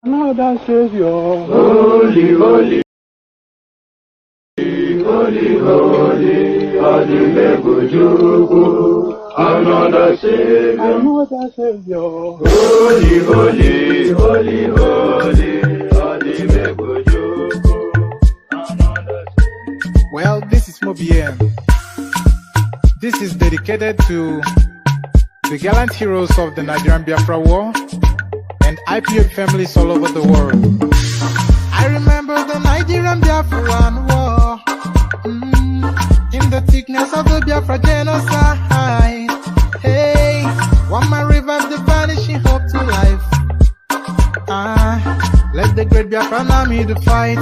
Another Savior. Holy, holy, holy, holy, Adimebujuku. Another Savior. Another Savior. Holy, holy, holy, holy, Adimebujuku. Another Savior. Well, this is Mobien. This is dedicated to the gallant heroes of the Nigerian Biafra War and IPA families all over the world. I remember the Nigerian Biafran War, in the thickness of the Biafra genocide. Hey, one man revived the vanishing hope to life. Let the great Biafran army to fight,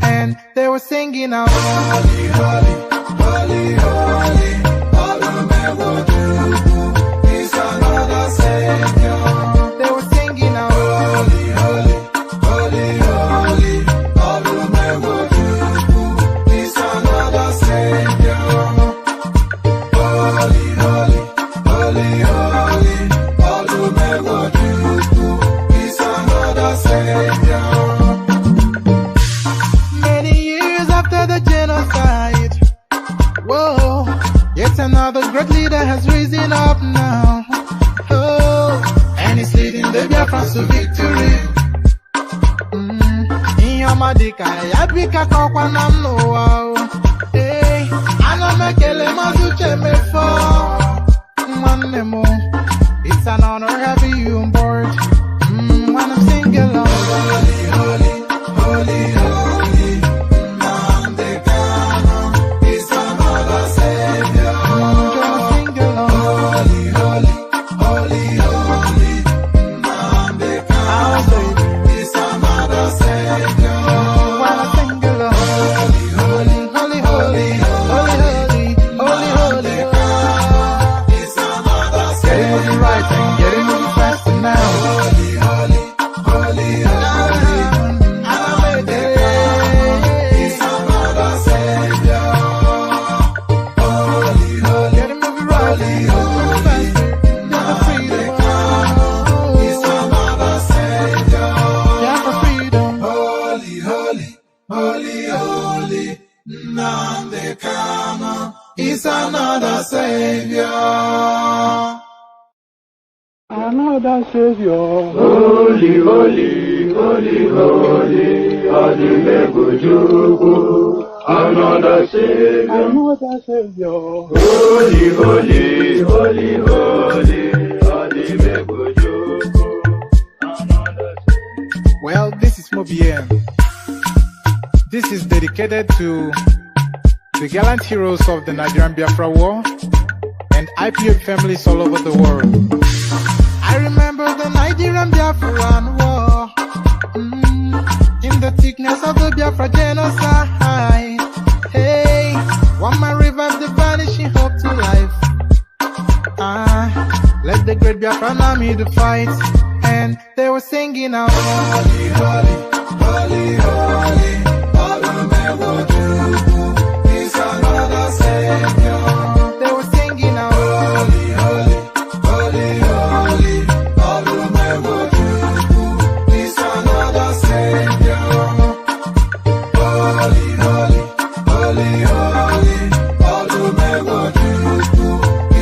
and they were singing out, holy, holy, holy, holy, Olumewojuku is another Savior. They were singing out, holy, holy, holy, holy, Olumewojuku is another Savior. Holy, holy, holy, holy, Olumewojuku is another Savior. Many years after the genocide, whoa, yet another great leader has risen up now. Oh, and he's leading the Biafrans to victory. Inyamadika yabika kwa namno. Hey, anamekele mazuche mefo. Manemo, it's an honor having you on board. When I'm singing along, holy, holy, holy, holy, Nnamdi Kanu is another Savior. Sing along, holy, holy, holy, holy, Nnamdi Kanu is another Savior. When I sing along, holy, holy, holy, holy, holy, holy, holy, is another Savior. Getting moving right and getting moving faster now. Holy, holy, holy, holy, Nnamdi is another Savior. Holy, holy, getting moving right, moving faster. Yeah, for freedom. Is another Savior. Yeah, for freedom. Holy, holy, holy, holy, Nnamdi Kanu is another Savior. Another Savior. Holy, holy, holy, holy, Adimebujuku. Another Savior. Another Savior. Holy, holy, holy, holy, Adimebujuku. Another Savior. Well, this is Mobien. This is dedicated to the gallant heroes of the Nigerian Biafra War and IPA families all over the world. I remember the Nigerian Biafran War, in the thickness of the Biafra genocide. Hey, one man revived the vanishing hope to life. Let the great Biafran army to fight, and they were singing out, holy, holy, holy, holy, Olumewojuku is another Savior. They were singing out, holy, holy, holy, holy, Olumewojuku is another Savior. Holy, holy, holy, holy, Olumewojuku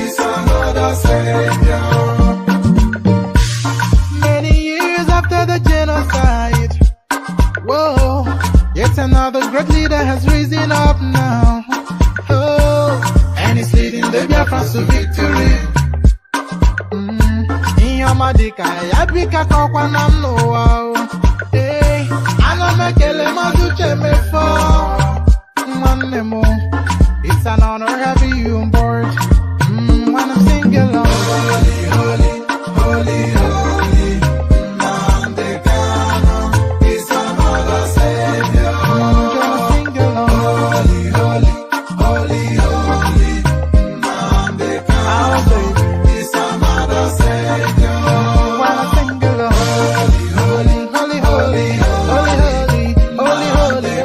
is another Savior. Many years after the genocide, whoa, yet another great leader has risen up now. Oh, and he's leading the Biafrans to victory. Inyamadika yabika kwa namno. Hey, anamekele mazuche mefo. Manemo, it's an honor having you on board. When I'm singing along, holy, holy, holy, holy, Nnamdi Kanu is another Savior. Sing along, holy, holy, holy, holy, Nnamdi Kanu is another Savior. When I sing along, holy, holy, holy, holy, holy, holy, holy,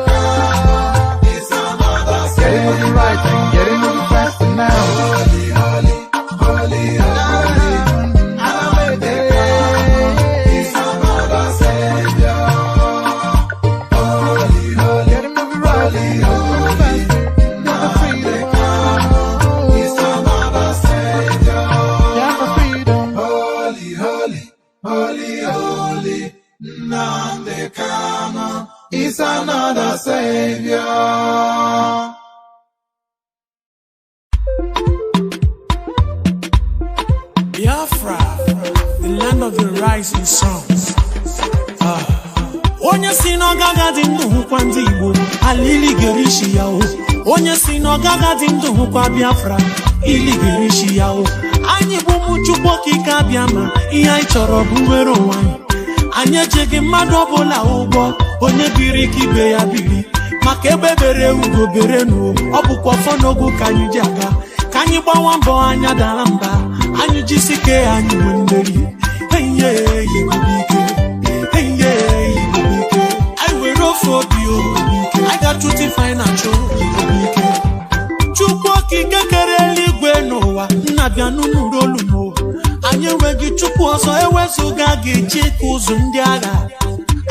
is another Savior. Getting moving right and getting moving faster now. Nnamdi Kanu is another savior. Biafra, the land of the rising sun. Onye si n'ọgaga dị ndụ hụkwa ndị Igbo, alili gerishi ya o. Onye si n'ọgaga dị ndụ hụkwa Biafra, ili gerishi ya o. Anyị bụ ụmụ Chukwu okike abịa ma ihe anyị chọrọ bụ nwere onwe anyị. Anyị ejeghị mmadụ ọbụla ụgwọ, onye biri ka ibe ya biri. Maka ebe bere ugo bere n'o, ọ bụkwa ọfọ n'ogo ka anyị ji aga. Ka anyị gbawa mbọ anya dara mba, anyị jisike anyị nwe mmeri. Hey, I got to financial. Chukwu okike kere eluigwe n'ụwa, nnabịa n'ụlọ olumo. Anyị enweghị Chukwu ọzọ ewezuga gị chịka ụzụ ndị agha.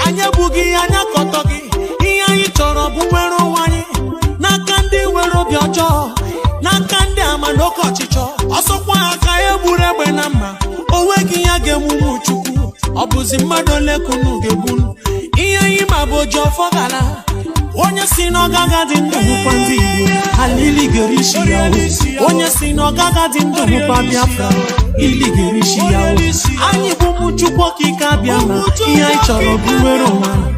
Anyị ebughị anya kọtọ gị, ihe anyị chọrọ bụ nwere onwe anyị. N'aka ndị nwere obi ọjọọ, n'aka ndị ama n'oke ọchịchọ. Ọsọkwa aka egburu egbe na mma, o nweghị ya ga-emume Chukwu. Ọ bụzi mmadụ ole kunu ga-egbunu. Ihe anyị ma bụ oji ọfọ gara. Onye si n'ọgaga dị ndụ hụkwa ndị Igbo, alili gerishi ya o. Onye si n'ọgaga dị ndụ hụkwa Biafra, ili gerishi ya o. Anyị bụ ụmụ Chukwu okike abịa ma ihe anyị chọrọ bụ nwere onwe anyị.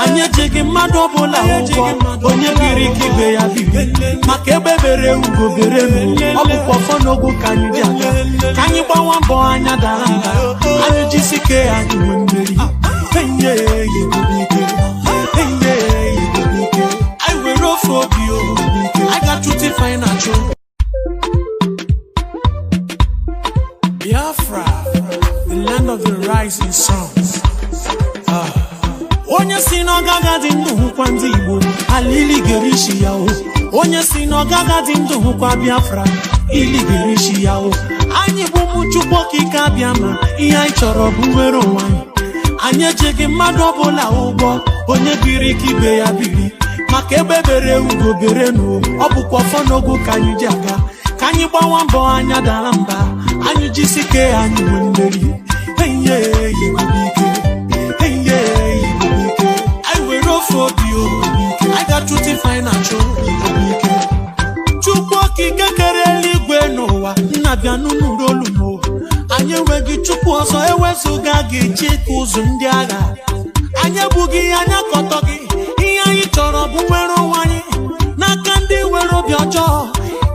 Anyị ejeghị mmadụ ọbụla ụgwọ, onye biri ka ibe ya biri. Maka ebe bere ugo bere n'o, ọ bụkwa ọfọ n'ogo ka anyị ji aga. Ka anyị gbawa mbọ anya dara mba, anyị jisike anyị nwe mmeri. I got to financial. Biafra, the land of the rising sun. Onye si n'ọgaga dị ndụ hụkwa ndị Igbo, alili gerishi ya o. Onye si n'ọgaga dị ndụ hụkwa Biafra, ili gerishi ya o. Anyị bụ ụmụ Chukwu okike abịa ma ihe anyị chọrọ bụ nwere onwe anyị. Anyị ejeghị mmadụ ọbụla ụgwọ, onye biri ka ibe ya biri. Maka ebe bere ugo bere n'o, ọ bụkwa ọfọ n'ogo ka anyị ji aga. Ka anyị gbawa mbọ anya dara mba, anyị jisike anyị nwe mmeri. I got to financial. Chukwu okike kere eluigwe n'ụwa, nnabịa n'ụlọ olumo. Anyị enweghị Chukwu ọzọ ewezuga gị chịka ụzụ ndị agha. Anyị ebughị anya kọtọ gị, ihe anyị chọrọ bụ nwere onwe anyị. N'aka ndị nwere obi ọjọọ,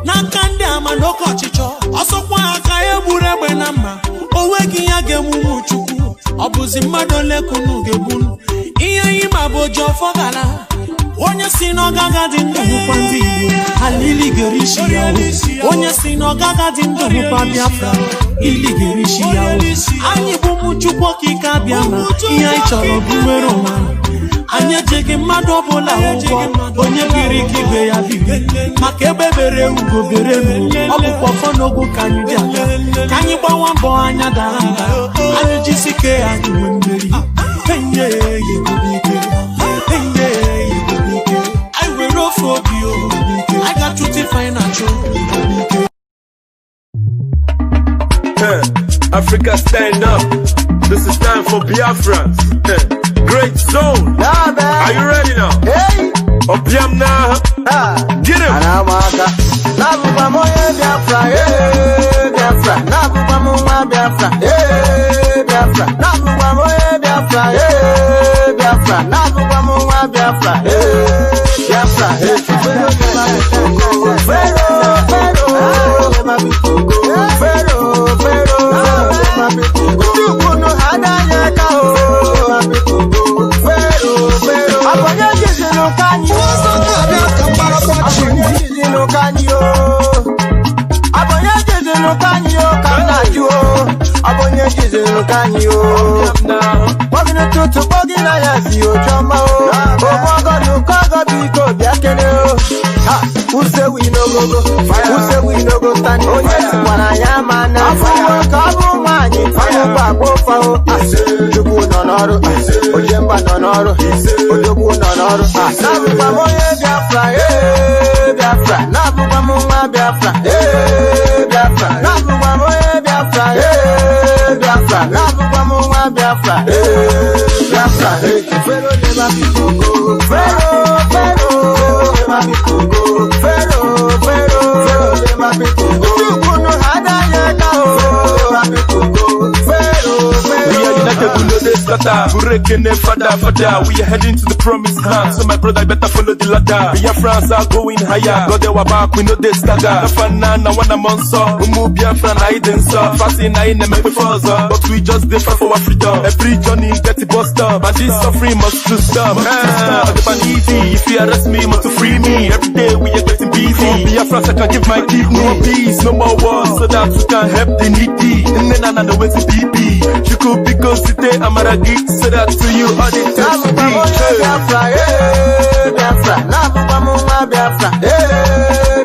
n'aka ndị ama n'oke ọchịchọ. Ọsọkwa aka egburu egbe na mma, o nweghị ya ga-emume Chukwu. Ọ bụzi mmadụ ole kunu ga-egbunu. Ihe anyị ma bụ oji ọfọ gara. Onye si n'ọgaga dị ndụ hụkwa ndị Igbo, alili gerishi ya o. Onye si n'ọgaga dị ndụ hụkwa Biafra, ili gerishi ya o. Anyị bụ ụmụ Chukwu okike abịa ma ihe anyị chọrọ bụ nwere onwe anyị. Anyị ejeghị mmadụ ọbụla ụgwọ, onye biri ka ibe ya biri. Maka ebe bere ugo bere n'o, ọ bụkwa ọfọ n'ogo ka anyị ji aga. Ka anyị gbawa mbọ anya dara mba, anyị jisike anyị nwe mmeri. I got to financial. Africa, stand up. This is time for Biafrans. Great zone. Are you ready now? Hey! Obiam now. Get him. Anamaka. Nabuba moye Biafra. Hey, Biafra. Nabuba moye Biafra. Hey, Biafra. Nabuba moye Biafra. Hey, Biafra. Nabuba moye Biafra. Hey, Biafra. Hey, Pharaoh, Pharaoh, Pharaoh, Pharaoh. Utukuno hadanya kao. Pharaoh, Pharaoh. Abonye jizino kanyo. Abonye jizino kanyo. Abonye jizino kanyo kanyo. Abonye jizino kanyo. Wagina tutu bogina yasi ochama o. Omogodu kogo biko biakene o. Ha, use we no go, use we no go stand. Onye wana yama na afuwa kabu manyi. Amu babo fa o. Jubu nonoro, ojemba nonoro, ojobu nonoro. Nabuba moye Biafra, Biafra. Nabuba moye Biafra, Biafra. Nabuba moye Biafra. Biafra, Biafra, Nabukwamwa Biafra, Biafra, Pharaoh never be Congo, Pharaoh never be Congo, Pharaoh never be Congo, Kuno Hadayaka, never be Congo, Pharaoh. We are united, we know this scatter. Burekene, father. We are heading to the promised land. So my brother better follow the ladder. We are France are going higher. God, they were back, we know they stagger. The fan now, one a monster. We move Biafra, I didn't saw. Fasting, I ain't make before, but we just differ for our freedom. Every journey get it bust up. And this suffering must to stop. If you arrest me, must to free me. Every day we are getting busy. Biafra, I can give my kidney. No peace, no more wars, so that we can help the needy. And then another way to BB. You could be considered Amaragi, so that to you all the time. Biafra, Biafra, Nabukwamwa Biafra,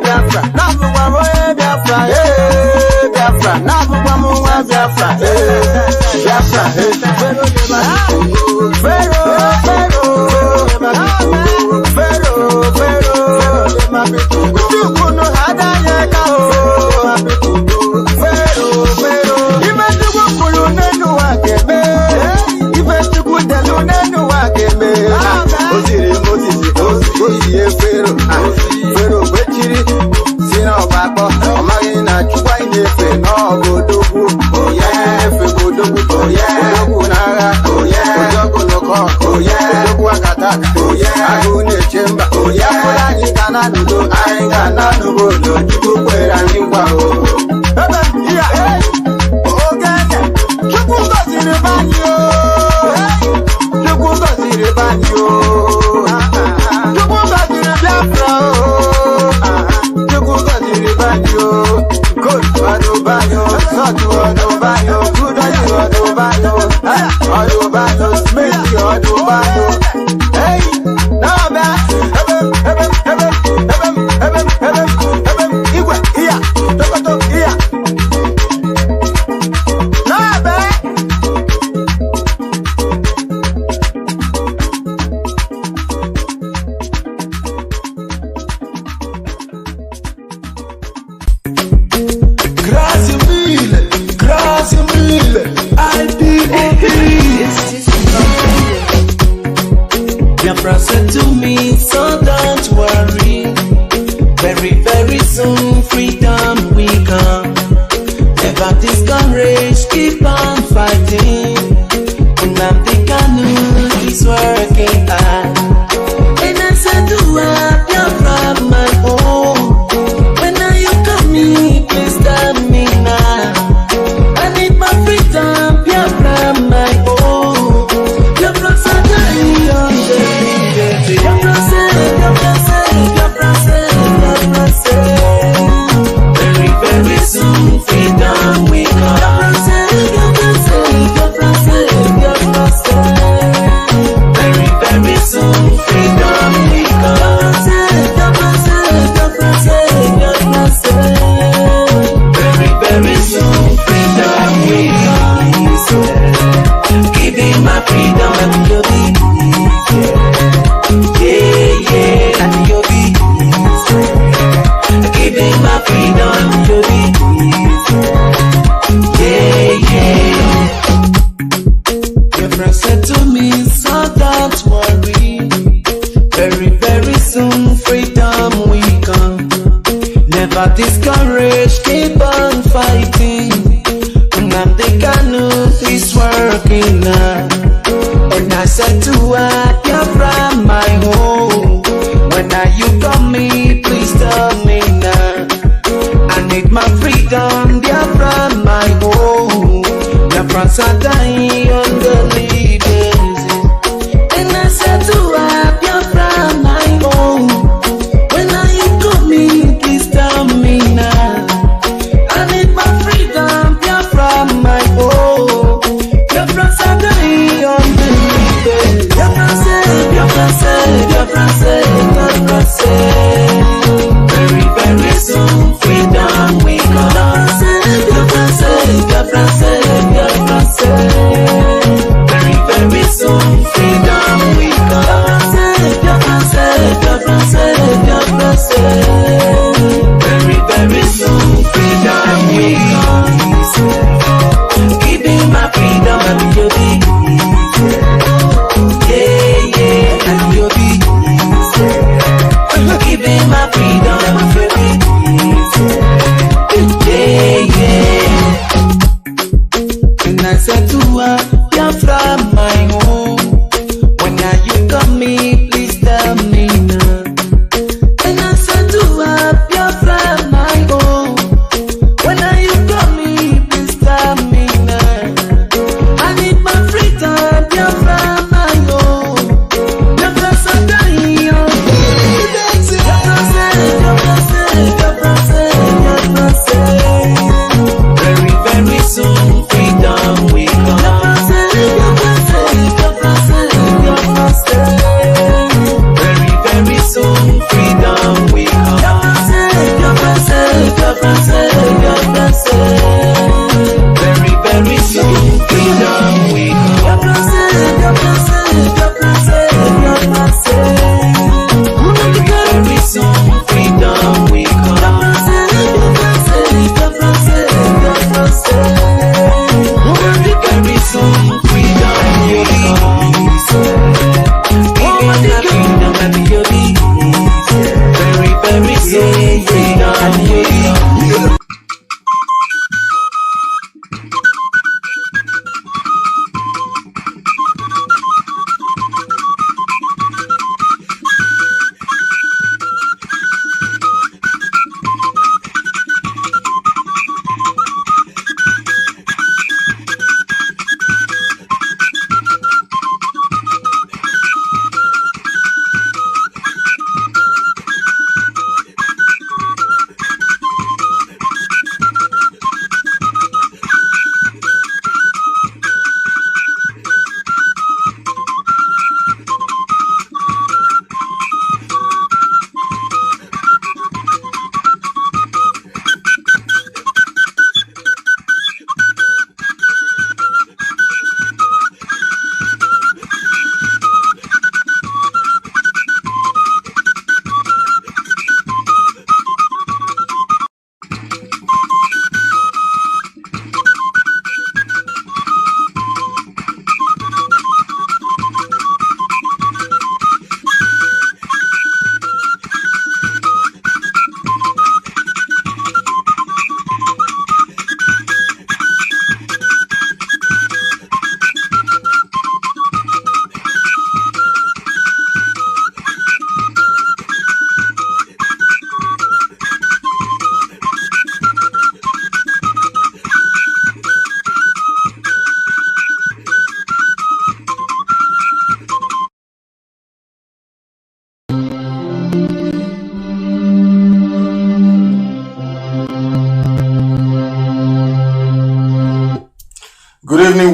Biafra, Nabukwamwa Biafra, Biafra, Nabukwamwa Biafra, Biafra, Pharaoh Wechiri sina ọgbakọ ọmaghị na chukwa inefe n'ọgọdogwu efe godogwu odogwu n'agha odogwu n'ụkọ odogwu akataka agụ na-eche mba afọla anyị ga na n'udo anyị ga na n'obodo chukwu kwere anyị ngwa ebe ihe ogene chukwu gọziri banyị chukwu gọziri banyị Biafra, good Adobayo, Sotu Adobayo, good Adobayo, Adobayo, Smith Adobayo. Hey, now that Igwe here, Tokoto here. Now that Biafra said to me, so don't worry. Very, very soon, freedom will come. Never discourage, keep on fighting. Nnamdi Kanu is working hard. And I said to her, Biafra, my home. When are you coming? Please tell me now. I need my freedom, Biafra, my home. Biafra said, very, very soon, freedom we come. Very, very soon, freedom we come. Very, very soon, freedom we come. Giving my freedom and your yeah, and your giving my freedom to yeah. Biafra said to me, so don't worry. Very, very soon, freedom will come. Never discourage, keep on fighting. Nnamdi Kanu is working now. And I said to her, Biafra, my home. When are you coming? Please tell me now. I need my freedom, Biafra, my home. Biafrans are dying on the living. And I said to her, Biafra, my home. When are you coming? Please tell me now. I need my freedom, Biafra, my home. Biafrans are dying on the living. Biafra said,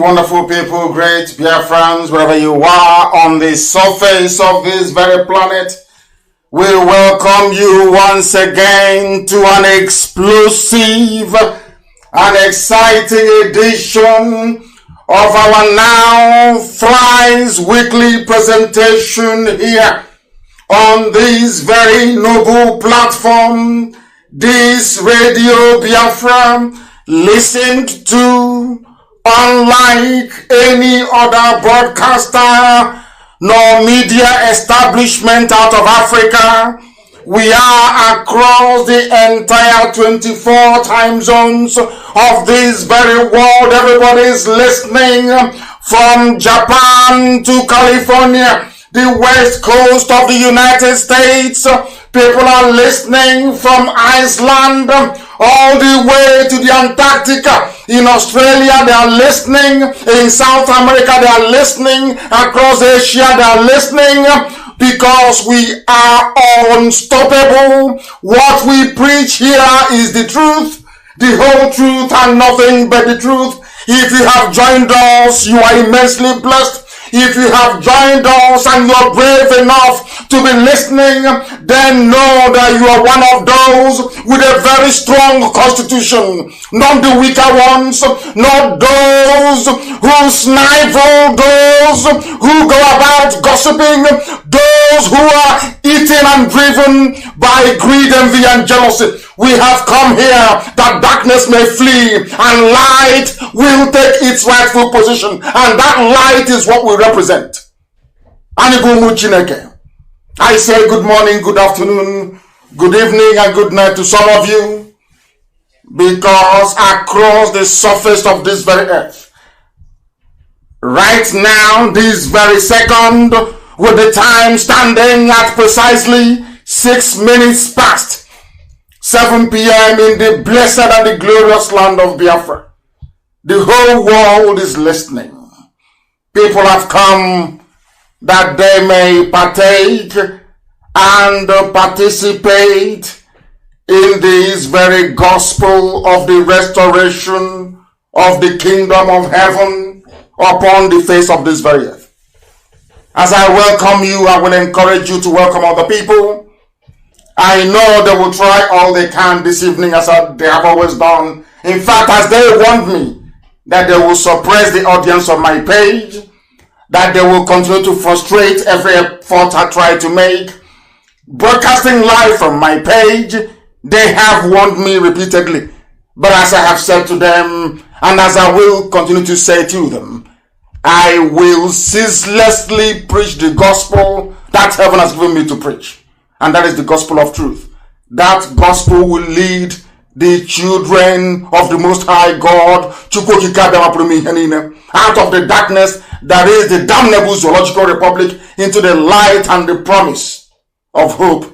wonderful people, great Biafrans, wherever you are on the surface of this very planet. We welcome you once again to an explosive and exciting edition of our now thrice weekly presentation here on this very noble platform, this Radio Biafra, listened to unlike any other broadcaster nor media establishment out of Africa. We are across the entire 24 time zones of this very world. Everybody's listening from Japan to California, the west coast of the United States. People are listening from Iceland all the way to the Antarctica. In Australia, they are listening. In South America, they are listening. Across Asia, they are listening. Because we are unstoppable. What we preach here is the truth, the whole truth, and nothing but the truth. If you have joined us, you are immensely blessed. If you have joined us and you're brave enough to be listening, then know that you are one of those with a very strong constitution. Not the weaker ones, not those who snivel, those who go about gossiping, those who are eaten and driven by greed, envy, and jealousy. We have come here that darkness may flee and light will take its rightful position. And that light is what we represent. I say good morning, good afternoon, good evening, and good night to some of you, because across the surface of this very earth, right now, this very second, with the time standing at precisely 6 minutes past 7 p.m. in the blessed and the glorious land of Biafra, the whole world is listening. People have come that they may partake and participate in this very gospel of the restoration of the kingdom of heaven upon the face of this very earth. As I welcome you, I will encourage you to welcome other people. I know they will try all they can this evening, as they have always done. In fact, as they want me, that they will suppress the audience of my page, that they will continue to frustrate every effort I try to make. Broadcasting live from my page, they have warned me repeatedly. But as I have said to them, and as I will continue to say to them, I will ceaselessly preach the gospel that heaven has given me to preach. And that is the gospel of truth. That gospel will lead the children of the Most High God out of the darkness that is the damnable zoological republic into the light and the promise of hope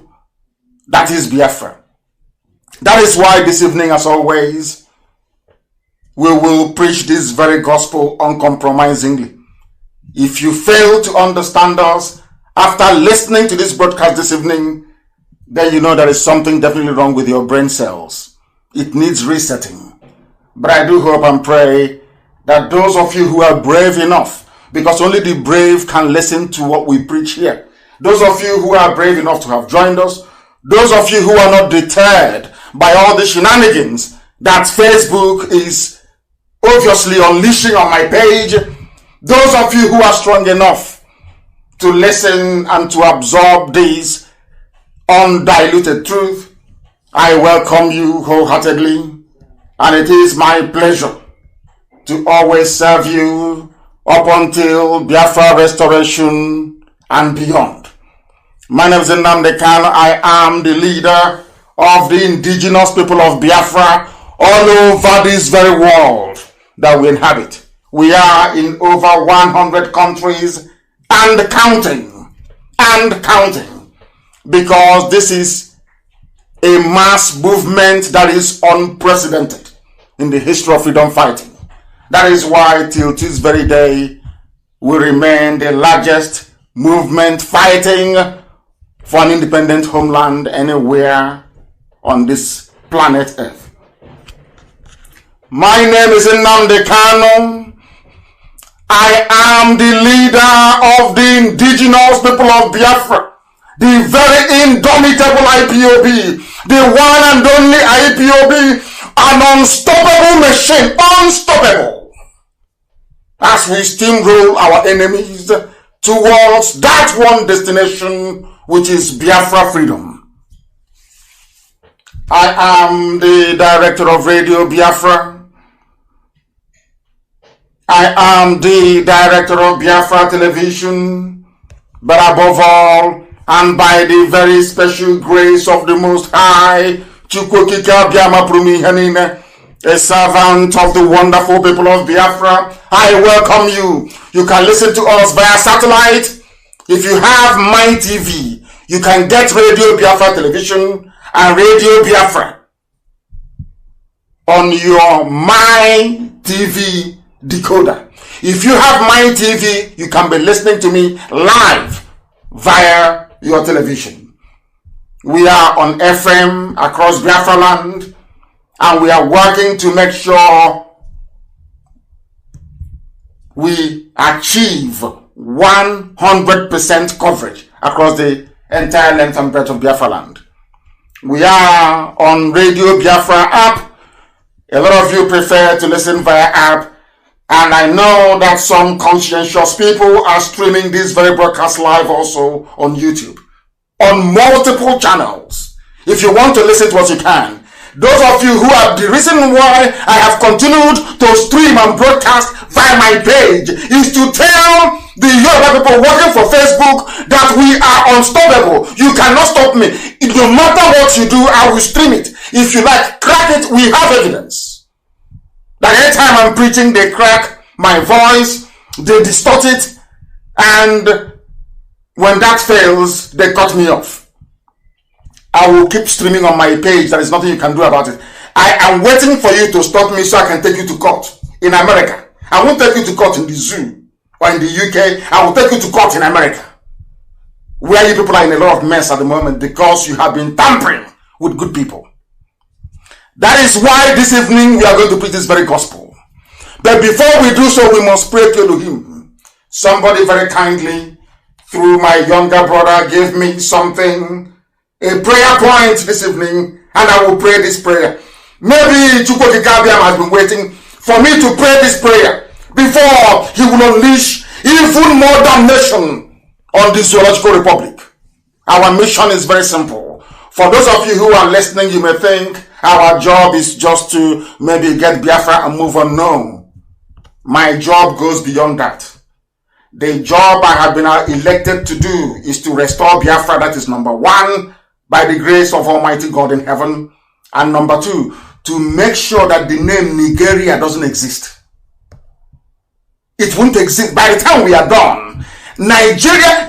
that is Biafra. That is why this evening, as always, we will preach this very gospel uncompromisingly. If you fail to understand us after listening to this broadcast this evening, then you know there is something definitely wrong with your brain cells. It needs resetting. But I do hope and pray that those of you who are brave enough, because only the brave can listen to what we preach here, those of you who are brave enough to have joined us, those of you who are not deterred by all the shenanigans that Facebook is obviously unleashing on my page, those of you who are strong enough to listen and to absorb this undiluted truth, I welcome you wholeheartedly, and it is my pleasure to always serve you up until Biafra restoration and beyond. My name is Nnamdi. I am the leader of the indigenous people of Biafra all over this very world that we inhabit. We are in over 100 countries and counting, because this is a mass movement that is unprecedented in the history of freedom fighting. That is why till this very day we remain the largest movement fighting for an independent homeland anywhere on this planet Earth. My name is Nnamdi Kanu. I am the leader of the indigenous people of Biafra, the very indomitable IPOB, the one and only IPOB, an unstoppable machine, unstoppable, as we steamroll our enemies towards that one destination, which is Biafra freedom. I am the director of Radio Biafra. I am the director of Biafra Television, but above all, and by the very special grace of the Most High, a servant of the wonderful people of Biafra, I welcome you. You can listen to us via satellite. If you have My TV, you can get Radio Biafra Television and Radio Biafra on your My TV decoder. If you have My TV, you can be listening to me live via your television. We are on FM across Biafra land, and we are working to make sure we achieve 100% coverage across the entire length and breadth of Biafra land. We are on Radio Biafra app. A lot of you prefer to listen via app, and I know that some conscientious people are streaming this very broadcast live also on YouTube, on multiple channels. If you want to listen to us, you can. Those of you who are the reason why I have continued to stream and broadcast via my page is to tell the Yoruba people working for Facebook that we are unstoppable. You cannot stop me. No matter what you do, I will stream it. If you like, crack it. We have evidence that anytime I'm preaching, they crack my voice, they distort it, and when that fails, they cut me off. I will keep streaming on my page. There is nothing you can do about it. I am waiting for you to stop me so I can take you to court in America. I won't take you to court in the zoo or in the UK. I will take you to court in America, where you people are in a lot of mess at the moment because you have been tampering with good people. That is why this evening we are going to preach this very gospel. But before we do so, we must pray to Elohim. Somebody very kindly, through my younger brother, gave me something, a prayer point this evening, and I will pray this prayer. Maybe Chukwokikabiam has been waiting for me to pray this prayer before he will unleash even more damnation on the Zoological Republic. Our mission is very simple. For those of you who are listening, you may think our job is just to maybe get Biafra and move on. No. My job goes beyond that. The job I have been elected to do is to restore Biafra. That is number one, by the grace of Almighty God in heaven. And number two, to make sure that the name Nigeria doesn't exist. It won't exist. By the time we are done, Nigeria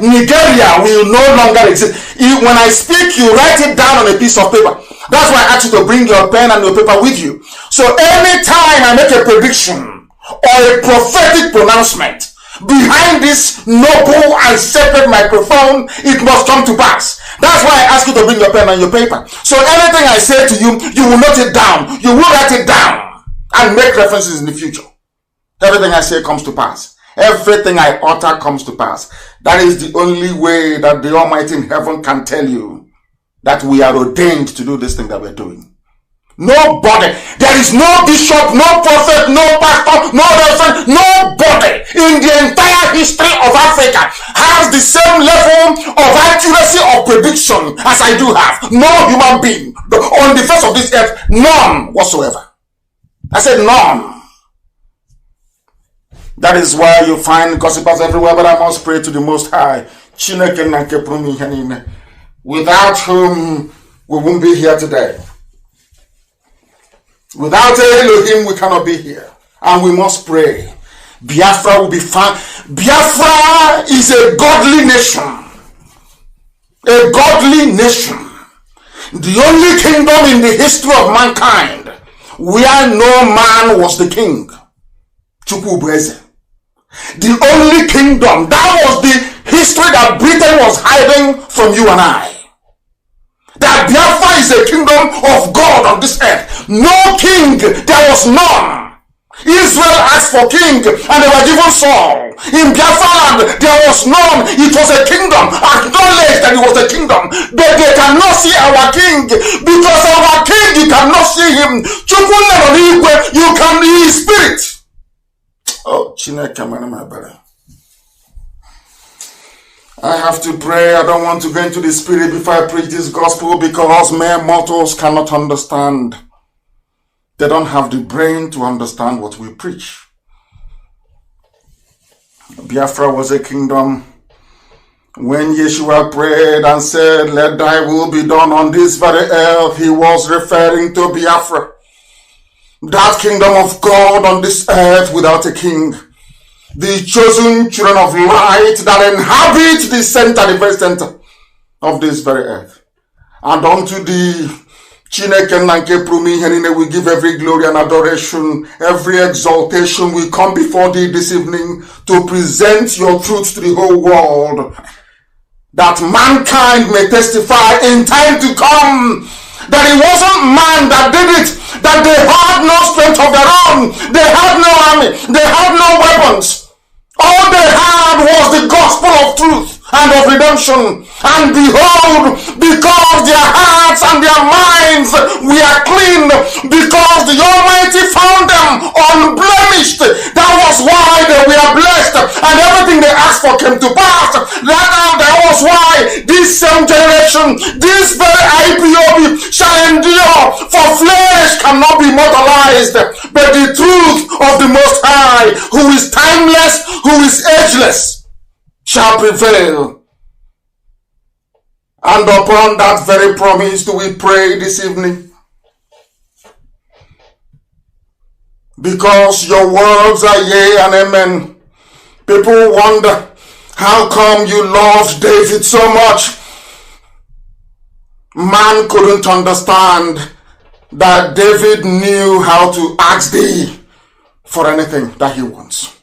will no longer exist. When I speak, you write it down on a piece of paper. That's why I ask you to bring your pen and your paper with you. So anytime I make a prediction or a prophetic pronouncement, behind this noble and sacred microphone, it must come to pass. That's why I ask you to bring your pen and your paper. So anything I say to you, you will note it down. You will write it down and make references in the future. Everything I say comes to pass. Everything I utter comes to pass. That is the only way that the Almighty in heaven can tell you that we are ordained to do this thing that we're doing. Nobody, there is no bishop, no prophet, no pastor, no reverend, nobody in the entire history of Africa has the same level of accuracy of prediction as I do have. No human being on the face of this earth, none whatsoever. I said none. That is why you find gossipers everywhere, but I must pray to the Most High, without whom we won't be here today. Without Elohim, we cannot be here. And we must pray. Biafra will be found. Biafra is a godly nation. A godly nation. The only kingdom in the history of mankind where no man was the king. Chukwubueze. The only kingdom. That was the history that Britain was hiding from you and I. That Biafra is a kingdom of God on this earth. No king, there was none. Israel asked for king and they were given Saul. In Biafra land, there was none. It was a kingdom. Acknowledge that it was a kingdom. But they cannot see our king because our king, you cannot see him. You can be his spirit. Oh, Chineke, my brother. I have to pray. I don't want to go into the spirit before I preach this gospel because mere mortals cannot understand. They don't have the brain to understand what we preach. Biafra was a kingdom. When Yeshua prayed and said, let thy will be done on this very earth, he was referring to Biafra. That kingdom of God on this earth without a king. The chosen children of light that inhabit the center, the very center of this very earth. And unto the Chineke nanke prumi henine, we give every glory and adoration, every exaltation. We come before thee this evening to present your truth to the whole world, that mankind may testify in time to come that it wasn't man that did it, that they had no strength of their own, they had no army, they had no weapons. All they had was the gospel of truth and of redemption. And behold, because their hearts and their minds were clean, because the Almighty found them unblemished, that was why they were blessed, and everything they asked for came to pass. That was why this same generation, this very IPOB shall endure, for flesh cannot be mortalized, but the truth of the Most High, who is timeless, who is ageless, shall prevail. And upon that very promise do we pray this evening. Because your words are yea and amen. People wonder, how come you loved David so much? Man couldn't understand that David knew how to ask thee for anything that he wants.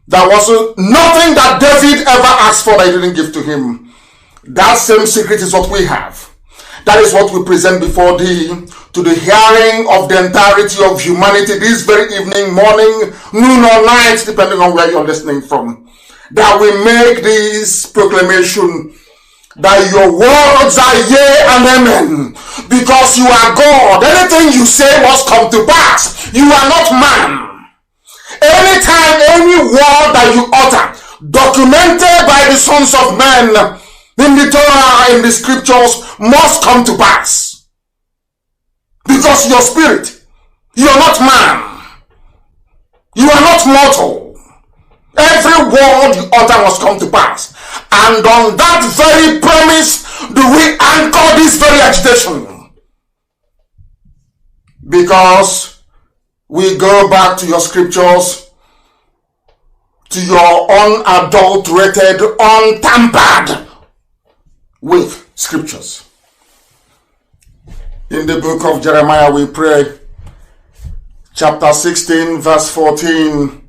There was nothing that David ever asked for that he didn't give to him. That same secret is what we have. That is what we present before thee to the hearing of the entirety of humanity this very evening, morning, noon or night, depending on where you're listening from. That we make this proclamation that your words are yea and amen, because you are God. Anything you say must come to pass. You are not man. Anytime, any word that you utter, documented by the sons of men, in the Torah, in the scriptures, must come to pass. Because your spirit, you are not man. You are not mortal. Every word you utter must come to pass. And on that very premise do we anchor this very agitation. Because we go back to your scriptures, to your unadulterated, untampered with scriptures. In the book of Jeremiah we pray, chapter 16 verse 14.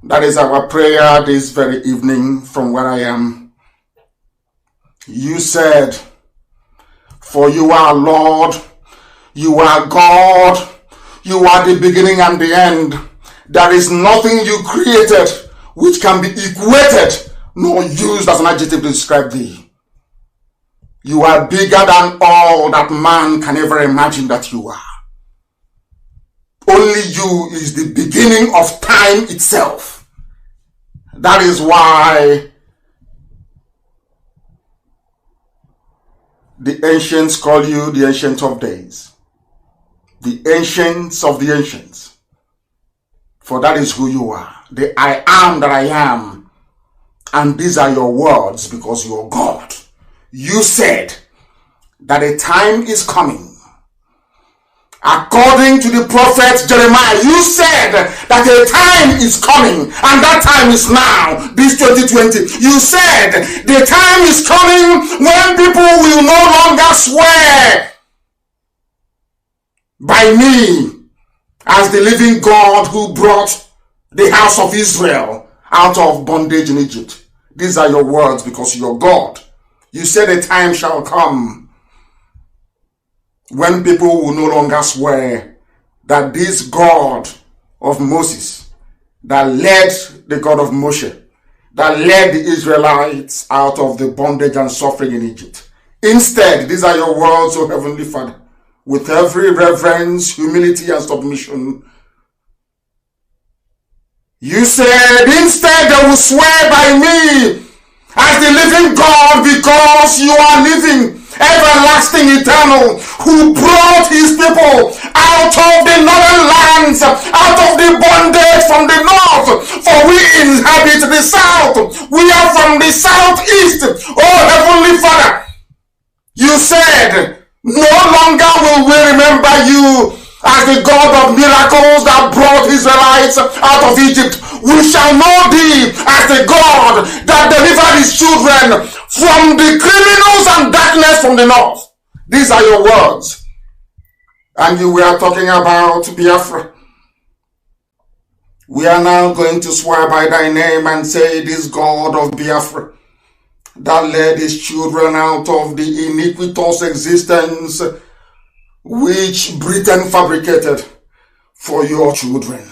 That is our prayer this very evening from where I am. You said, for you are Lord, you are God, you are the beginning and the end. There is nothing you created which can be equated nor used as an adjective to describe thee. You are bigger than all that man can ever imagine that you are. Only you is the beginning of time itself. That is why the ancients call you the Ancient of Days. The Ancients of the Ancients. For that is who you are. The I am that I am. And these are your words because you are God. You said that a time is coming. According to the prophet Jeremiah, you said that a time is coming, and that time is now, this 2020. You said the time is coming when people will no longer swear by me as the living God who brought the house of Israel out of bondage in Egypt. These are your words because you're God. You said a time shall come when people will no longer swear that this God of Moses, that led the God of Moshe, that led the Israelites out of the bondage and suffering in Egypt. Instead, these are your words, O Heavenly Father, with every reverence, humility, and submission. You said, instead they will swear by me as the living God, because you are living, everlasting, eternal, who brought his people out of the northern lands, out of the bondage from the north, for we inhabit the south. We are from the southeast. Oh Heavenly Father, you said, no longer will we remember you as the God of miracles that brought Israelites out of Egypt. We shall know thee as the God that delivered his children from the criminals and darkness from the north. These are your words. And you were talking about Biafra. We are now going to swear by thy name and say, this God of Biafra that led his children out of the iniquitous existence which Britain fabricated for your children.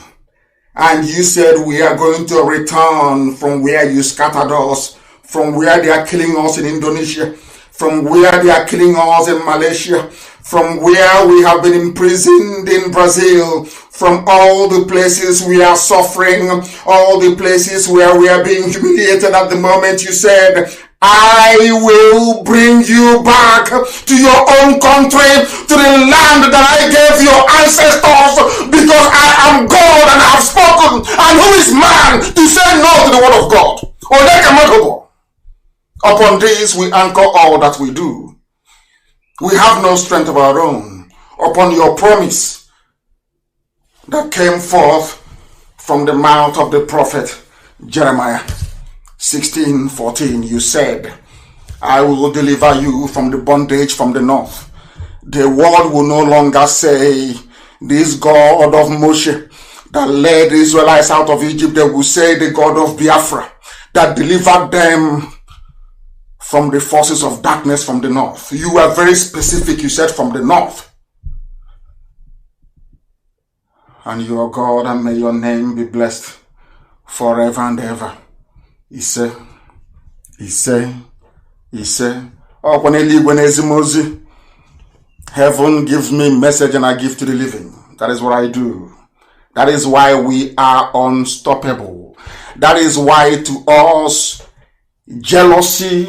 And you said we are going to return from where you scattered us, from where they are killing us in Indonesia, from where they are killing us in Malaysia, from where we have been imprisoned in Brazil, from all the places we are suffering, all the places where we are being humiliated at the moment. You said, I will bring you back to your own country, to the land that I gave your ancestors, because I am God and I have spoken. And who is man to say no to the word of God? Upon this we anchor all that we do. We have no strength of our own. Upon your promise that came forth from the mouth of the prophet Jeremiah 16:14, you said, I will deliver you from the bondage from the north. The world will no longer say, this God of Moshe that led the Israelites out of Egypt. They will say, the God of Biafra that delivered them from the forces of darkness from the north. You were very specific. You said from the north. And you are God, and may your name be blessed forever and ever. He said, heaven gives me message and I give to the living. That is what I do. That is why we are unstoppable. That is why to us, jealousy,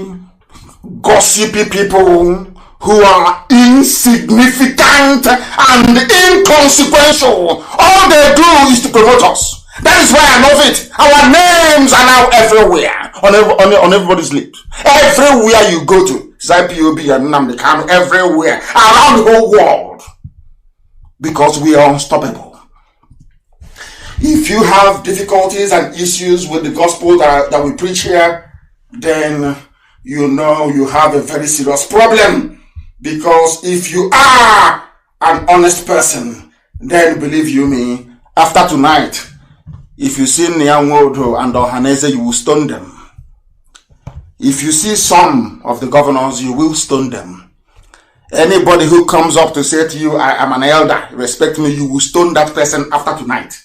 gossipy people who are insignificant and inconsequential, all they do is to promote us. That is why I love it. Our names are now everywhere, on everybody's lips. Everywhere you go to, it's IPOB and Nnamdi, Kanu, everywhere, around the whole world. Because we are unstoppable. If you have difficulties and issues with the gospel that we preach here, then you know you have a very serious problem. Because if you are an honest person, then believe you me, after tonight, if you see Nyanwodo and Ohaneze, you will stone them. If you see some of the governors, you will stone them. Anybody who comes up to say to you, I am an elder, respect me, you will stone that person after tonight.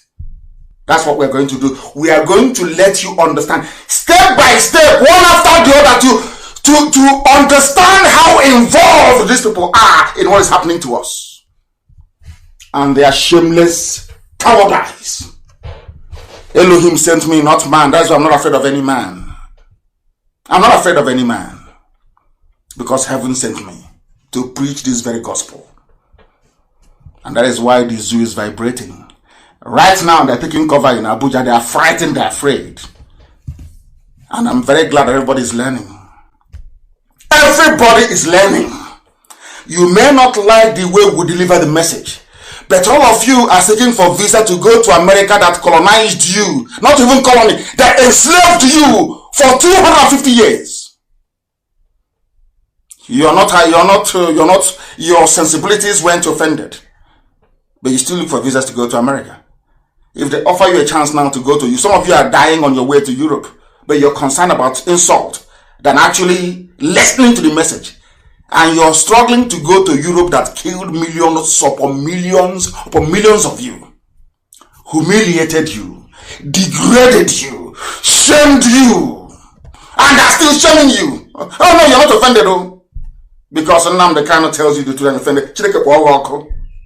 That's what we're going to do. We are going to let you understand, step by step, one after the other, to understand how involved these people are in what is happening to us. And they are shameless cowardice. Elohim sent me, not man. That's why I'm not afraid of any man. I'm not afraid of any man. Because heaven sent me to preach this very gospel. And that is why the zoo is vibrating. Right now, they're taking cover in Abuja. They are frightened, they're afraid. And I'm very glad that everybody is learning. Everybody is learning. You may not like the way we deliver the message, but all of you are seeking for visa to go to America that colonized you, not even colony, that enslaved you for 250 years. Your sensibilities weren't offended, but you still look for visas to go to America. If they offer you a chance now to go to you, some of you are dying on your way to Europe, but you're concerned about insult than actually listening to the message. And you're struggling to go to Europe that killed millions upon millions of you. humiliated you, degraded you, shamed you, and are still shaming you. Oh no, you're not offended though. Because Nnamdi Kanu tells you to do offended.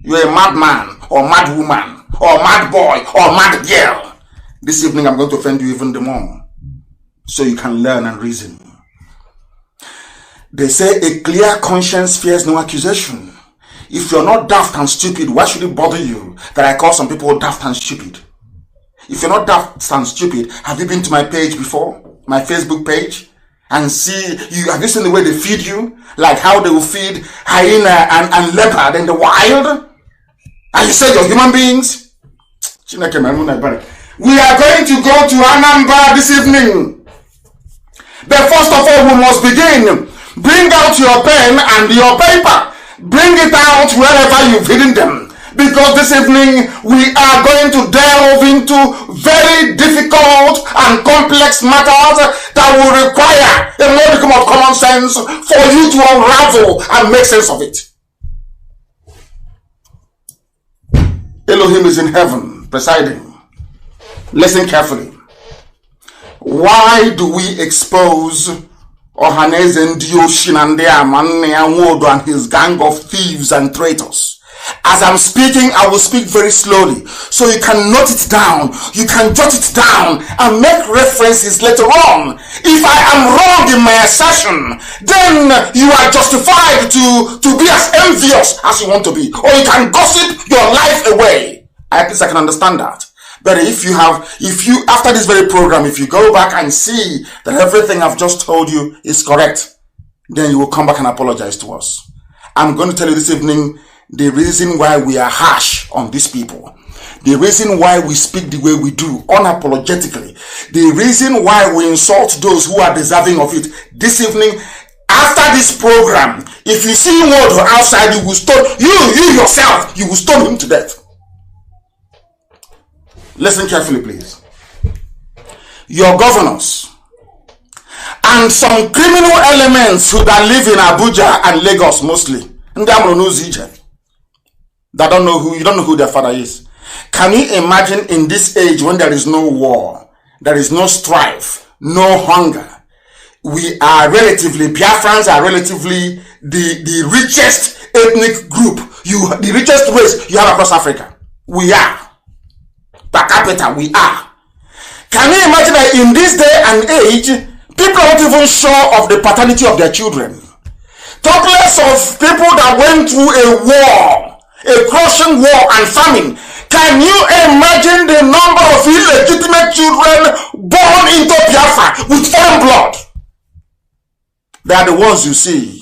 You're a madman, or mad woman, or mad boy, or mad girl. This evening I'm going to offend you even the more, so you can learn and reason. They say a clear conscience fears no accusation. If you're not daft and stupid, why should it bother you that I call some people daft and stupid? If you're not daft and stupid, have you been to my page before? My Facebook page? And have you seen the way they feed you? Like how they will feed hyena and leopard in the wild? And you say you're human beings? We are going to go to Anambra this evening. But first of all, we must begin. Bring out your pen and your paper. Bring it out wherever you've hidden them. Because this evening, we are going to delve into very difficult and complex matters that will require a modicum of common sense for you to unravel and make sense of it. Elohim is in heaven, presiding. Listen carefully. Why do we expose Ohaneze Nnamdi and his gang of thieves and traitors? As I'm speaking, I will speak very slowly, so you can note it down, you can jot it down, and make references later on. If I am wrong in my assertion, then you are justified to be as envious as you want to be, or you can gossip your life away. At least I can understand that. But if you after this very program, if you go back and see that everything I've just told you is correct, then you will come back and apologize to us. I'm going to tell you this evening the reason why we are harsh on these people, the reason why we speak the way we do unapologetically, the reason why we insult those who are deserving of it. This evening, after this program, if you see Wodo outside, you will stone you yourself, you will stone him to death. Listen carefully, please. Your governors and some criminal elements who that live in Abuja and Lagos mostly, that you don't know who their father is. Can you imagine in this age when there is no war, there is no strife, no hunger? We are Biafrans are relatively the richest ethnic group, the richest race you have across Africa. We are. Per capita, we are. Can you imagine that in this day and age, people are not even sure of the paternity of their children? Talk less of people that went through a war, a crushing war and famine. Can you imagine the number of illegitimate children born into Biafra with foreign blood? They are the ones you see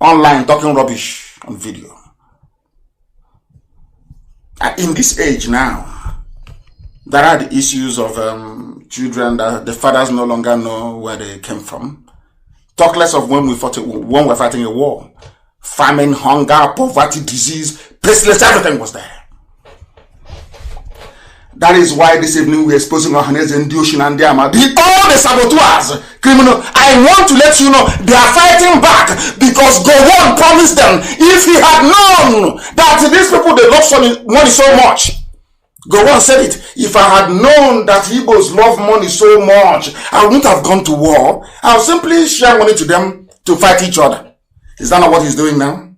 online talking rubbish on video. And in this age now, there are the issues of children that the fathers no longer know where they came from. Talk less of when we're fighting a war. Famine, hunger, poverty, disease, pestilence, everything was there. That is why this evening we're exposing Ohaneze Nnamdi and all the saboteurs, criminal. I want to let you know they are fighting back because Gowon promised them if he had known that these people they love money so much. Gowon said it. If I had known that Igbos love money so much, I wouldn't have gone to war. I'll simply share money to them to fight each other. Is that not what he's doing now?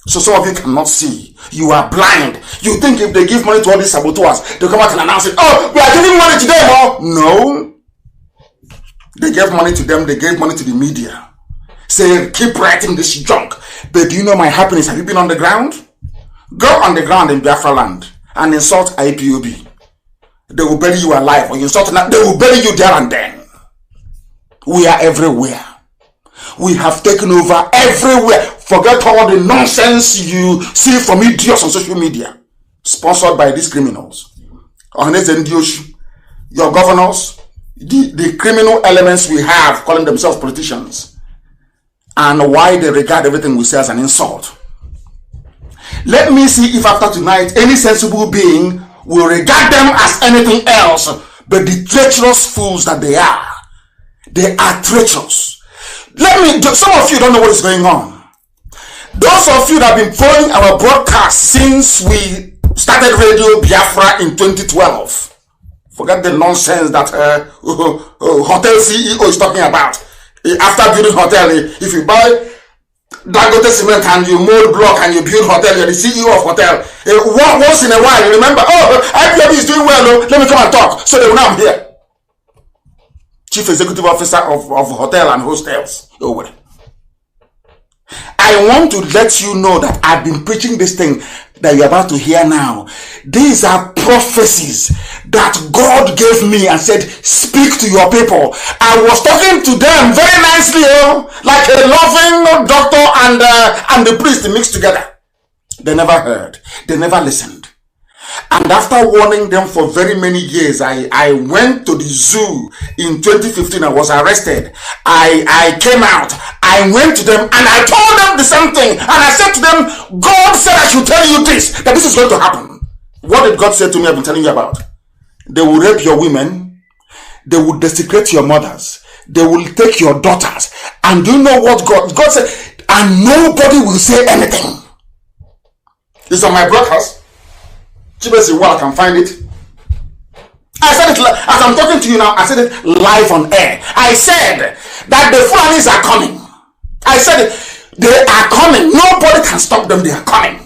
So some of you cannot see. You are blind. You think if they give money to all these saboteurs, they'll come out and announce it. Oh, we are giving money to them. Oh, no. They gave money to them. They gave money to the media. Say, keep writing this junk. But do you know my happiness? Have you been on the ground? Go on the ground in Biafra land and insult IPOB. They will bury you alive. Or you insult them, they will bury you there and then. We are everywhere. We have taken over everywhere. Forget all the nonsense you see from idiots on social media. Sponsored by these criminals. Ohaneze Nnamdi, your governors, the criminal elements we have calling themselves politicians. And why they regard everything we say as an insult. Let me see if after tonight any sensible being will regard them as anything else but the treacherous fools that they are. They are treacherous. Some of you don't know what is going on. Those of you that have been following our broadcast since we started Radio Biafra in 2012. Forget the nonsense that hotel CEO is talking about. After building hotel, if you buy Dangote cement and you mold block and you build hotel, you're the CEO of hotel. Once in a while, you remember, IPOB is doing well, let me come and talk. So now I'm here. Chief Executive Officer of hotel and hostels. I want to let you know that I've been preaching this thing that you're about to hear now. These are prophecies that God gave me and said, speak to your people. I was talking to them very nicely, like a loving doctor and the priest mixed together. They never heard. They never listened. And after warning them for very many years, I went to the zoo in 2015. I was arrested. I came out. I went to them and I told them the same thing. And I said to them, God said I should tell you this, that this is going to happen. What did God say to me? I've been telling you about. They will rape your women. They will desecrate your mothers. They will take your daughters. And do you know what God said? And nobody will say anything. It's on my broadcast. Well, I can find it. I said it as I'm talking to you now. I said it live on air. I said that the Fulanis are coming. I said it, they are coming. Nobody can stop them. They are coming.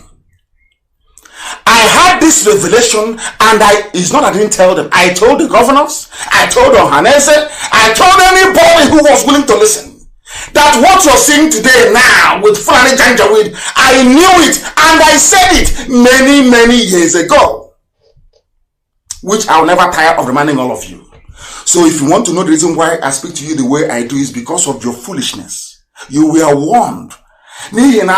I had this revelation, and it's not I didn't tell them. I told the governors. I told Ohanese. I told anybody who was willing to listen. That what you're seeing today now with Fulani Janjaweed, I knew it and I said it many, many years ago. Which I'll never tire of reminding all of you. So if you want to know the reason why I speak to you the way I do is because of your foolishness. You were warned. You were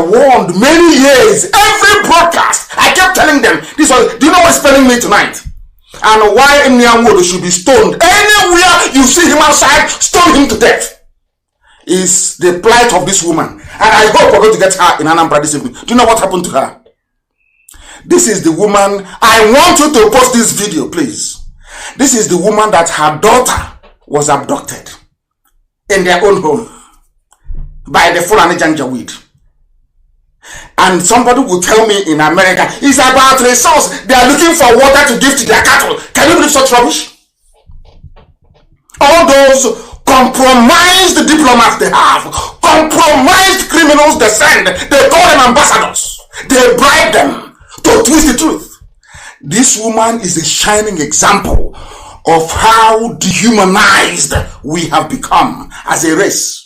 warned many years. Every broadcast, I kept telling them, do you know what's telling me tonight? And why Nnamdi should be stoned. Anywhere you see him outside, stone him to death. Is the plight of this woman. And I hope we're going to get her in Anambra this evening. Do you know what happened to her? This is the woman. I want you to post this video, please. This is the woman that her daughter was abducted in their own home by the Fulani Janjaweed. And somebody will tell me in America, it's about resource. They are looking for water to give to their cattle. Can you believe such rubbish? All those compromised diplomats they have, compromised criminals they send, they call them ambassadors. They bribe them to twist the truth. This woman is a shining example of how dehumanized we have become as a race.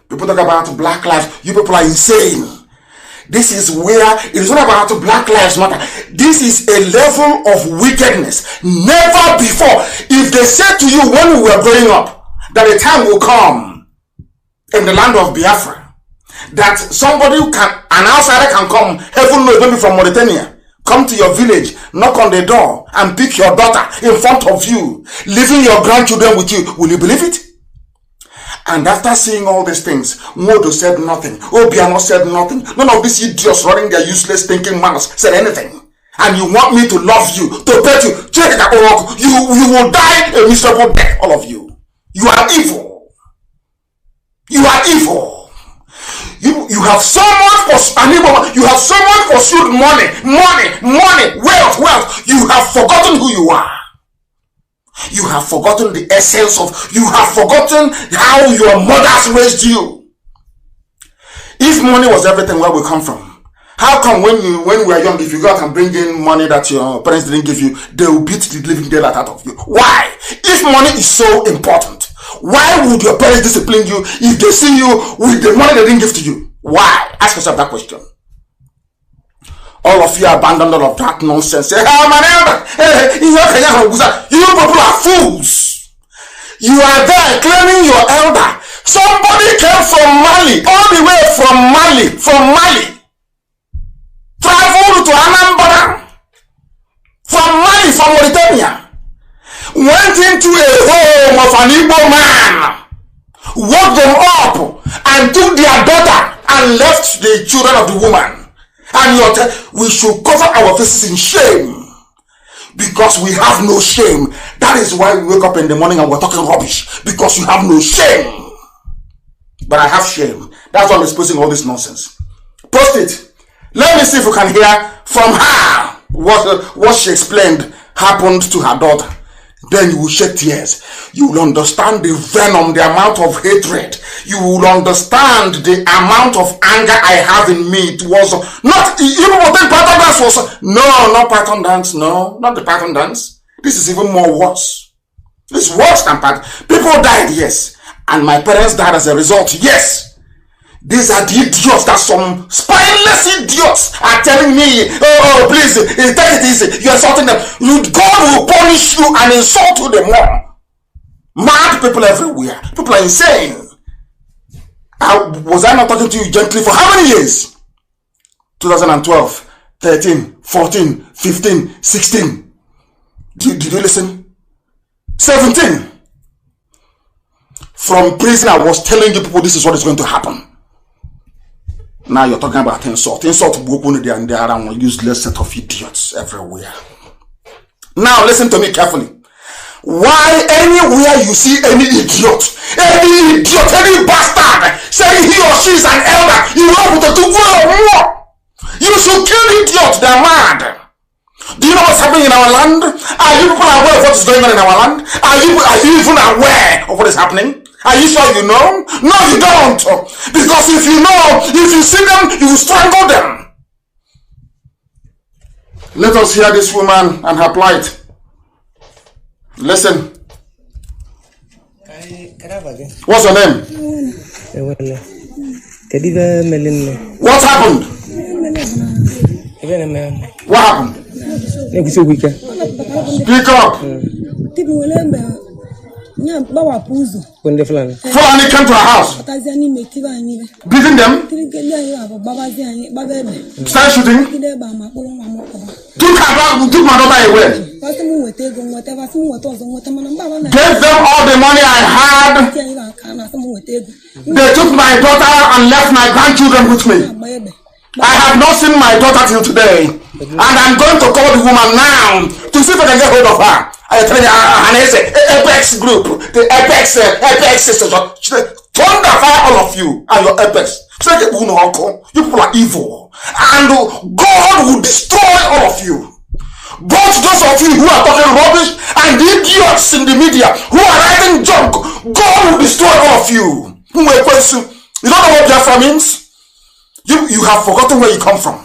People talk about Black lives. You people are insane. This is where it is not about Black Lives Matter. This is a level of wickedness never before. If they said to you when we were growing up that a time will come in the land of Biafra that somebody an outsider can come, heaven knows, maybe from Mauritania, come to your village, knock on the door and pick your daughter in front of you, leaving your grandchildren with you, will you believe it? And after seeing all these things, Modo said nothing. Obiano said nothing. None of these idiots running their useless thinking mouths said anything. And you want me to love you, to pet you. You will die a miserable death, all of you. You are evil. You are evil. You have so much you have so much pursued money, wealth. You have forgotten who you are. You have forgotten the essence of, you have forgotten how your mothers raised you. If money was everything, where we come from? How come when we were young, if you go out and bring in money that your parents didn't give you, they will beat the living daylight out of you? Why? If money is so important, why would your parents discipline you if they see you with the money they didn't give to you? Why? Ask yourself that question. All of you abandoned all of that nonsense. Say, you people are fools. You are there claiming your elder. Somebody came from Mali, all the way from Mali, traveled to Anambra, from Mali, from Mauritania, went into a home of an Igbo man, woke them up, and took their daughter and left the children of the woman. And we should cover our faces in shame because we have no shame. That is why we wake up in the morning and we're talking rubbish, because you have no shame. But I have shame. That's why I'm exposing all this nonsense. Post it. Let me see if you can hear from her what she explained happened to her daughter. Then you will shed tears. You will understand the venom, the amount of hatred. You will understand the amount of anger I have in me. It was not, you know what the pattern dance was? No, not pattern dance. No, not the pattern dance. This is even more worse. This is worse than pattern. People died, yes. And my parents died as a result, yes. These are the idiots that some spineless idiots are telling me, oh, please, take it easy. You're insulting them. God will punish you and insult you the more. Mad people everywhere. People are insane. Was I not talking to you gently for how many years? 2012, 13, 14, 15, 16. Did you listen? 17. From prison, I was telling you people this is what is going to happen. Now you're talking about insult. Insult and there are a useless set of idiots everywhere. Now listen to me carefully. Why anywhere you see any idiot, any bastard saying he or she is an elder, you want to do more. You should kill idiots, they're mad. Do you know what's happening in our land? Are you people aware of what is going on in our land? Are you even aware of what is happening? Are you sure you know? No, you don't. Because if you know, if you see them, you will strangle them. Let us hear this woman and her plight. Listen. What's her name? What happened? What happened? Speak up. Fulani came to her house. Beating them? Started shooting? Took my daughter away. Gave them all the money I had. They took my daughter and left my grandchildren with me. I have not seen my daughter till today. And I'm going to call the woman now to see if I can get hold of her. I tell you, an Apex group, the Apex sisters, thunder fire all of you and your Apex. You people are evil, and God will destroy all of you. Both those of you who are talking rubbish and the idiots in the media who are writing junk, God will destroy all of you. You don't know what Biafra means? You have forgotten where you come from.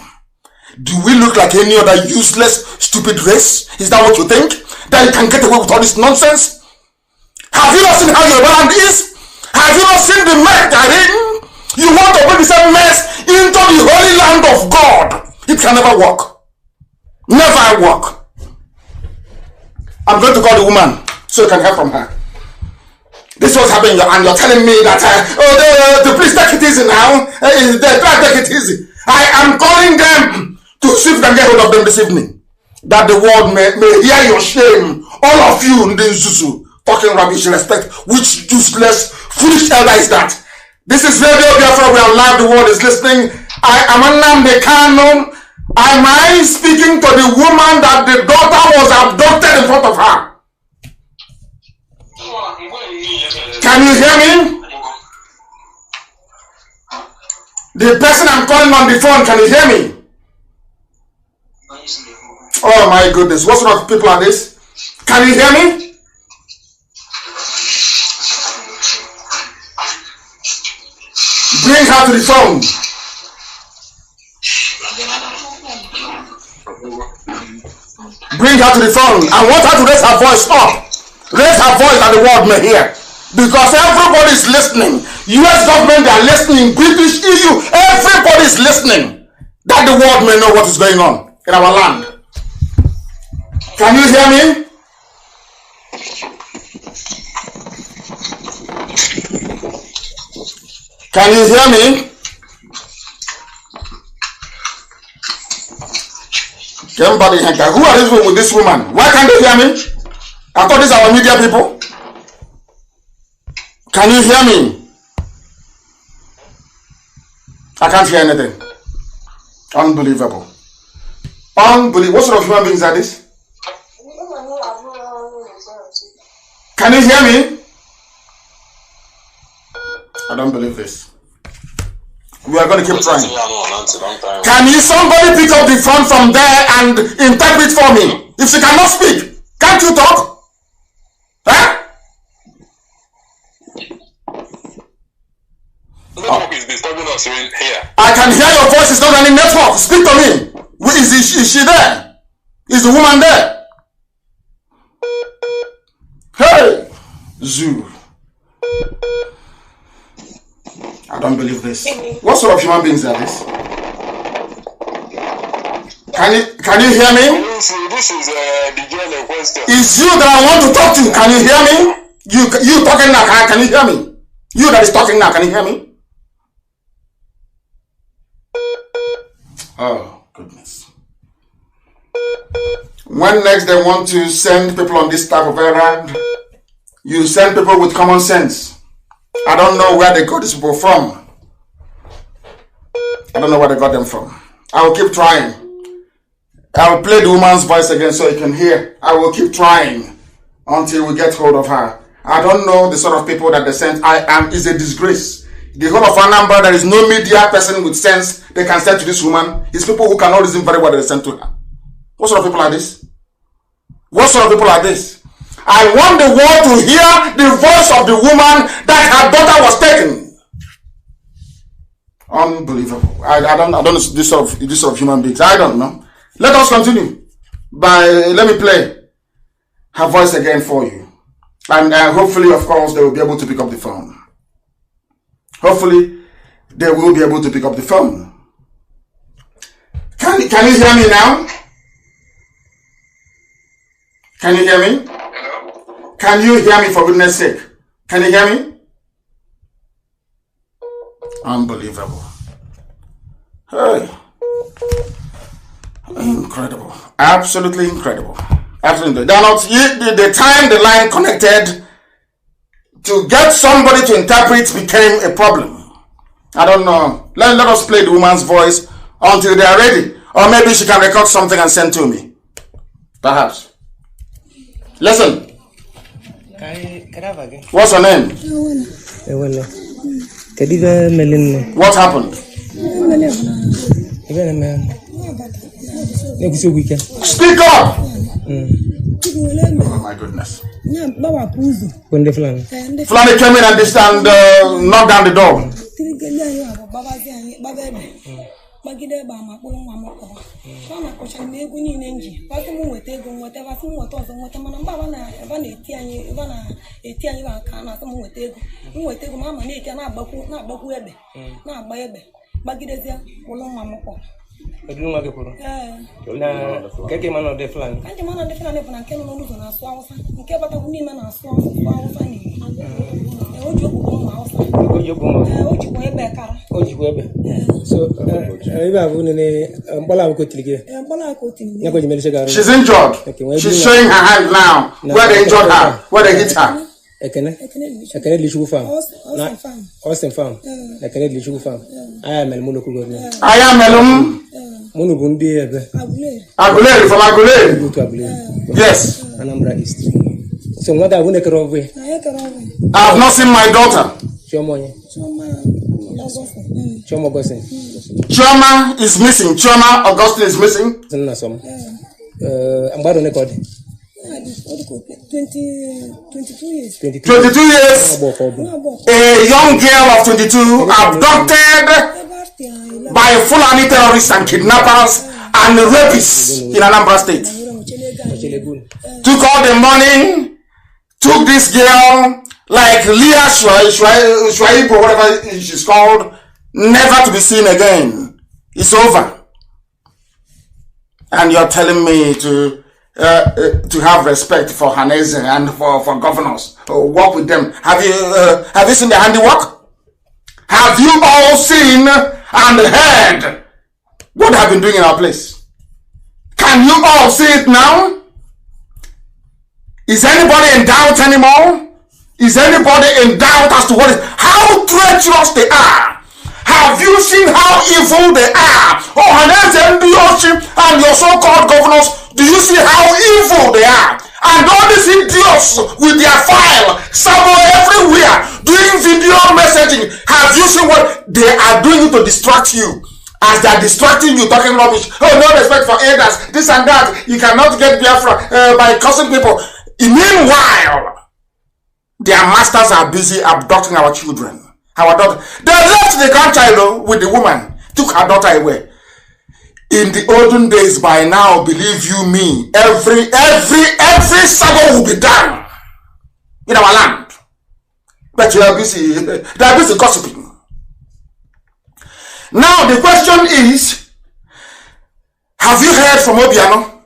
Do we look like any other useless, stupid race? Is that what you think? That you can get away with all this nonsense? Have you not seen how your land is? Have you not seen the mess they're in? You want to bring the same mess into the holy land of God. It can never work. Never work. I'm going to call the woman so you can hear from her. This was happening and you're telling me that, please take it easy now. Take it easy. I am calling them to see if we can get hold of them this evening. That the world may hear your shame. All of you in the Zuzu talking rubbish, respect. Which useless, foolish elder is that? This is Radio Biafra. We are live. The world is listening. I am Nnamdi Kanu. Am I speaking to the woman that the daughter was abducted in front of her? Can you hear me? The person I'm calling on the phone, can you hear me? Oh my goodness, what sort of people are this? Can you hear me? Bring her to the phone. Bring her to the phone. I want her to raise her voice up. Raise her voice that the world may hear. Because everybody is listening. US government, they are listening. British, EU, everybody is listening. That the world may know what is going on in our land. Can you hear me? Can you hear me? Everybody, who are these people with this woman? Why can't they hear me? I thought these are our media people. Can you hear me? I can't hear anything. Unbelievable. Unbelievable. What sort of human beings are this? Can you hear me? I don't believe this. We are going to keep trying. Can you somebody pick up the phone from there and interpret for me? If she cannot speak, can't you talk? Huh? Network is disturbing us here. I can hear your voice. It's not any network. Speak to me. Is she there? Is the woman there? Hey, Zoo. I don't believe this. What sort of human beings are this? Can you hear me? This is the girl in question. It's you that I want to talk to. Can you hear me? You talking now? Can you hear me? You that is talking now. Can you hear me? Oh goodness. When next they want to send people on this type of errand, you send people with common sense. I don't know where they got these people from. I don't know where they got them from. I will keep trying. I will play the woman's voice again so you can hear. I will keep trying until we get hold of her. I don't know the sort of people that they sent. Is a disgrace. The whole of Nnamdi, there is no media person with sense they can send to this woman. It's people who cannot reason very well that they sent to her. What sort of people are this? What sort of people are this? I want the world to hear the voice of the woman that her daughter was taken. Unbelievable. I don't know this sort of human beings. I don't know. Let us continue. Let me play her voice again for you. And hopefully, of course, they will be able to pick up the phone. Hopefully, they will be able to pick up the phone. Can you hear me now? Can you hear me? Hello? Can you hear me, for goodness sake? Can you hear me? Unbelievable. Hey. Incredible. Absolutely incredible. Absolutely. They're not, the time the line connected to get somebody to interpret became a problem. I don't know. Let us play the woman's voice until they are ready. Or maybe she can record something and send to me. Perhaps. Listen. What's her name? What happened? Speak up! Oh my goodness. Fulani came in and knocked down the door. She's injured. She's showing her hand now. Where they injured her, where they hit her. I am Monobundi Agulere from Agulere. Yes. Anambra East. So what I want to I have not seen my daughter. Chioma is missing. Chioma Augustine is missing. I'm about to record. 22 years. 22 years. A young girl of 22 abducted by Fulani terrorists and kidnappers and rapists in Anambra State. Took all the money, took this girl like Leah Shuaibu, whatever she's called, never to be seen again. It's over. And you're telling me to have respect for Hanese and for governors. Work with them. Have you seen the handiwork? Have you all seen and heard what they have been doing in our place? Can you all see it now? Is anybody in doubt anymore? Is anybody in doubt as to how treacherous they are? Have you seen how evil they are? Oh, Hanese and your so-called governors, do you see how evil they are? And all these idiots with their file, somewhere everywhere, doing video messaging. Have using what they are doing to distract you. As they are distracting you, talking rubbish. Oh, no respect for elders, this and that. You cannot get Biafra by cursing people. Meanwhile, their masters are busy abducting our children. Our daughter. They left the grandchild with the woman, took her daughter away. In the olden days, by now, believe you me, every Sabbath will be done in our land. But you are busy. They are busy gossiping. Now the question is, have you heard from Obiano?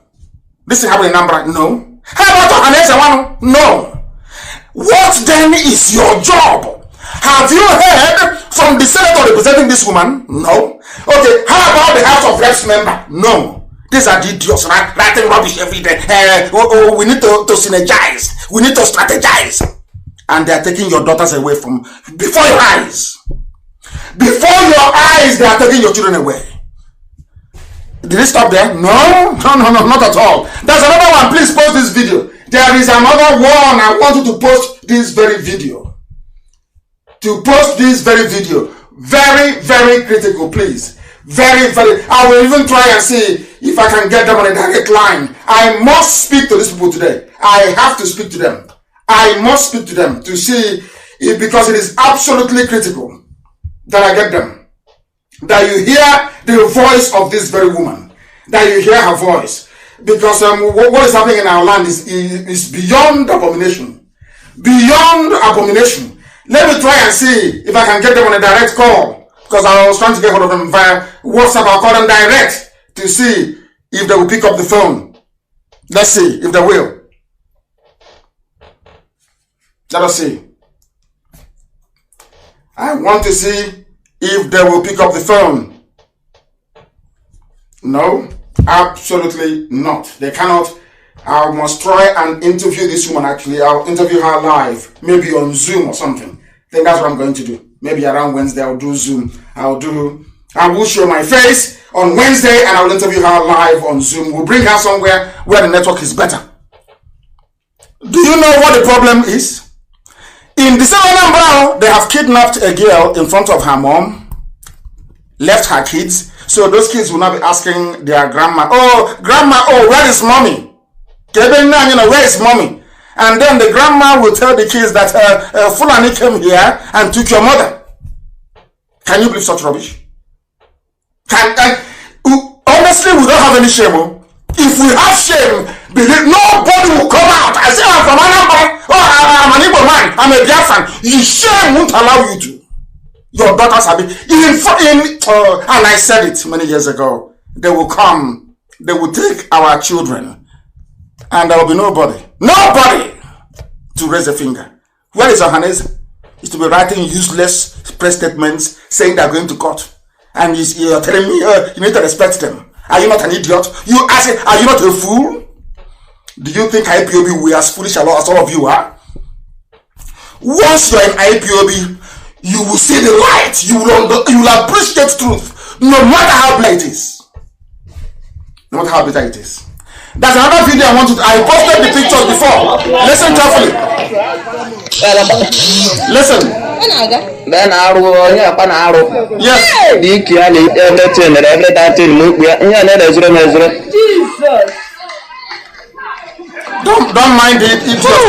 This thing happened in Nambra? No. How about Ohanese? No. What then is your job? Have you heard from the senator representing this woman? No. Okay, how about the House of Reps member? No. These are the idiots writing rubbish every day. We need to synergize. We need to strategize. And they are taking your daughters away from before your eyes. Before your eyes, they are taking your children away. Did it stop there? No, not at all. There's another one. Please post this video. There is another one. I want you to post this very video. Very, very critical, please. Very, very. I will even try and see if I can get them on a direct line. I must speak to these people today. I have to speak to them. I must speak to them to see if, because it is absolutely critical that I get them. That you hear the voice of this very woman. That you hear her voice. Because what is happening in our land is beyond abomination. Beyond abomination. Let me try and see if I can get them on a direct call. Because I was trying to get hold of them via WhatsApp. I'll call them direct to see if they will pick up the phone. Let's see if they will. Let us see. I want to see if they will pick up the phone. No, absolutely not. They cannot. I must try and interview this woman actually. I'll interview her live, maybe on Zoom or something. I think that's what I'm going to do. Maybe around Wednesday I'll do Zoom. I will show my face on Wednesday and I will interview her live on Zoom. We'll bring her somewhere where the network is better. Do you know what the problem is? In the same Brown, they have kidnapped a girl in front of her mom, left her kids, so those kids will not be asking their grandma, oh, grandma, oh, where is mommy? Where is mommy? And then the grandma will tell the kids that Fulani came here and took your mother. Can you believe such rubbish? Honestly, we don't have any shame. If we have shame, believe nobody will come out. I say I'm from Anambra. Oh, I'm an Igbo man. I'm a Biafran. Your shame won't allow you to. Your daughters have been and I said it many years ago. They will come. They will take our children, and there will be nobody to raise a finger. Where is Ohanese? Is to be writing useless press statements saying they're going to court, and you're telling me you need to respect them. Are you not an idiot? You ask, are you not a fool? Do you think IPOB we as foolish as all of you are? Once you're in IPOB, you will see the light. You will appreciate truth, no matter how bitter it is. No matter how bitter it is. That's another video I wanted. I posted the pictures before. Listen carefully. Listen. Then I will hear upon arrow. Yes. Jesus. Don't mind it. It's just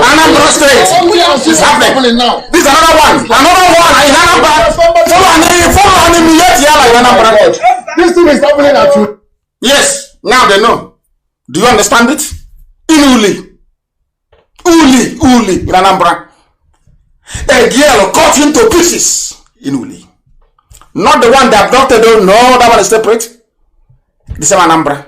Anambra State. It's happening now. This is another one. This thing is happening at you. Yes. Now they know. Do you understand it? In Uli, in Anambra. A girl cut into pieces in Uli. Not the one that abducted, no, that one is separate. The same Anambra.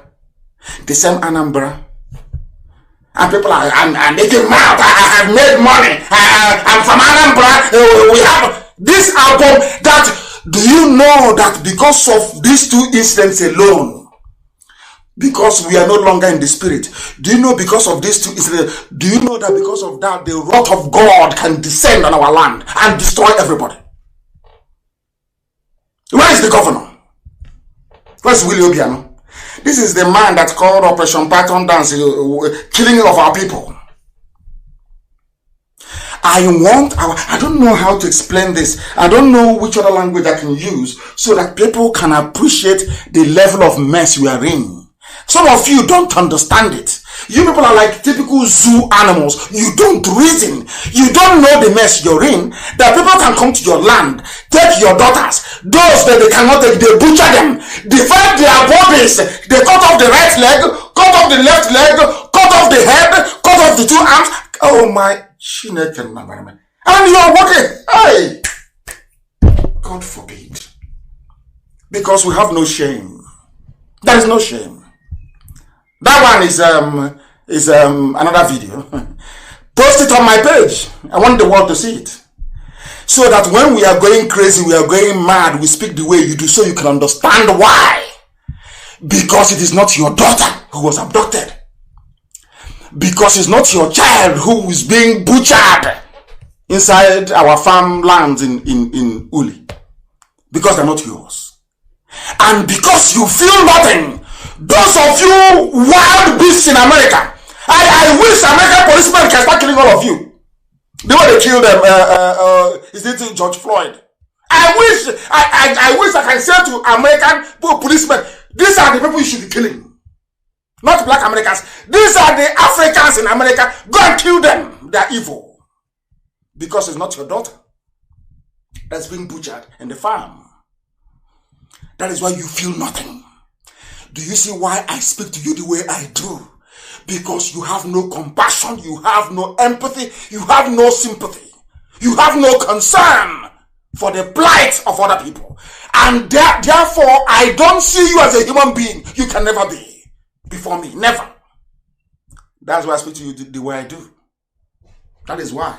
And people are making mouth. I have made money. I'm from Anambra. We have this album that. Do you know that because of these two incidents alone, because we are no longer in the spirit, do you know because of these two incidents, do you know that because of that, the wrath of God can descend on our land and destroy everybody? Where is the governor? Where's Willie Obiano? This is the man that called Operation Python Dance, killing of our people. I don't know how to explain this. I don't know which other language I can use so that people can appreciate the level of mess we are in. Some of you don't understand it. You people are like typical zoo animals. You don't reason. You don't know the mess you're in. That people can come to your land, take your daughters. Those that they cannot take, they butcher them, divide their bodies. They cut off the right leg, cut off the left leg, cut off the head, cut off the 2 arms. Oh my, and you're working. Hey, God forbid. Because we have no shame. There is no shame. That one is another video. Post it on my page. I want the world to see it. So that when we are going crazy, we are going mad, we speak the way you do, so you can understand why. Because it is not your daughter who was abducted. Because it's not your child who is being butchered inside our farmlands in Uli. Because they're not yours. And because you feel nothing. Those of you wild beasts in America, I wish American policemen can start killing all of you. The way they killed them, is it George Floyd? I wish I can say to American policemen, these are the people you should be killing. Not black Americans. These are the Africans in America. Go and kill them. They are evil. Because it's not your daughter that's being butchered in the farm. That is why you feel nothing. Do you see why I speak to you the way I do? Because you have no compassion, you have no empathy, you have no sympathy, you have no concern for the plight of other people. And therefore, I don't see you as a human being. You can never be before me. Never. That's why I speak to you the way I do. That is why.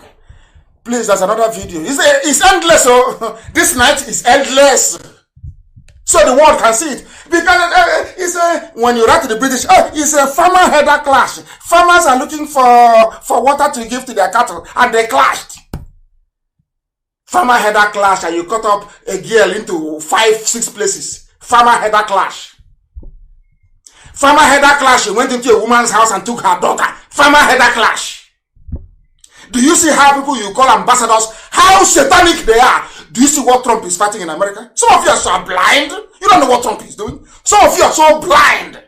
Please, there's another video. It's endless. So this night is endless. So the world can see it. Because when you write to the British, it's a farmer-header clash. Farmers are looking for water to give to their cattle, and they clashed. Farmer-header clash, and you cut up a girl into 5-6 places. Farmer-header clash. Farmer-header clash, she went into a woman's house and took her daughter. Farmer-header clash. Do you see how people you call ambassadors, how satanic they are? Do you see what Trump is fighting in America? Some of you are so blind. You don't know what Trump is doing. Some of you are so blind.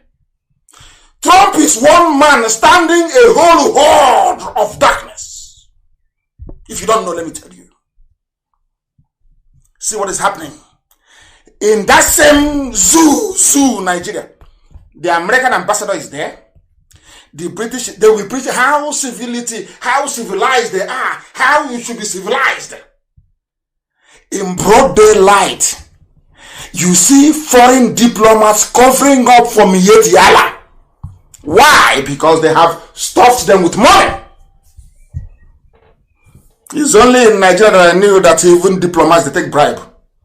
Trump is one man standing a whole horde of darkness. If you don't know, let me tell you. See what is happening. In that same zoo, Nigeria, the American ambassador is there. The British, they will preach how civilized they are, how you should be civilized. In broad daylight, you see foreign diplomats covering up for Miyetti Allah. Why? Because they have stuffed them with money. It's only in Nigeria that I knew that even diplomats, they take bribe.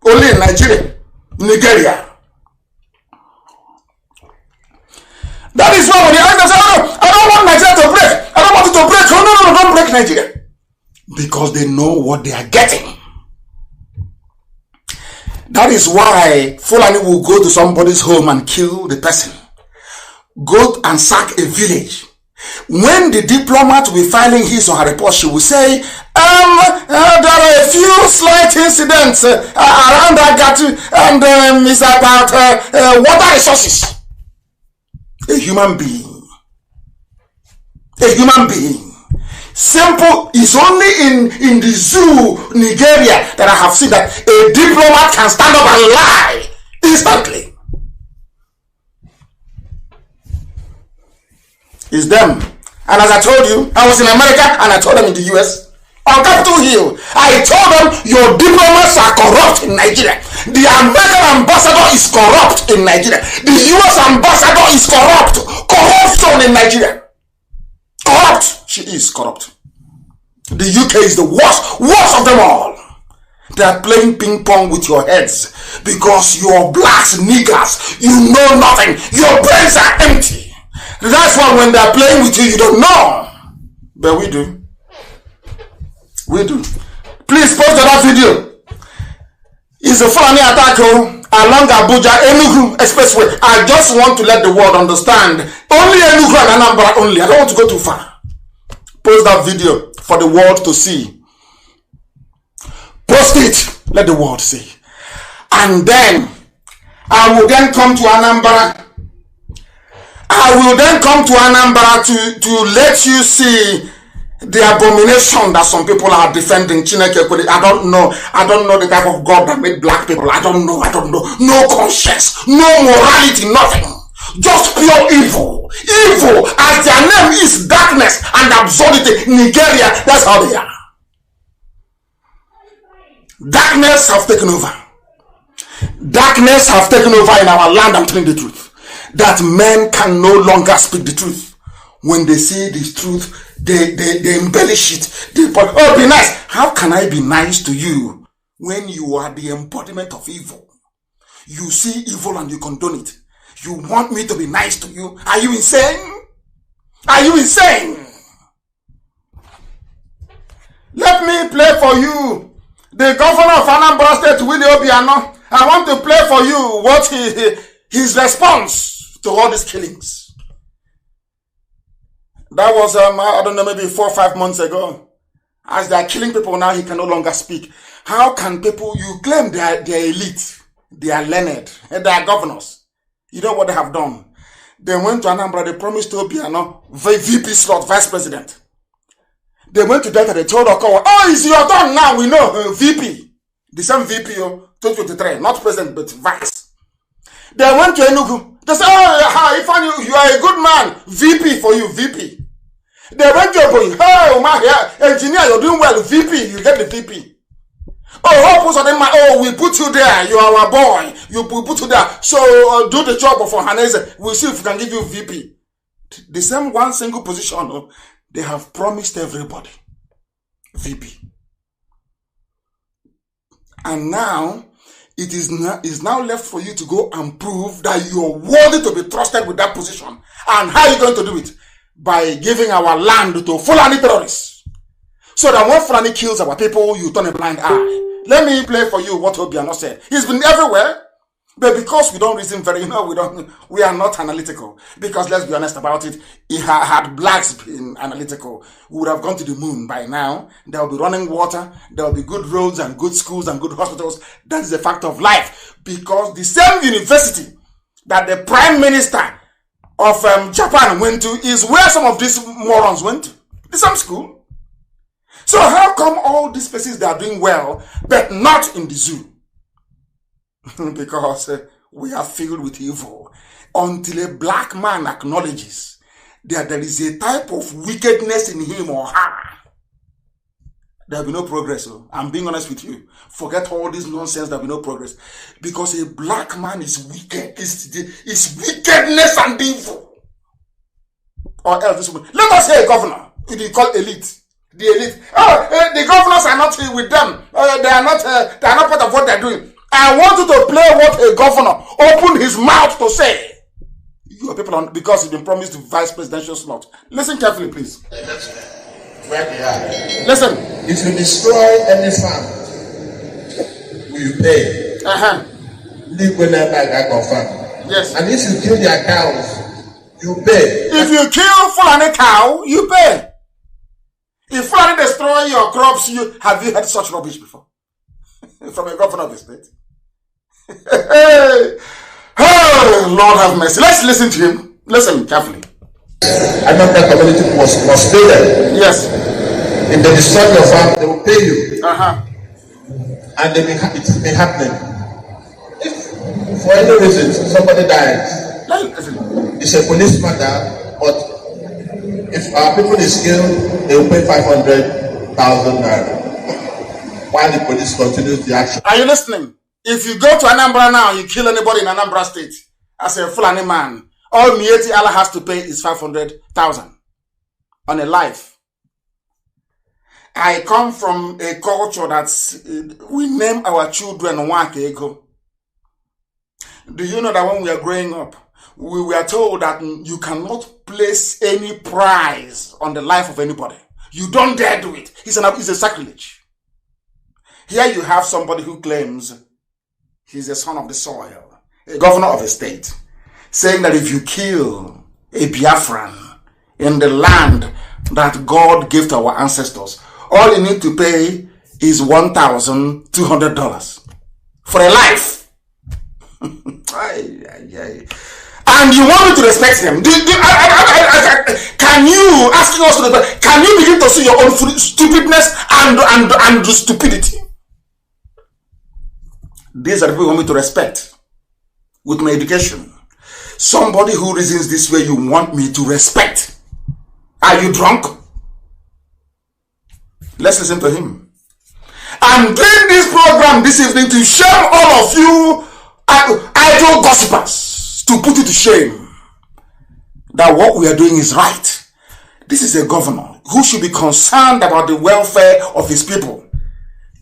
Only in Nigeria. That is why when they ask themselves, I don't want Nigeria to break. I don't want it to break. Oh, no, don't break Nigeria. Because they know what they are getting. That is why Fulani will go to somebody's home and kill the person. Go and sack a village. When the diplomat will be filing his or her report, she will say, there are a few slight incidents around Agatu, and it's about water resources. A human being. A human being. Simple is only in the zoo, Nigeria, that I have seen that a diplomat can stand up and lie instantly. It's them. And as I told you, I was in America and I told them in the US, on Capitol Hill, I told them your diplomats are corrupt in Nigeria. The American ambassador is corrupt in Nigeria. The US ambassador is corrupt. Corruption in Nigeria. Corrupt. She is corrupt. The UK is the worst of them all. They are playing ping pong with your heads because you're blacks, niggers. You know nothing. Your brains are empty. That's why when they are playing with you, you don't know. But we do. We do. Please post that video. It's a Fulani attack along Abuja Enugu Expressway. I just want to let the world understand. Only Enugu and Anambra only. I don't want to go too far. Post that video for the world to see. Post it. Let the world see. And then I will then come to Anambra. I will then come to Anambra to let you see the abomination that some people are defending. I don't know the type of God that made black people. I don't know. No conscience, no morality, nothing. Just pure evil. Evil, as their name is darkness and absurdity. Nigeria, that's how they are. Darkness have taken over. Darkness have taken over in our land. I'm telling the truth. That men can no longer speak the truth. When they see the truth, they embellish it. Be nice. How can I be nice to you when you are the embodiment of evil? You see evil and you condone it. You want me to be nice to you? Are you insane? Are you insane? Let me play for you the governor of Anambra State, Willie Obiano. I want to play for you what his response to all these killings. That was, I don't know, maybe 4 or 5 months ago. As they are killing people now, he can no longer speak. How can people, you claim they are elite, they are learned, and they are governors. You know what they have done? They went to Anambra, they promised to Obiano VP slot, vice president. They went to Delta, they told Okowa, oh, it's your turn now, we know, VP. The same VP, 2023, not president, but vice. They went to Enugu. They said, oh, if you are a good man, VP for you, VP. They went to Oboy, hey, my engineer, you're doing well, VP, you get the VP. Oh, we put you there, you are our boy, we put you there, so do the job for Hanese, we'll see if we can give you VP. The same one single position, they have promised everybody, VP. And now, it is now left for you to go and prove that you are worthy to be trusted with that position. And how are you going to do it? By giving our land to Fulani terrorists. So that when Fulani kills our people, you turn a blind eye. Let me play for you what Obiano said. He's been everywhere. But because we don't reason we are not analytical. Because let's be honest about it, had blacks been analytical, we would have gone to the moon by now. There will be running water, there will be good roads and good schools and good hospitals. That is a fact of life. Because the same university that the Prime Minister of Japan went to is where some of these morons went to. The same school. So how come all these places they are doing well, but not in the zoo? Because we are filled with evil. Until a black man acknowledges that there is a type of wickedness in him or her, there will be no progress. So I'm being honest with you. Forget all this nonsense, there will be no progress. Because a black man is wicked. It's wickedness and evil. Or else, let us say a governor. You call elite. The elite. Oh, the governors are not with them. They are not part of what they're doing. I want you to play what a governor opened his mouth to say. You people, because he's been promised the vice presidential slot. Listen carefully, please. Where they are. Listen. If you destroy any farm, will you pay? Yes. And if you kill their cows, you pay. If you kill Fulani cow, you pay. If Fulani destroy your crops, have you heard such rubbish before? From a governor of the state. Oh, Lord have mercy. Let's listen to him. Listen carefully. Another community was favored. Yes. If they destroy your farm, they will pay you. And it's been happening. If for any reason somebody dies, it's a police matter, but if our people is killed, they will pay 500,000 naira. While the police continues the action. Are you listening? If you go to Anambra now, you kill anybody in Anambra State as a Fulani man, all Mieti Allah has to pay is 500,000 on a life. I come from a culture that's, we name our children Nwakego. Do you know that when we are growing up, we were told that you cannot place any price on the life of anybody. You don't dare do it. It's a sacrilege. Here you have somebody who claims he's a son of the soil, a governor of a state, saying that if you kill a Biafran in the land that God gave to our ancestors, all you need to pay is $1,200 for a life. And you want me to respect them? Can you, asking us to, can you begin to see your own stupidness and stupidity? These are the people you want me to respect with my education. Somebody who reasons this way, you want me to respect. Are you drunk? Let's listen to him. I'm doing this program this evening to shame all of you idle gossipers, to put it to shame that what we are doing is right. This is a governor who should be concerned about the welfare of his people.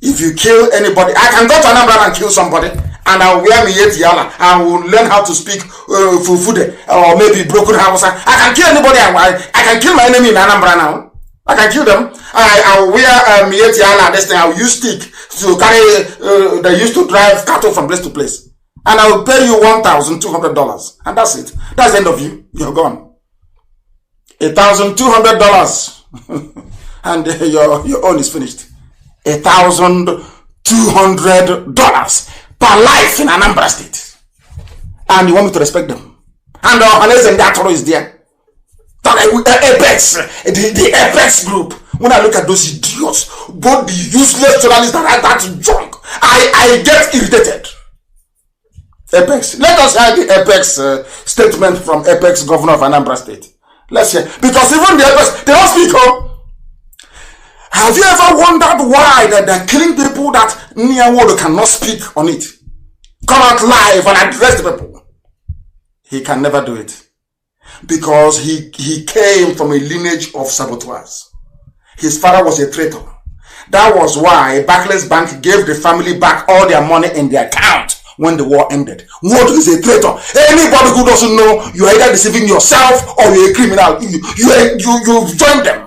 If you kill anybody, I can go to Anambra and kill somebody, and I'll wear my yetiala and will learn how to speak Fufude or maybe broken Hausa. I can kill anybody. I can kill my enemy in Anambra now. I can kill them. I'll wear my yetiala. This thing I'll use stick to carry. They used to drive cattle from place to place, and I will pay you $1,200, and that's it. That's the end of you. You're gone. $1,200, and your own is finished. $1,200 per life in Anambra State, and you want me to respect them? And Hannes and Datoro is there. Apex, the Apex group. When I look at those idiots, both the useless journalists that are that junk, I get irritated. Apex. Let us hear the Apex statement from Apex Governor of Anambra State. Let's hear, because even the Apex, they don't speak. Have you ever wondered why that they're killing people that near world cannot speak on it? Come out live and address the people. He can never do it. Because he came from a lineage of saboteurs. His father was a traitor. That was why Barclays Bank gave the family back all their money in their account when the war ended. What is a traitor? Anybody who doesn't know, you're either deceiving yourself or you're a criminal. You've joined them.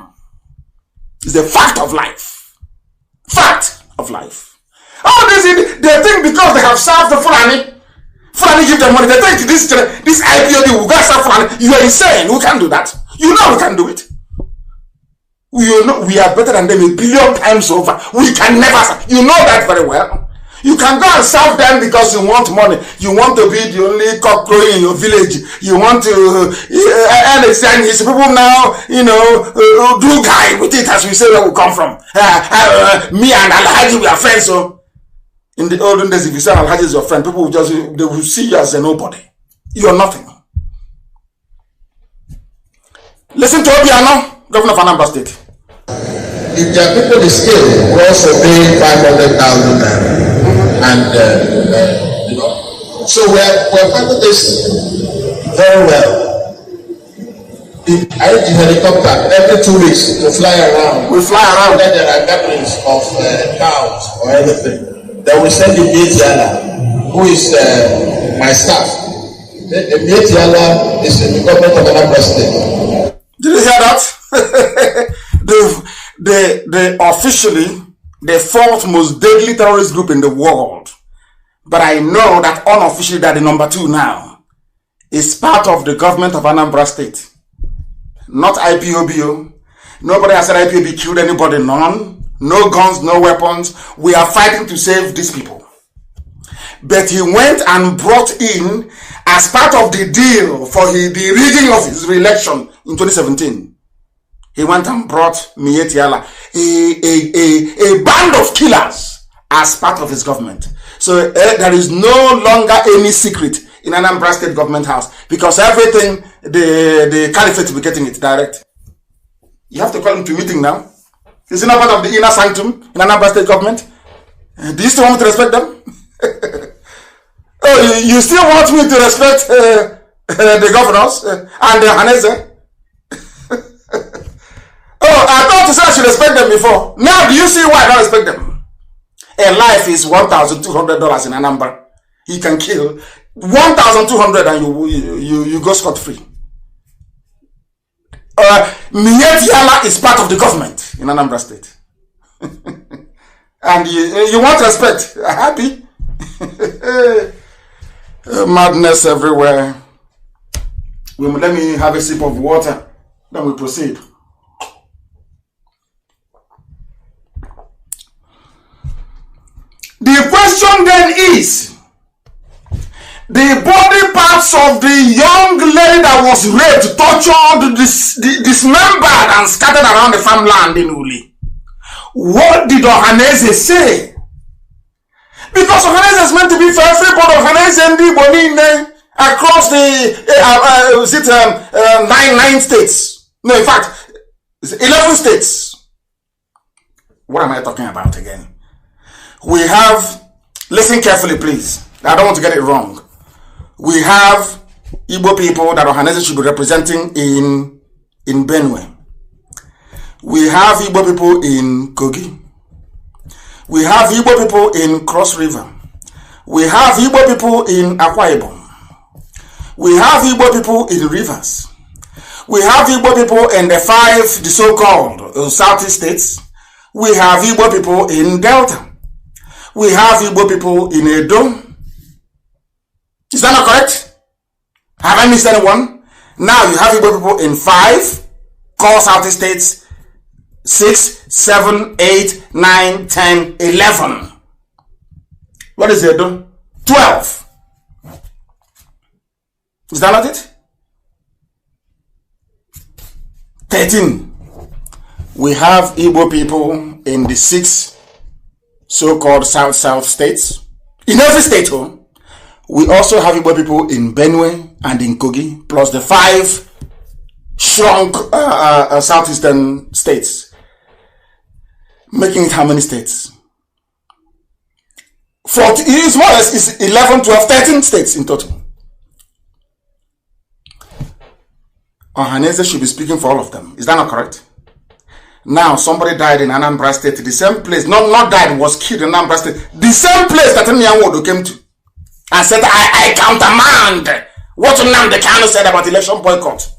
It's a fact of life. Fact of life. Oh, they think because they have served the Fulani give them money, they think this IPOD will go serve Fulani. You are insane. We can't do that. You know we can do it. We are better than them 1 billion times over. We can never serve. You know that very well. You can go and serve them because you want money. You want to be the only cock crowing in your village. You want to understand his people now, do guy with it, as we say where we come from. Me and Alhaji, we are friends, so in the olden days, if you say Alhaji is your friend, people will they will see you as a nobody. You are nothing. Listen to Obiano, Governor of Anambra State. If their people is killed, we also pay 500,000 naira. And so we're handling this very well. I use the helicopter every 2 weeks to fly around. We fly around. Then there are gatherings of cows or anything. Then we send the Mietiala, who is my staff. The Mietiala is in the government of Anambra State. Did you hear that? They officially the 4th most deadly terrorist group in the world. But I know that unofficially they're the number 2 now. It's part of the government of Anambra State. Not IPOB. Nobody has said IPOB killed anybody, none. No guns, no weapons. We are fighting to save these people. But he went and brought in, as part of the deal for the rigging of his re-election in 2017, he went and brought Mietiala, a band of killers, as part of his government. So there is no longer any secret in Anambra State government house, because everything, the caliphate will be getting it direct. You have to call him to meeting now. Is it not part of the inner sanctum in Anambra State government? Do you still want me to respect them? Oh, you still want me to respect the governors and the Hanese? Oh, I thought you said I should respect them before. Now, do you see why I don't respect them? A life is $1,200 in Anambra. He can kill 1,200 and you go scot-free. Mietiala is part of the government in Anambra State. And you want respect. Happy? Madness everywhere. Let me have a sip of water. Then we proceed. The question then is, the body parts of the young lady that was raped, tortured, dismembered, and scattered around the farmland in Uli. What did Ohaneze say? Because Ohaneze is meant to be for everybody. Ohaneze and the Bonine across the 9 states. No, in fact, it's 11 states. What am I talking about again? We have, listen carefully, please. I don't want to get it wrong. We have Igbo people that Ohaneze should be representing in Benue. We have Igbo people in Kogi. We have Igbo people in Cross River. We have Igbo people in Akwa Ibom. We have Igbo people in Rivers. We have Igbo people in the so-called Southeast states. We have Igbo people in Delta. We have Igbo people in Edo. Is that not correct? Have I missed anyone? Now you have Igbo people in 5 core Southeast states, 6, 7, 8, 9, 10, 11. What is Edo? 12. Is that not it? 13. We have Igbo people in the 6 so-called South states. In every state, we also have Igbo people in Benue and in Kogi, plus the 5 shrunk southeastern states, making it how many states? 40. It's more or less it's 11, 12, 13 states in total. Ohaneze should be speaking for all of them. Is that not correct? Now, somebody died in Anambra State, the same place, not died, was killed in Anambra State, the same place that Nnamdi came to, and said, I countermand what Nnamdi Kanu said about election boycott.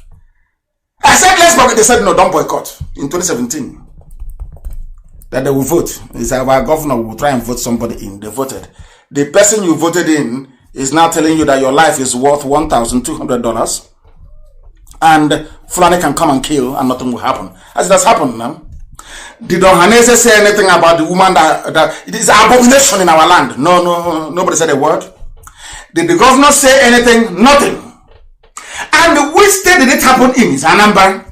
I said, let's boycott. They said, no, don't boycott. In 2017, that they will vote. He said, our governor will try and vote somebody in. They voted. The person you voted in is now telling you that your life is worth $1,200. And Fulani can come and kill and nothing will happen. As it has happened now. Did Ohaneze say anything about the woman that it is an abomination in our land? No, nobody said a word. Did the governor say anything? Nothing. And which state did it happen in? Is Anambra.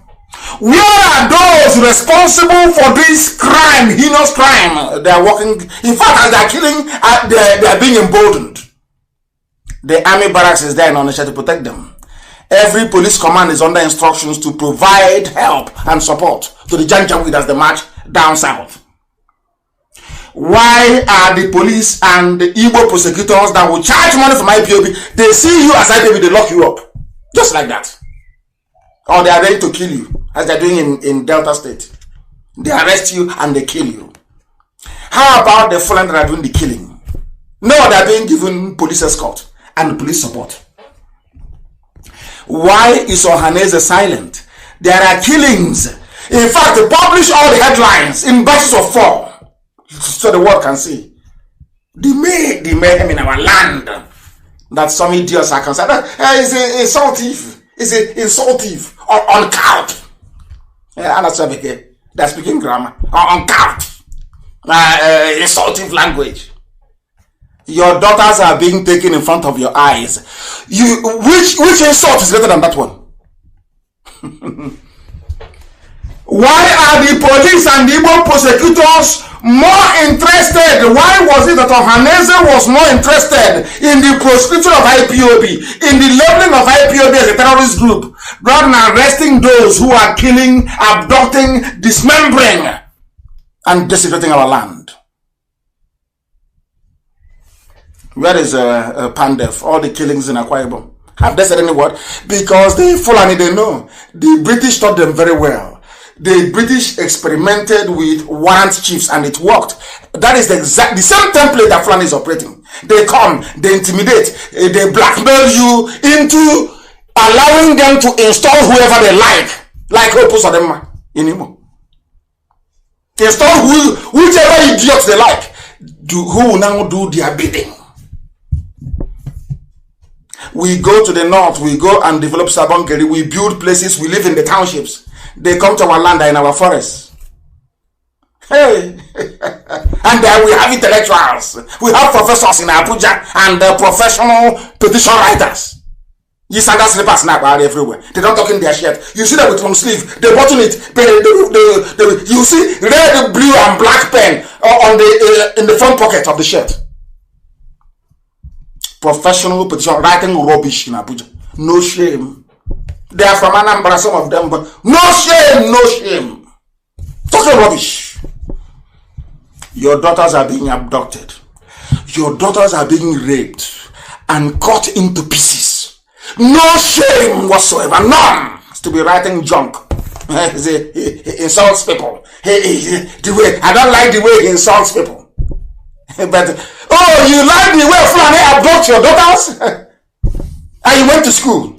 Where are those responsible for this crime, heinous crime? They are working. In fact, as they are killing, they are being emboldened. The army barracks is there in Onitsha to protect them. Every police command is under instructions to provide help and support to the Janjaweed as they march down south. Why are the police and the Igbo prosecutors that will charge money from IPOB, they see you as IPOB, they lock you up? Just like that. Or they are ready to kill you, as they're doing in Delta State. They arrest you and they kill you. How about the Fulani that are doing the killing? No, they are being given police escort and police support. Why is Ohaneze silent? There are killings. In fact, they publish all the headlines in batches of 4, so the world can see. The mayhem in our land that some idiots are concerned. Is a salt thief. Is a insult thief. Or uncouth. They're speaking grammar. Or uncouth. Insultive language. Your daughters are being taken in front of your eyes. Which insult is greater than that one? Why are the police and the Igbo prosecutors more interested? Why was it that Ohaneze was more interested in the prosecution of IPOB, in the labeling of IPOB as a terrorist group, rather than arresting those who are killing, abducting, dismembering, and desecrating our land? Where is Pandef? All the killings in Akwa Ibom. Have they said any word? Because the Fulani, they know. The British taught them very well. The British experimented with warrant chiefs and it worked. That is the same template that Fulani is operating. They come, they intimidate, they blackmail you into allowing them to install whoever they like Opus Adema in Imo. Install whichever idiots they like, who will now do their bidding. We go to the north, we go and develop Sabongeri, we build places, we live in the townships. They come to our land, in our forests. Hey, and then we have intellectuals. We have professors in Abuja and professional petition writers. You sandal slippers snap out everywhere. They don't talk in their shirt. You see that with long sleeve. They button it. You see red, blue, and black pen on the in the front pocket of the shirt. Professional petition writing rubbish in Abuja. No shame. They are from Anambra, some of them, but no shame, no shame. Talking rubbish. Your daughters are being abducted. Your daughters are being raped and cut into pieces. No shame whatsoever, none, to be writing junk. He insults people. The way I don't like the way he insults people. But you like the way Fulani abduct your daughters? And you went to school.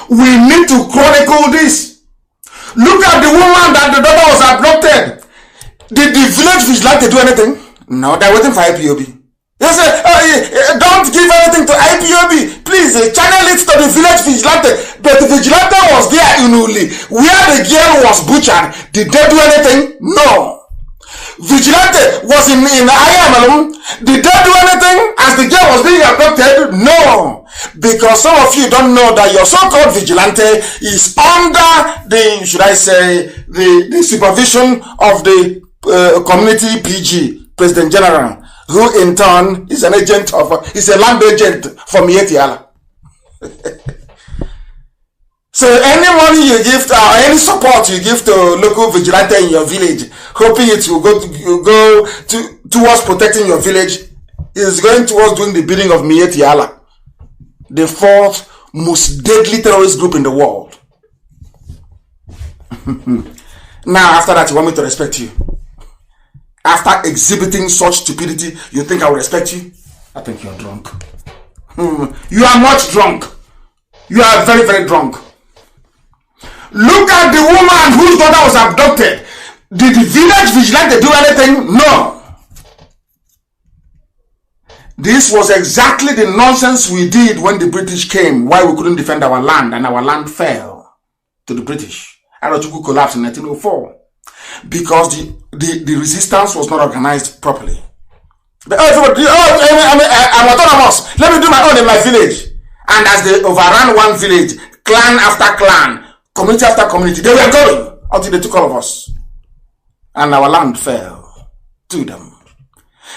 We need to chronicle this. Look at the woman that the daughter was abducted. Did the village vigilante do anything? No, they're waiting for IPOB. They say, don't give anything to IPOB. Please, channel it to the village vigilante. But the vigilante was there in Uli, where the girl was butchered. Did they do anything? No. Vigilante was in Ayamalum. Did they do anything as the girl was being abducted? No. Because some of you don't know that your so-called vigilante is under the, should I say, the supervision of the community PG, President General, who in turn is an agent of, is a land agent for Mietiala. So any money you give to, or any support you give to local vigilante in your village, hoping it will go towards protecting your village, is going towards doing the bidding of Mietiala, the fourth most deadly terrorist group in the world. Now, after that, you want me to respect you? After exhibiting such stupidity, you think I will respect you? I think you're drunk. You are much drunk. You are very, very drunk. Look at the woman whose daughter was abducted. Did the village vigilante do anything? No. This was exactly the nonsense we did when the British came, why we couldn't defend our land, and our land fell to the British. Arochukwu collapsed in 1904 because the resistance was not organized properly. But everybody, I'm autonomous. Let me do my own in my village. And as they overran one village, clan after clan, community after community, they were going until they took all of us. And our land fell to them.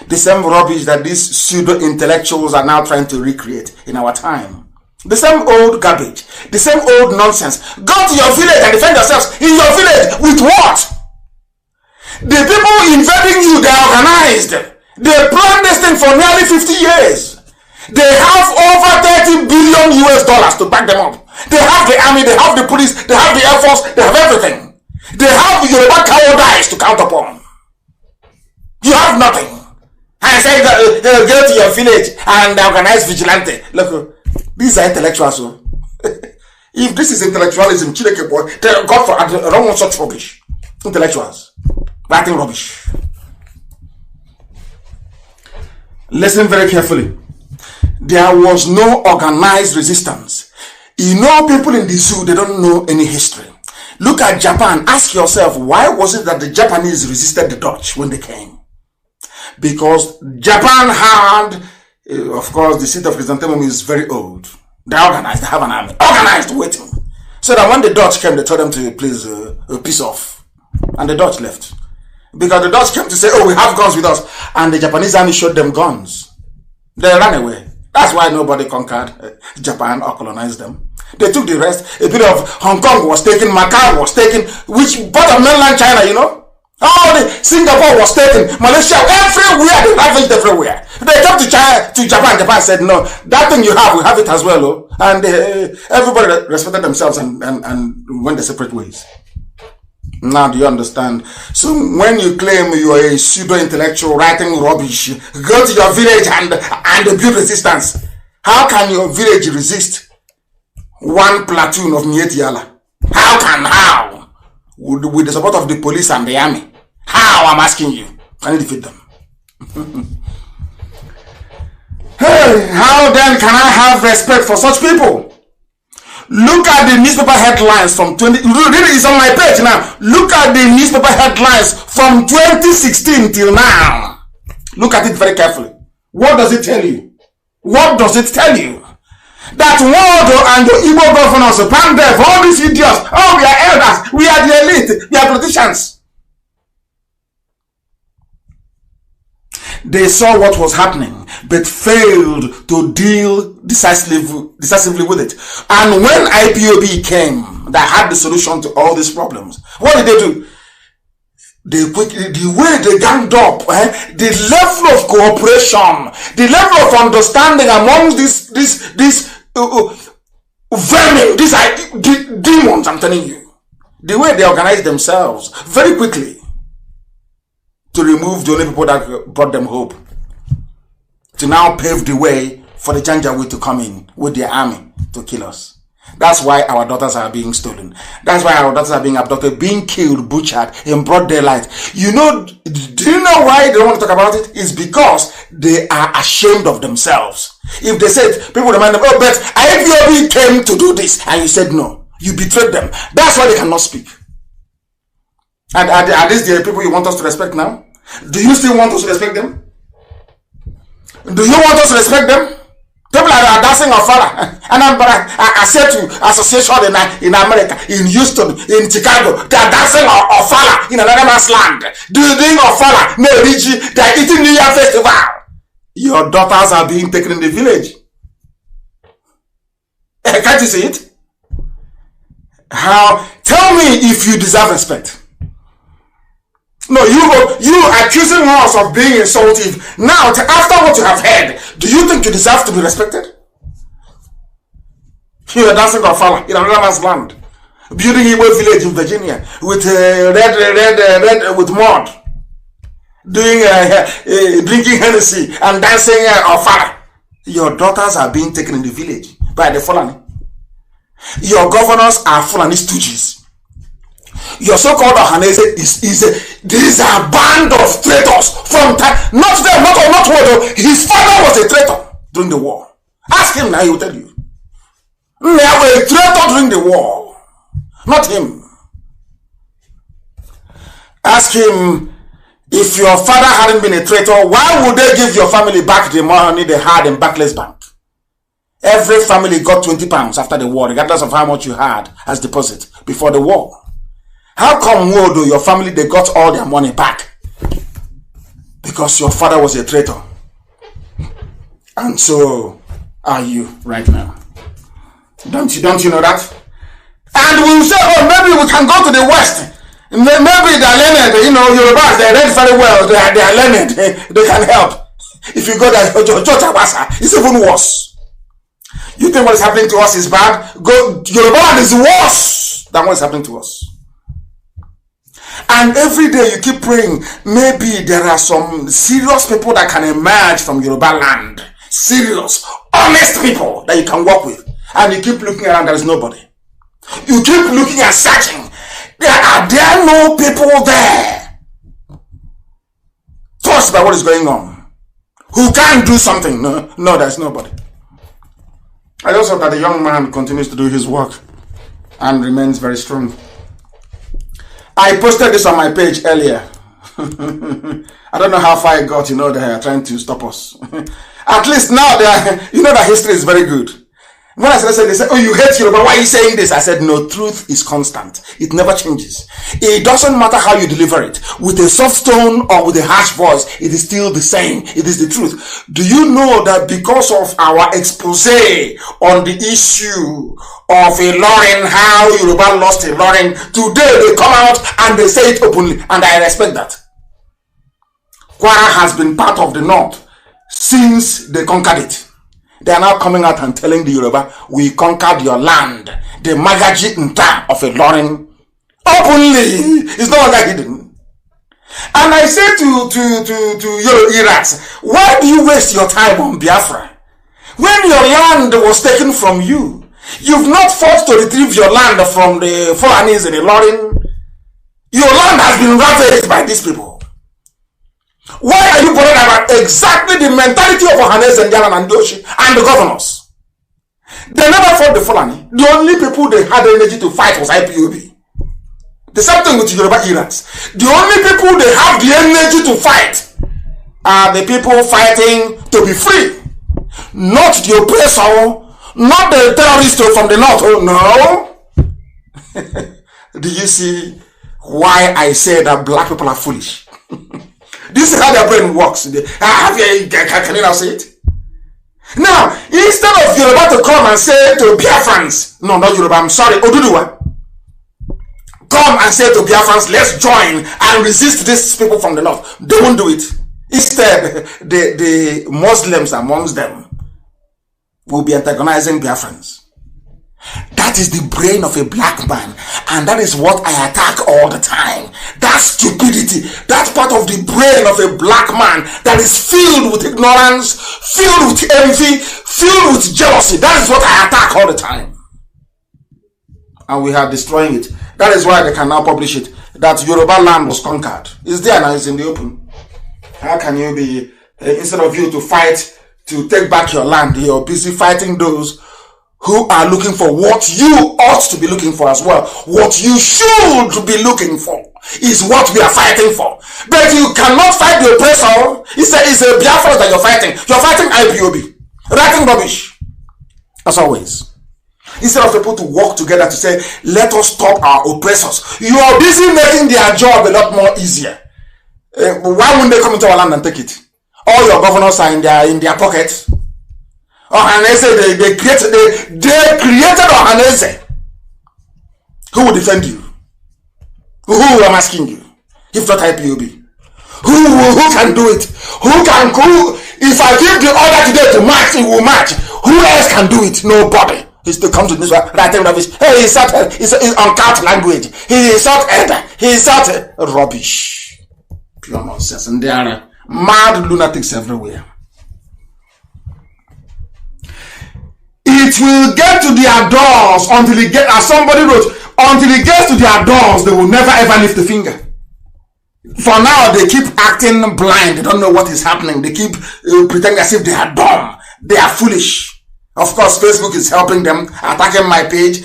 The same rubbish that these pseudo-intellectuals are now trying to recreate in our time. The same old garbage. The same old nonsense. Go to your village and defend yourselves in your village with what? The people invading you, they are organized. They planned this thing for nearly 50 years. They have over $30 billion to back them up. They have the army, they have the police, they have the air force, they have everything. They have the Yoruba cowardice to count upon. You have nothing. I say go to your village and organize vigilante. Look, these are intellectuals. If this is intellectualism, Chileke boy, God for I don't want such rubbish. Intellectuals. Writing rubbish. Listen very carefully. There was no organized resistance. You know, people in the zoo, they don't know any history. Look at Japan. Ask yourself, why was it that the Japanese resisted the Dutch when they came? Because Japan had, of course, the seat of chrysanthemum is very old. They're organized. They have an army. Organized, waiting. So that when the Dutch came, they told them to please piece off. And the Dutch left. Because the Dutch came to say, oh, we have guns with us. And the Japanese army showed them guns. They ran away. That's why nobody conquered Japan or colonized them. They took the rest. A bit of Hong Kong was taken, Macau was taken, which part of mainland China, you know? All the Singapore was taken, Malaysia, everywhere, they ravaged everywhere. They came to China, to Japan. Japan said, no, that thing you have, we have it as well. Oh. And everybody respected themselves and went their separate ways. Now do you understand? So when you claim you are a pseudo-intellectual writing rubbish, go to your village and build resistance. How can your village resist one platoon of Mietiala? How? With the support of the police and the army. How, I'm asking you? Can you defeat them? Hey, how then can I have respect for such people? Look at the newspaper headlines from it's on my page now. Look at the newspaper headlines from 2016 till now. Look at it very carefully. What does it tell you? What does it tell you? That Waldo and the Igbo governors, Pandef, all these idiots, oh, we are elders, we are the elite, we are politicians. They saw what was happening, but failed to deal decisively with it. And when IPOB came, that had the solution to all these problems, what did they do? They quickly, the way they ganged up, the level of cooperation, the level of understanding among these vermin, these demons, I'm telling you, the way they organized themselves very quickly to remove the only people that brought them hope, to now pave the way for the Janjaweed to come in with their army to kill us. That's why our daughters are being stolen. That's why our daughters are being abducted, being killed, butchered in broad daylight. You know, do you know why they don't want to talk about it? It's because they are ashamed of themselves. If they said, people remind them, oh, but IPOB came to do this, and you said no, you betrayed them. That's why they cannot speak. And are these the people you want us to respect now? Do you still want us to respect them? Do you want us to respect them? People are dancing Ofala. And I said to association in America, in Houston, in Chicago, they are dancing Ofala in another man's land. Doing Ofala, Merigi, they are eating New Year festival. Your daughters are being taken in the village. Can't you see it? How? Tell me if you deserve respect. No, you accusing us of being insultive. Now, after what you have heard, do you think you deserve to be respected? You are dancing Ofala in another man's land, building a village in Virginia with red with mud, doing drinking Hennessy and dancing Ofala. Your daughters are being taken in the village by the Fulani. Your governors are Fulani stooges. Your so-called Ohanese these are a band of traitors from time. Not them, not what. His father was a traitor during the war. Ask him now, he will tell you. They were a traitor during the war. Not him. Ask him, if your father hadn't been a traitor, why would they give your family back the money they had in Barclays Bank? Every family got 20 pounds after the war, regardless of how much you had as deposit before the war. How come, Wodo, your family, they got all their money back? Because your father was a traitor. And so are you right now. Don't you know that? And we will say, oh, maybe we can go to the West. Maybe they're learned, Yorubas, they read very well, they are learned, they can help. If you go there, it's even worse. You think what is happening to us is bad? Yoruba is worse than what is happening to us. And every day you keep praying, maybe there are some serious people that can emerge from Yoruba land. Serious, honest people that you can work with. And you keep looking around, there is nobody. You keep looking and searching. Are there no people there? Touched by what is going on. Who can do something? No, there's nobody. I just hope that the young man continues to do his work and remains very strong. I posted this on my page earlier. I don't know how far I got, they are trying to stop us. At least now, that history is very good. When I said, they said, oh, you hate Yoruba, why are you saying this? I said, no, truth is constant. It never changes. It doesn't matter how you deliver it. With a soft tone or with a harsh voice, it is still the same. It is the truth. Do you know that because of our expose on the issue of Ilorin, how Yoruba lost Ilorin, today they come out and they say it openly, and I respect that. Kwara has been part of the North since they conquered it. They are now coming out and telling the Yoruba, we conquered your land. The Magaji Nta of Ilorin. Openly. It's no longer hidden. And I say to your Iraqs, why do you waste your time on Biafra? When your land was taken from you, you've not fought to retrieve your land from the Fulanis in Ilorin. Your land has been ravaged by these people. Why are you bothered about exactly the mentality of Ohanes and Jalan and Doshi and the governors? They never fought the Fulani. The only people they had energy to fight was IPOB. The same thing with Yoruba Irans. The only people they have the energy to fight are the people fighting to be free. Not the oppressor, not the terrorists from the north. Oh no. Do you see why I say that black people are foolish? This is how their brain works. Can you now say it? Now, instead of Yoruba to come and say to Biafrans, no, not Yoruba, I'm sorry, Oduduwa, come and say to Biafrans, let's join and resist these people from the north. They won't do it. Instead, the Muslims amongst them will be antagonizing Biafrans. That is the brain of a black man, and that is what I attack all the time. That stupidity, that part of the brain of a black man that is filled with ignorance, filled with envy, filled with jealousy. That is what I attack all the time. And we are destroying it. That is why they can now publish it, that Yoruba land was conquered. It's there now, it's in the open. How can you be, instead of you to fight to take back your land, you're busy fighting those who are looking for what you ought to be looking for as well. What you should be looking for is what we are fighting for. But you cannot fight the oppressor. It's a Biafra that you're fighting. You're fighting IPOB. Writing rubbish. As always. Instead of people to work together to say, let us stop our oppressors. You are busy making their job a lot more easier. Why wouldn't they come into our land and take it? All your governors are in their pockets. Ohanese, they created Ohanese. Who will defend you? Who am asking you? If not IPOB. Who can do it? If I give the order today to march, it will march. Who else can do it? Nobody. He still comes to this one, writing rubbish. Hey, he's uncouth language. He insulted rubbish. Pure nonsense. And there are mad lunatics everywhere. It will get to their doors until it gets, as somebody wrote, until it gets to their doors, they will never ever lift a finger. For now, they keep acting blind. They don't know what is happening. They keep pretending as if they are dumb. They are foolish. Of course, Facebook is helping them, attacking my page,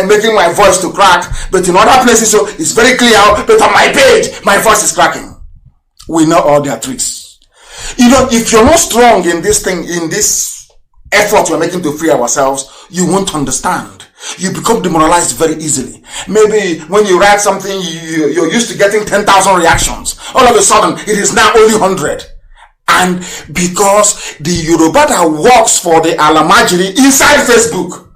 making my voice to crack. But in other places, so it's very clear. But on my page, my voice is cracking. We know all their tricks. You know, if you're not strong in this thing, in this effort we're making to free ourselves, you won't understand. You become demoralized very easily. Maybe when you write something, you're used to getting 10,000 reactions. All of a sudden, it is now only 100. And because the Yoruba that works for the Alamajiri inside Facebook,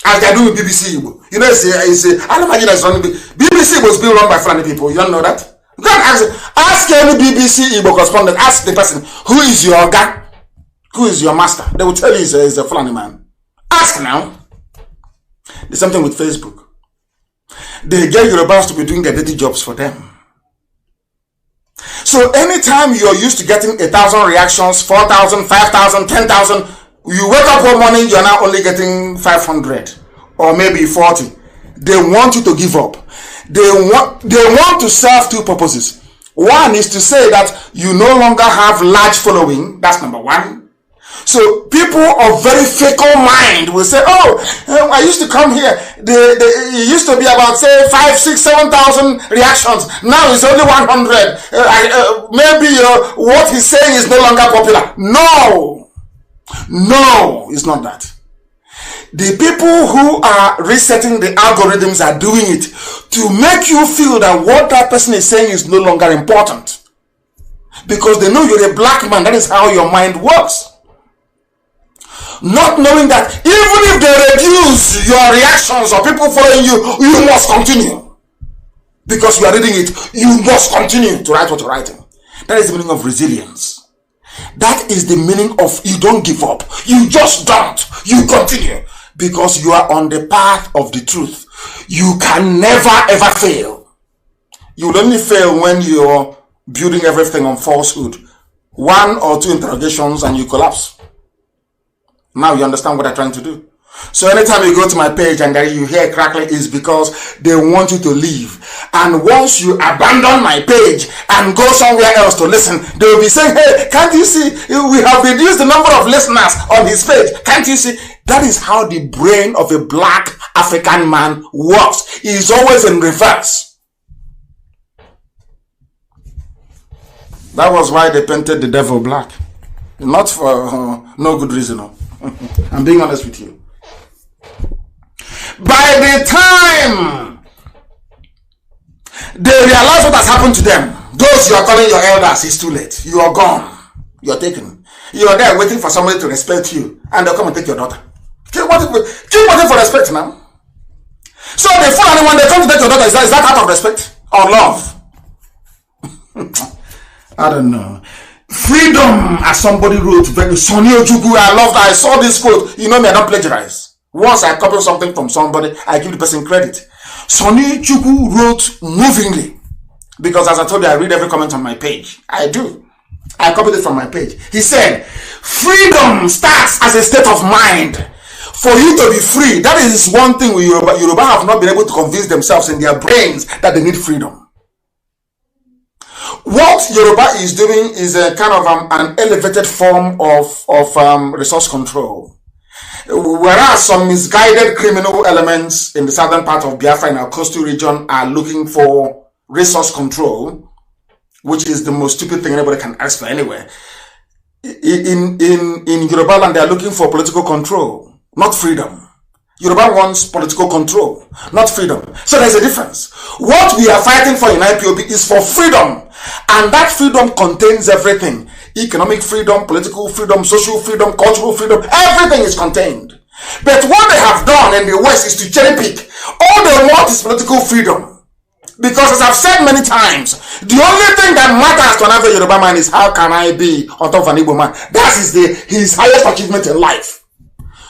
as they do with BBC, you know, it's Alamajiri that's running. BBC was being run by Fulani people. You don't know that? You can ask any BBC Igbo correspondent, ask the person, who is your guy? Who is your master? They will tell you he's a Fulani man. Ask now. There's something with Facebook. They get Yorubas to be doing their dirty jobs for them. So anytime you're used to getting 1,000 reactions, 4,000, 5,000, 10,000, you wake up one morning, you're now only getting 500 or maybe 40. They want you to give up. They want to serve two purposes. One is to say that you no longer have large following. That's number one. So people of very fickle mind will say, oh, I used to come here. It used to be about, say, 5, 6, 7,000 reactions. Now it's only 100. Maybe what he's saying is no longer popular. No, it's not that. The people who are resetting the algorithms are doing it to make you feel that what that person is saying is no longer important. Because they know you're a black man. That is how your mind works. Not knowing that even if they reduce your reactions or people following you, you must continue. Because you are reading it, you must continue to write what you're writing. That is the meaning of resilience. That is the meaning of you don't give up. You just don't. You continue. Because you are on the path of the truth. You can never ever fail. You will only fail when you're building everything on falsehood. 1 or 2 interrogations and you collapse. Now you understand what I'm trying to do. So anytime you go to my page and you hear crackling, is because they want you to leave. And once you abandon my page and go somewhere else to listen, they will be saying, hey, can't you see? We have reduced the number of listeners on his page. Can't you see? That is how the brain of a black African man works. He is always in reverse. That was why they painted the devil black. Not for no good reason. I'm being honest with you. By the time they realize what has happened to them, those you are calling your elders, it's too late. You are gone. You are taken. You are there waiting for somebody to respect you, and they'll come and take your daughter. Keep waiting for respect now. So the fool anyone they come to take your daughter, is that out of respect or love? I don't know. Freedom, as somebody wrote, very Sonny Ojugu, I saw this quote. You know me, I don't plagiarize. Once I copy something from somebody, I give the person credit. Sonny Ojugu wrote movingly, because as I told you, I read every comment on my page. I do. I copied it from my page. He said, freedom starts as a state of mind. For you to be free, that is one thing Yoruba have not been able to convince themselves in their brains that they need freedom. What Yoruba is doing is a kind of an elevated form of resource control. Whereas some misguided criminal elements in the southern part of Biafra in our coastal region are looking for resource control, which is the most stupid thing anybody can ask for anywhere. In Yoruba land, they are looking for political control, not freedom. Yoruba wants political control, not freedom. So there's a difference. What we are fighting for in IPOB is for freedom. And that freedom contains everything. Economic freedom, political freedom, social freedom, cultural freedom, everything is contained. But what they have done in the West is to cherry pick. All they want is political freedom. Because as I've said many times, the only thing that matters to an average Yoruba man is how can I be on top of an Igbo man. That is his highest achievement in life.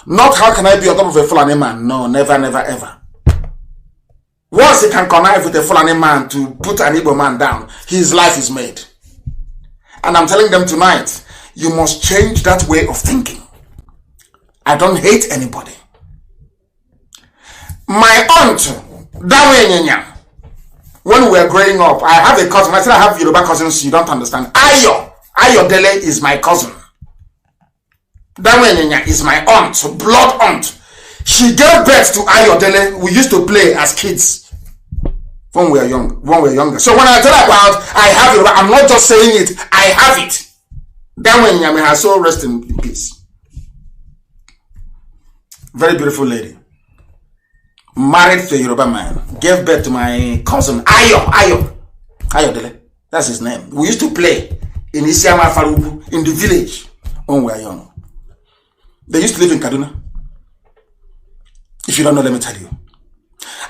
Not how can I be on top of a Fulani man. No, never, never, ever. Once he can connive with a Fulani man to put an Igbo man down, his life is made. And I'm telling them tonight, you must change that way of thinking. I don't hate anybody. My aunt, Dawe, when we were growing up, I have a cousin. I said I have Yoruba cousins, you don't understand. Ayo Dele is my cousin. Dawe is my aunt, blood aunt. She gave birth to Ayo Dele. We used to play as kids when we were younger. So when I tell about I have Yoruba, I'm not just saying it, I have it. Dawe may her soul rest in peace. Very beautiful lady. Married to a Yoruba man. Gave birth to my cousin Ayo Dele. That's his name. We used to play in Isiama Farubu in the village when we were young. They used to live in Kaduna. If you don't know, let me tell you.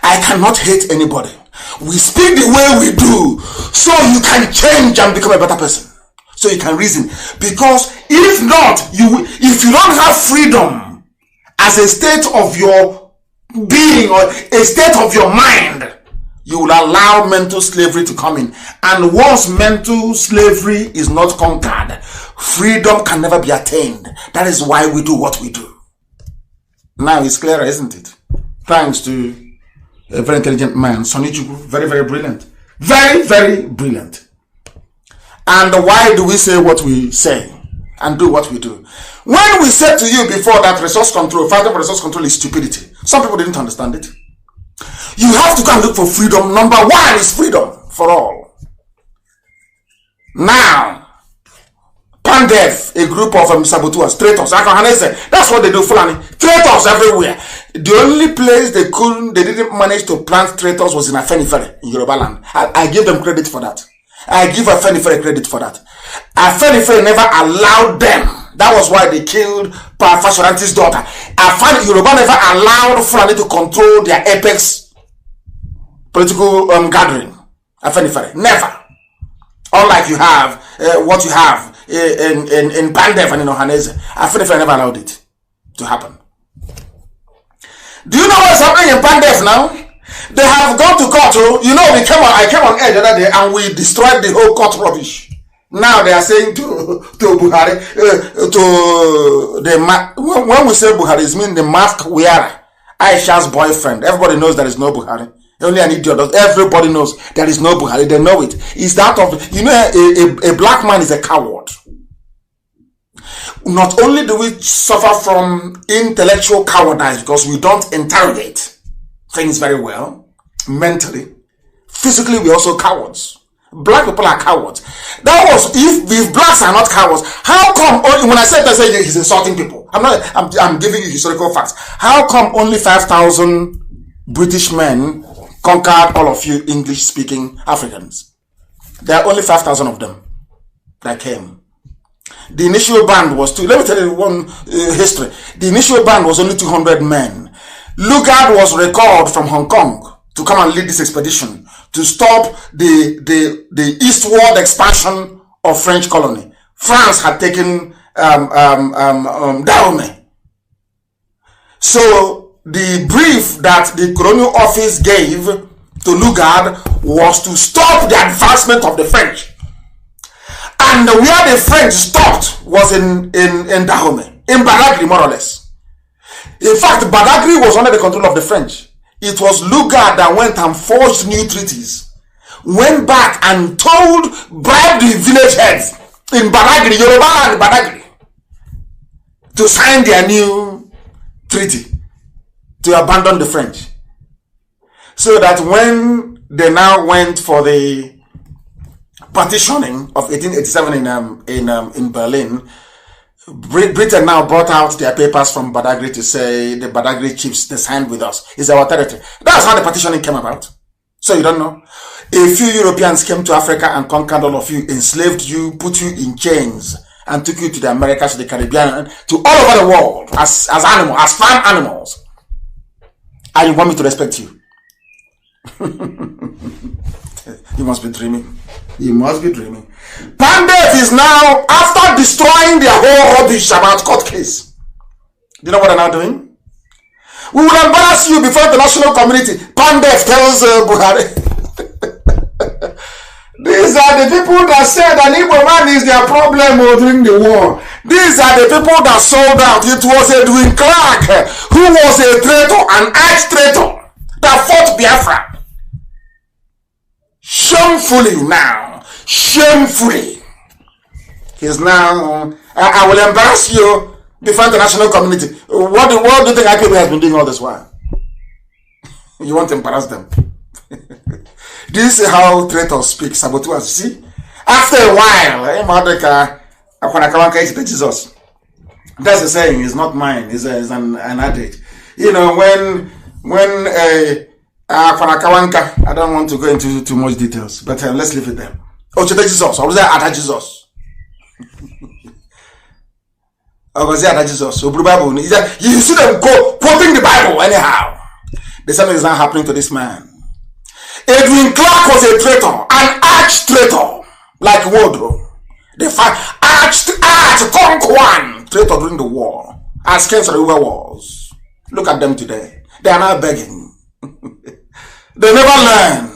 I cannot hate anybody. We speak the way we do so you can change and become a better person. So you can reason. Because if not, if you don't have freedom as a state of your being or a state of your mind, you will allow mental slavery to come in. And once mental slavery is not conquered, freedom can never be attained. That is why we do what we do. Now it's clearer, isn't it? Thanks to a very intelligent man, Sonny Chuku, very, very brilliant. Very, very brilliant. And why do we say what we say and do what we do? When we said to you before that resource control, fighting for resource control is stupidity, some people didn't understand it. You have to go and look for freedom. Number one is freedom for all. Now, Pandef, a group of saboteurs, traitors, that's what they do, Fulani. Traitors everywhere. The only place they didn't manage to plant traitors was in Afenifere, in Yoruba land. I give them credit for that. I give Afenifere credit for that. Afenifere never allowed them. That was why they killed Fashoranti's daughter. Yoruba never allowed Fulani to control their apex political gathering. Afenifere, never. Unlike you have, what you have in Pandef and in Ohanese, Afenifere never allowed it to happen. Do you know what's happening in Pandef now? They have gone to court. You know, I came on air the other day and we destroyed the whole court rubbish. Now they are saying to Buhari, when we say Buhari, it means the mask wearer, Aisha's boyfriend. Everybody knows there is no Buhari. Only an idiot does. Everybody knows there is no Buhari. They know it. It's that of, you know, a black man is a coward. not only do we suffer from intellectual cowardice because we don't interrogate things very well, mentally, physically we're also cowards. Black people are cowards. That was if blacks are not cowards. How come when I said he's insulting people? I'm giving you historical facts. How come only 5,000 British men conquered all of you English-speaking Africans? There are only 5,000 of them that came. The initial band was let me tell you one history. The initial band was only 200 men. Lugard was recalled from Hong Kong to come and lead this expedition to stop the eastward expansion of French colony. France had taken Dahomey. So the brief that the colonial office gave to Lugard was to stop the advancement of the French. And where the French stopped was in Dahomey, in Badagry more or less. In fact, Badagry was under the control of the French. It was Lugard that went and forged new treaties, went back and bribed the village heads in Badagry, Yoruba and Badagry, to sign their new treaty to abandon the French. So that when they now went for the partitioning of 1887 in Berlin, Britain now brought out their papers from Badagry to say the Badagry chiefs, they signed with us. It's our territory. That's how the partitioning came about. So you don't know. A few Europeans came to Africa and conquered all of you, enslaved you, put you in chains, and took you to the Americas, to the Caribbean, to all over the world as animals, as farm animals. And you want me to respect you? You must be dreaming. You must be dreaming. Pandef is now, after destroying their whole rubbish about court case. Do you know what they're now doing? We will embarrass you before the national community. Pandef tells Buhari. These are the people that said that Igbo man is their problem during the war. These are the people that sold out. It was Edwin Clark who was a traitor, an arch-traitor that fought Biafra. Shamefully now. Shamefully. He's now, I will embarrass you before the national community. What do you think IPB has been doing all this while? You want to embarrass them? This is how traitors speak, saboteurs. See? After a while, Jesus. That's the saying, it's not mine, it's an adage. You know, when I don't want to go into too much details, but let's leave it there. Oh, Jesus. I was there at Jesus. I was there at Jesus. So, Bible, you see them go quoting the Bible anyhow. The same is not happening to this man. Edwin Clark was a traitor, an arch-traitor, like Woodrow. The arch-conqueror traitor during the war, as Ken Sariwa was. Look at them today. They are now begging. They never learn.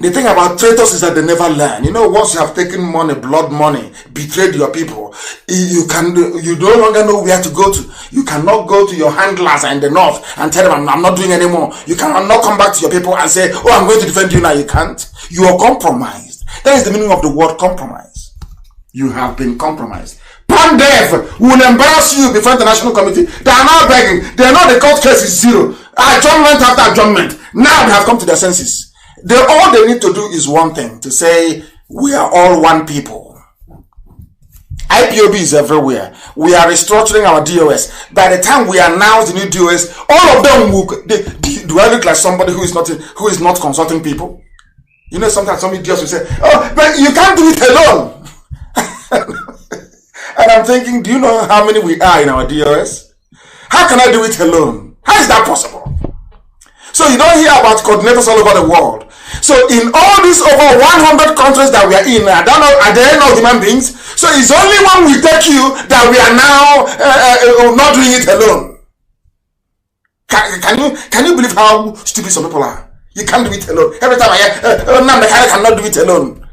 The thing about traitors is that they never learn. You know, once you have taken money, blood money, betrayed your people, you no longer know where to go to. You cannot go to your handlers in the north and tell them, I'm not doing anymore. You cannot come back to your people and say, oh, I'm going to defend you now. You can't. You are compromised. That is the meaning of the word compromise. You have been compromised. Pandef will embarrass you before the national committee. They are now begging. They know the court case is zero. Adjournment after adjournment. Now they have come to their senses. All they need to do is one thing, to say, we are all one people. IPOB is everywhere. We are restructuring our DOS. By the time we announce the new DOS, all of them will, do I look like somebody who is not consulting people? You know, sometimes some idiots will say, oh, but you can't do it alone. And I'm thinking, do you know how many we are in our DOS? How can I do it alone? How is that possible? So you don't hear about coordinators all over the world. So in all these over 100 countries that we are in, I don't know, are there no human beings? So it's only when we take you that we are now not doing it alone. Can you believe how stupid some people are? You can't do it alone. Every time I hear, Nnamdi cannot do it alone.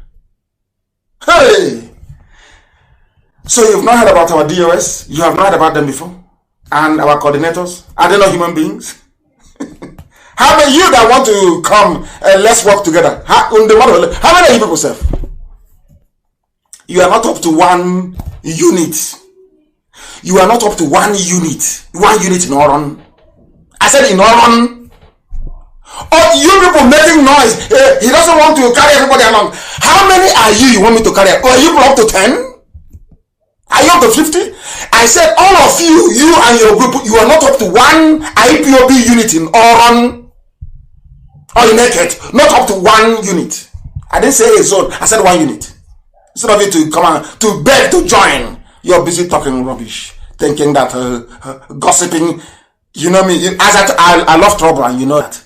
Hey! So you've not heard about our DOS? You have not heard about them before? And our coordinators? Are they not human beings? How many you that want to come and let's work together? How many of you people serve? You are not up to one unit. You are not up to 1 unit. 1 unit in Oron. I said in Oron. Oh, you people making noise. He doesn't want to carry everybody along. How many are you want me to carry? Or are you up to 10? Are you up to 50? I said all of you, you and your group, you are not up to 1 IPOB unit in Oron or in Eket. Not up to 1 unit. I didn't say a zone. I said 1 unit. Instead of you to come on, to beg to join, you're busy talking rubbish, thinking that gossiping. You know me. As I love trouble, and you know that.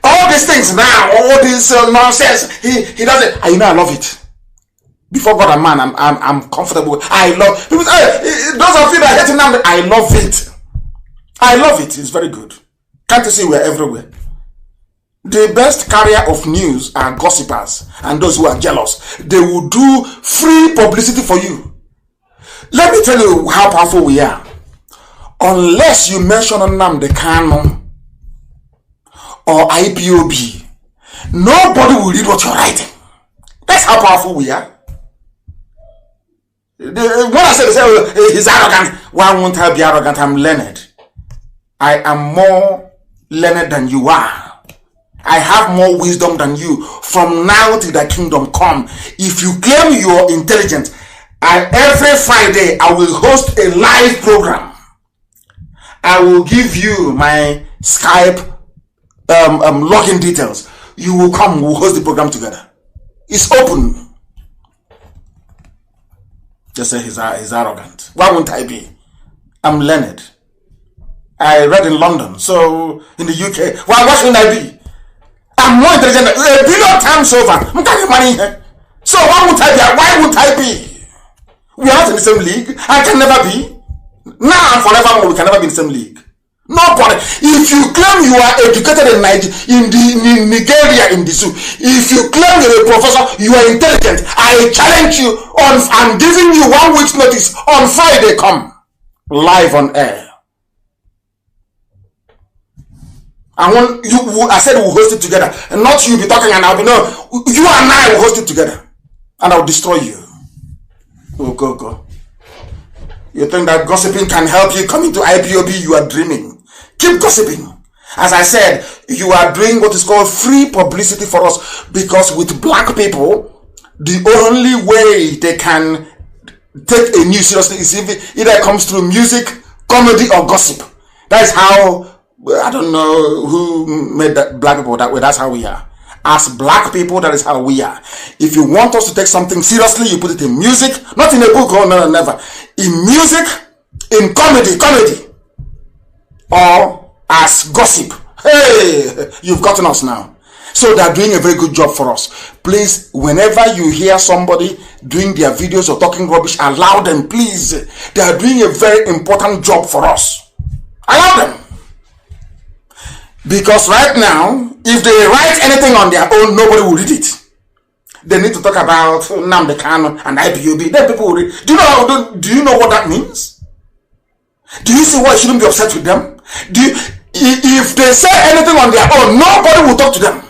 All these things now, all this nonsense. He doesn't. You know I love it. Before God and man, I'm comfortable. I love people. Those of you that hate Nnamdi, I love it. I love it. It's very good. Can't you see we're everywhere? The best carrier of news are gossipers and those who are jealous. They will do free publicity for you. Let me tell you how powerful we are. Unless you mention Nnamdi Kanu or IPOB, nobody will read what you're writing. That's how powerful we are. When I say he's arrogant, why won't I be arrogant? I'm learned. I am more learned than you are. I have more wisdom than you. From now till the kingdom come, if you claim you are intelligent, every Friday I will host a live program. I will give you my Skype login details. You will come, we'll host the program together. It's open. Just say he's arrogant. Why won't I be? I'm learned. I read in London, so in the UK. Why shouldn't I be? I'm more intelligent a billion times over. I'm getting money here. So why won't I be? Why won't I be? We are not in the same league. I can never be. Now and forevermore, we can never be in the same league. Nobody. If you claim you are educated in Nigeria in the zoo, if you claim you're a professor, you are intelligent, I challenge you on. I'm giving you 1 week's notice. On Friday, come live on air. I said we'll host it together, and not you be talking and I'll be no. You and I will host it together, and I'll destroy you. Oh, go. You think that gossiping can help you come into IPOB? You are dreaming. Keep gossiping. As I said, you are doing what is called free publicity for us, because with black people, the only way they can take a news seriously is if it either comes through music, comedy, or gossip. That is how. I don't know who made that black people that way. That's how we are. As black people, that is how we are. If you want us to take something seriously, you put it in music, not in a book. Oh no, never. In music, in comedy, or as gossip. Hey, you've gotten us now. So they are doing a very good job for us. Please, whenever you hear somebody doing their videos or talking rubbish, allow them, please. They are doing a very important job for us. Allow them. Because right now, if they write anything on their own, nobody will read it. They need to talk about Nnamdi Kanu and IPOB. Then people will read. Do you know what that means? Do you see why you shouldn't be upset with them? If they say anything on their own, nobody will talk to them.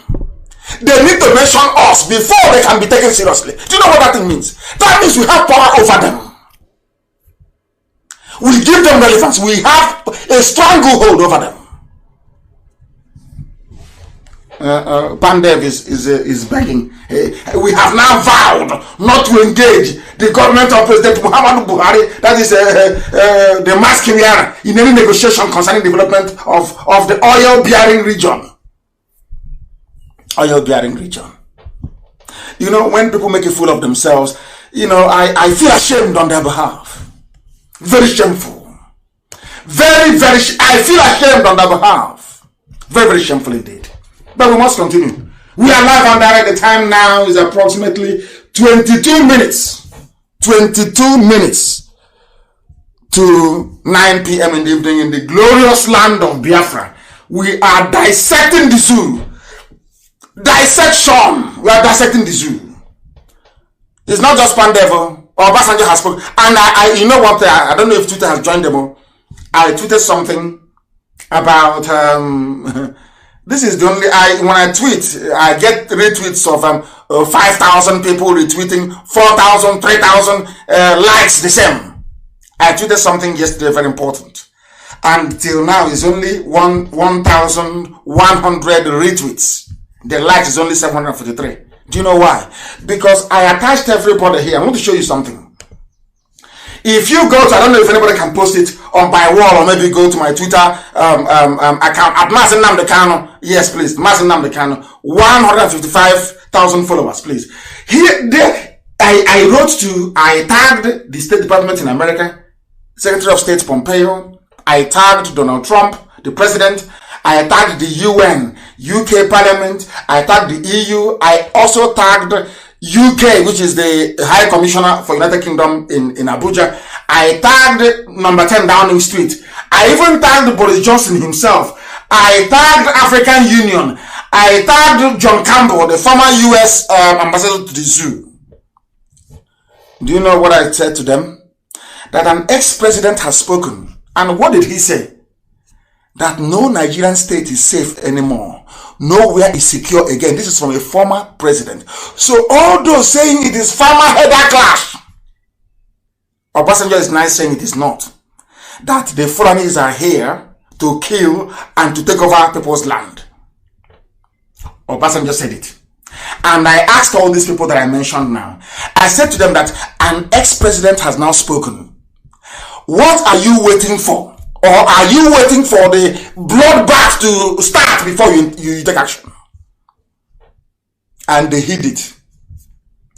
They need to mention us before they can be taken seriously. Do you know what that thing means? That means we have power over them. We give them relevance. We have a stranglehold over them. Pandev is begging. We have now vowed not to engage the government of President Muhammadu Buhari, that is the mass Kimiara, in any negotiation concerning development of the oil-bearing region. Oil-bearing region. You know, when people make a fool of themselves, you know, I feel ashamed on their behalf. Very shameful. I feel ashamed on their behalf. Very, very shameful indeed. But we must continue. We are live on direct. The time now is approximately 22 minutes. 22 minutes to 9 p.m. in the evening in the glorious land of Biafra. We are dissecting the zoo. Dissection. We are dissecting the zoo. It's not just Pandevo or Obasanjo has spoken. And I you know what? I don't know if Twitter has joined them all. I tweeted something about this is the only when I tweet, I get retweets of 5,000 people retweeting, 4,000, 3,000 likes the same. I tweeted something yesterday very important. And till now is only 1,100 retweets. The likes is only 743. Do you know why? Because I attached everybody here. I want to show you something. If you go to, I don't know if anybody can post it on my wall, or maybe go to my Twitter account at Mazi Nnamdi Kanu. Yes, please, Mazi Nnamdi Kanu. 155,000 followers, please. Here, there, I tagged the State Department in America, Secretary of State Pompeo. I tagged Donald Trump, the president. I tagged the UN, UK Parliament. I tagged the EU. I also tagged UK, which is the High Commissioner for United Kingdom in Abuja. I tagged number 10 Downing Street. I even tagged Boris Johnson himself. I tagged African Union. I tagged John Campbell, the former US ambassador to the zoo. Do you know what I said to them? That an ex-president has spoken. And what did he say? That no Nigerian state is safe anymore. Nowhere is secure again. This is from a former president. So all those saying it is farmer header clash, Obasanjo is now saying it is not. That the Fulanis are here to kill and to take over people's land. Obasanjo said it. And I asked all these people that I mentioned now. I said to them that an ex-president has now spoken. What are you waiting for? Or are you waiting for the bloodbath to start before you take action? And they hid it.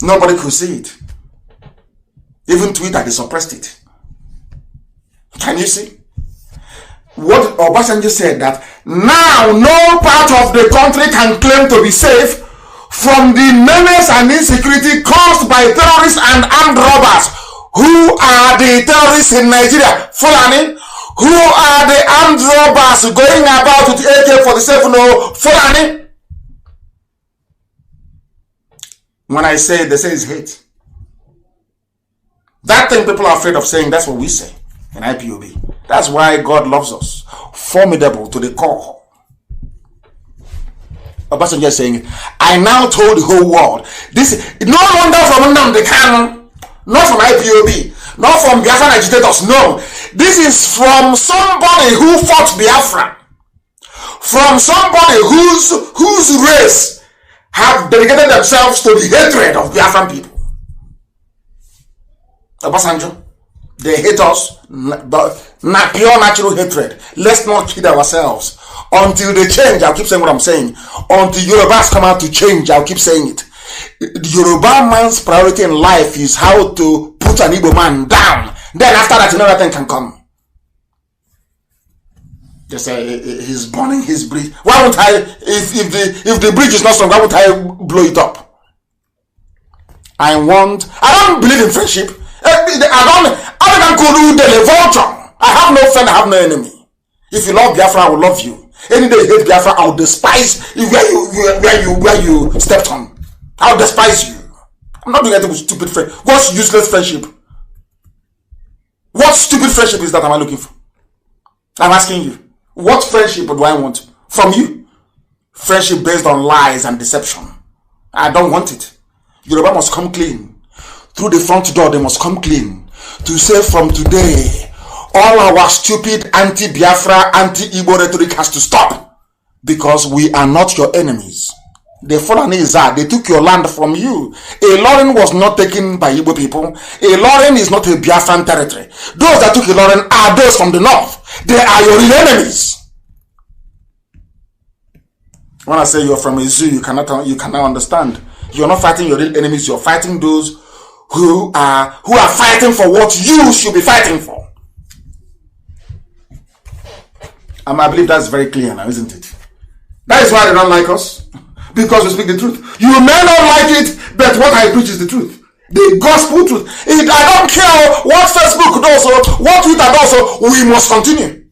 Nobody could see it. Even Twitter, they suppressed it. Can you see? What Obasanjo said, that now no part of the country can claim to be safe from the menace and insecurity caused by terrorists and armed robbers. Who are the terrorists in Nigeria? Fulani. Who are the armed robbers going about with AK-47 or Fulani? When I say, they say it's hate. That thing people are afraid of saying, that's what we say in IPOB. That's why God loves us. Formidable to the core. Obasanjo is saying, I now told the whole world, this no wonder from Nnamdi Kanu, not from IPOB, not from Biafran agitators, no. This is from somebody who fought Biafra, from somebody whose race have dedicated themselves to the hatred of Biafran people. Obasanjo, they hate us, but not pure natural hatred. Let's not kid ourselves. Until they change, I'll keep saying what I'm saying. Until Yorubas come out to change, I'll keep saying it. The Yoruba man's priority in life is how to put an Igbo man down. Then after that, another thing can come. Just say he's burning his bridge. Why would I, if the bridge is not strong, why would I blow it up? I don't believe in friendship. I have no friend, I have no enemy. If you love Biafra, I will love you. Any day you hate Biafra, I will despise where you stepped on. I will despise you. I'm not doing anything with stupid friend. What's useless friendship? What stupid friendship is that am I looking for? I'm asking you. What friendship do I want from you? Friendship based on lies and deception. I don't want it. Yoruba must come clean. Through the front door, they must come clean. To say from today, all our stupid anti-Biafra, anti-Igbo rhetoric has to stop. Because we are not your enemies. The Fulanis are. They took your land from you. Ilorin was not taken by Igbo people. Ilorin is not a Biafran territory. Those that took Ilorin are those from the north. They are your real enemies. When I say you're from a zoo, you cannot understand. You're not fighting your real enemies. You're fighting those who are fighting for what you should be fighting for. I believe that's very clear now, isn't it? That is why they don't like us. Because we speak the truth. You may not like it, but what I preach is the truth. The gospel truth. I don't care what Facebook does or what Twitter does, we must continue.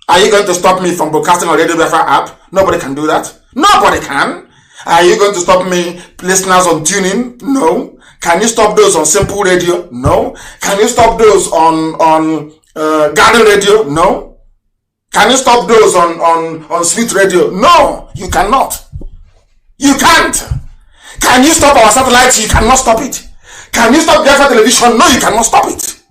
Are you going to stop me from broadcasting on Radio Biafra app? Nobody can do that. Nobody can. Are you going to stop me, listeners, on tuning? No. Can you stop those on Simple Radio? No. Can you stop those on Garden Radio? No. Can you stop those on Sweet Radio? No, you cannot. You can't. Can you stop our satellites? You cannot stop it. Can you stop Biafra television? No, you cannot stop it.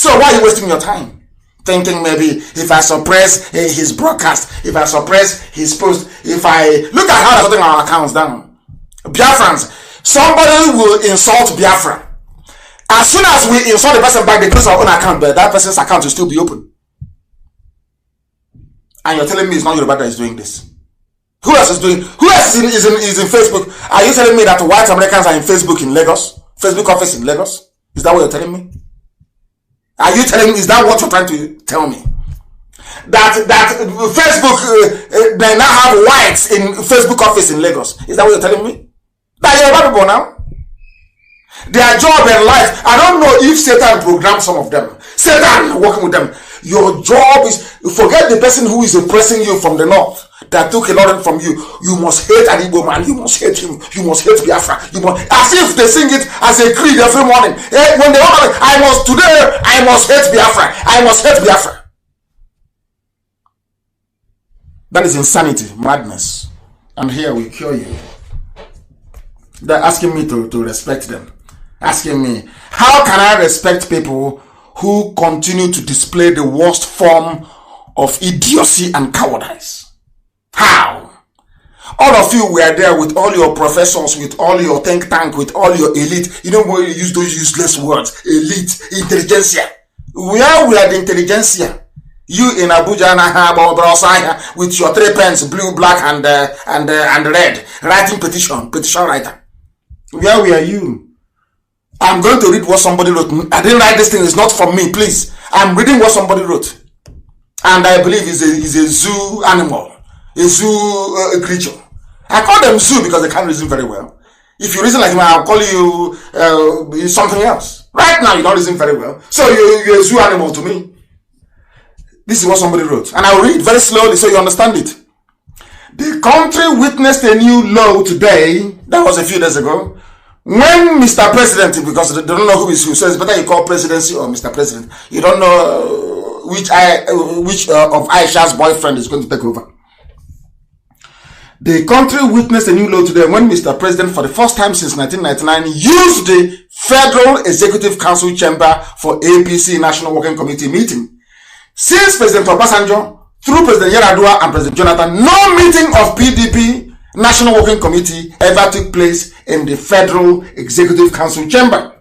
So why are you wasting your time? Thinking maybe if I suppress his broadcast, if I suppress his post, if I look at how they're shutting our accounts down. Biafrans, somebody will insult Biafra. As soon as we insult the person back, they close our own account, but that person's account will still be open. And you're telling me it's not Yoruba that is doing this. Who else is doing? Who else is in Facebook? Are you telling me that white Americans are in Facebook in Lagos? Facebook office in Lagos? Is that what you're telling me? Are you telling me? Is that what you're trying to tell me? That Facebook they now have whites in Facebook office in Lagos? Is that what you're telling me? That you're about people now. Their job in life. I don't know if Satan programmed some of them. Satan working with them. Your job is, forget the person who is oppressing you from the north that took a lot from you. You must hate an Igbo man. You must hate him. You must hate Biafra. You must, as if they sing it as a creed every morning. When they want, I must hate Biafra. I must hate Biafra. That is insanity, madness. And here we cure you. They're asking me to respect them. Asking me, how can I respect people who continue to display the worst form of idiocy and cowardice? How? All of you were there with all your professors, with all your think tank, with all your elite. You know where you use those useless words. Elite, intelligentsia. Where we are the intelligentsia? You in Abuja with your 3 pens, blue, black, and red, writing petition writer. Where were you? I'm going to read what somebody wrote. I didn't write this thing. It's not from me, please. I'm reading what somebody wrote. And I believe it's a zoo animal. A zoo creature. I call them zoo because they can't reason very well. If you reason like me, I'll call you something else. Right now, you don't reason very well. So you're a zoo animal to me. This is what somebody wrote. And I'll read very slowly so you understand it. The country witnessed a new law today. That was a few days ago. When Mr. President, because they don't know who is who, so it's better you call presidency or Mr. President. You don't know which of Aisha's boyfriend is going to take over. The country witnessed a new law today when Mr. President, for the first time since 1999, used the Federal Executive Council chamber for APC National Working Committee meeting. Since President Obasanjo, through President Yar'Adua and President Jonathan, no meeting of PDP National Working Committee ever took place in the Federal Executive Council chamber.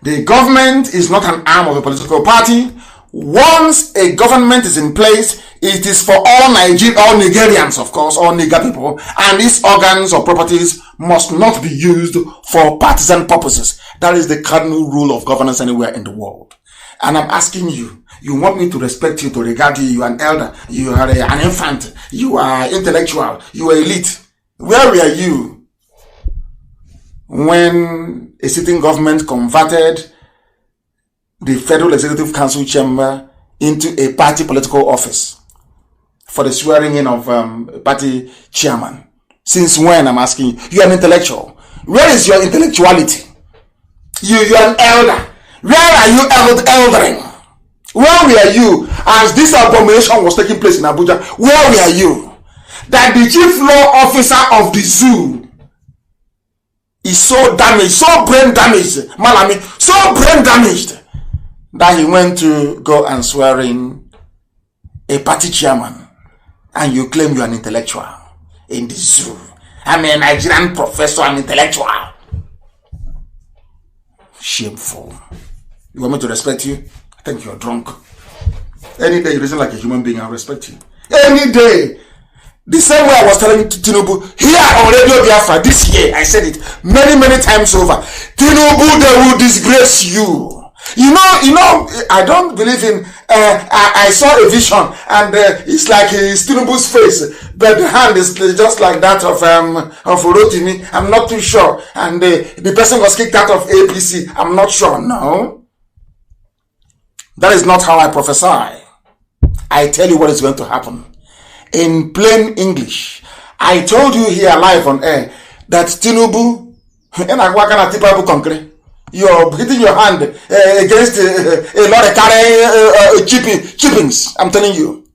The government is not an arm of a political party. Once a government is in place, it is for all Nigerians, of course, all Niger people, and its organs or properties must not be used for partisan purposes. That is the cardinal rule of governance anywhere in the world. And I'm asking you, you want me to respect you, to regard you, you are an elder, you are an infant, you are intellectual, you are elite. Where were you when a sitting government converted the Federal Executive Council chamber into a party political office for the swearing in of a party chairman? Since when, I'm asking you? You are an intellectual. Where is your intellectuality? You are an elder. Where are you eldering? Where were you as this abomination was taking place in Abuja? Where were you? That the chief law officer of the zoo is so damaged, so brain damaged, Malami, so brain damaged, that he went to go and swear in a party chairman, and you claim you're an intellectual in the zoo. I'm a Nigerian professor, I'm intellectual. Shameful. You want me to respect you? I think you're drunk. Any day you reason like a human being, I'll respect you. Any day. The same way I was telling Tinubu here on Radio Biafra this year, I said it many times over. Tinubu, they will disgrace you. You know, I don't believe in, I saw a vision and it's like it's Tinubu's face, but the hand is just like that of Rotimi. I'm not too sure. And the person was kicked out of APC. I'm not sure. No. That is not how I prophesy. I tell you what is going to happen. In plain English, I told you here live on air that Tinubu, you're hitting your hand against a lot of chippings. I'm telling you.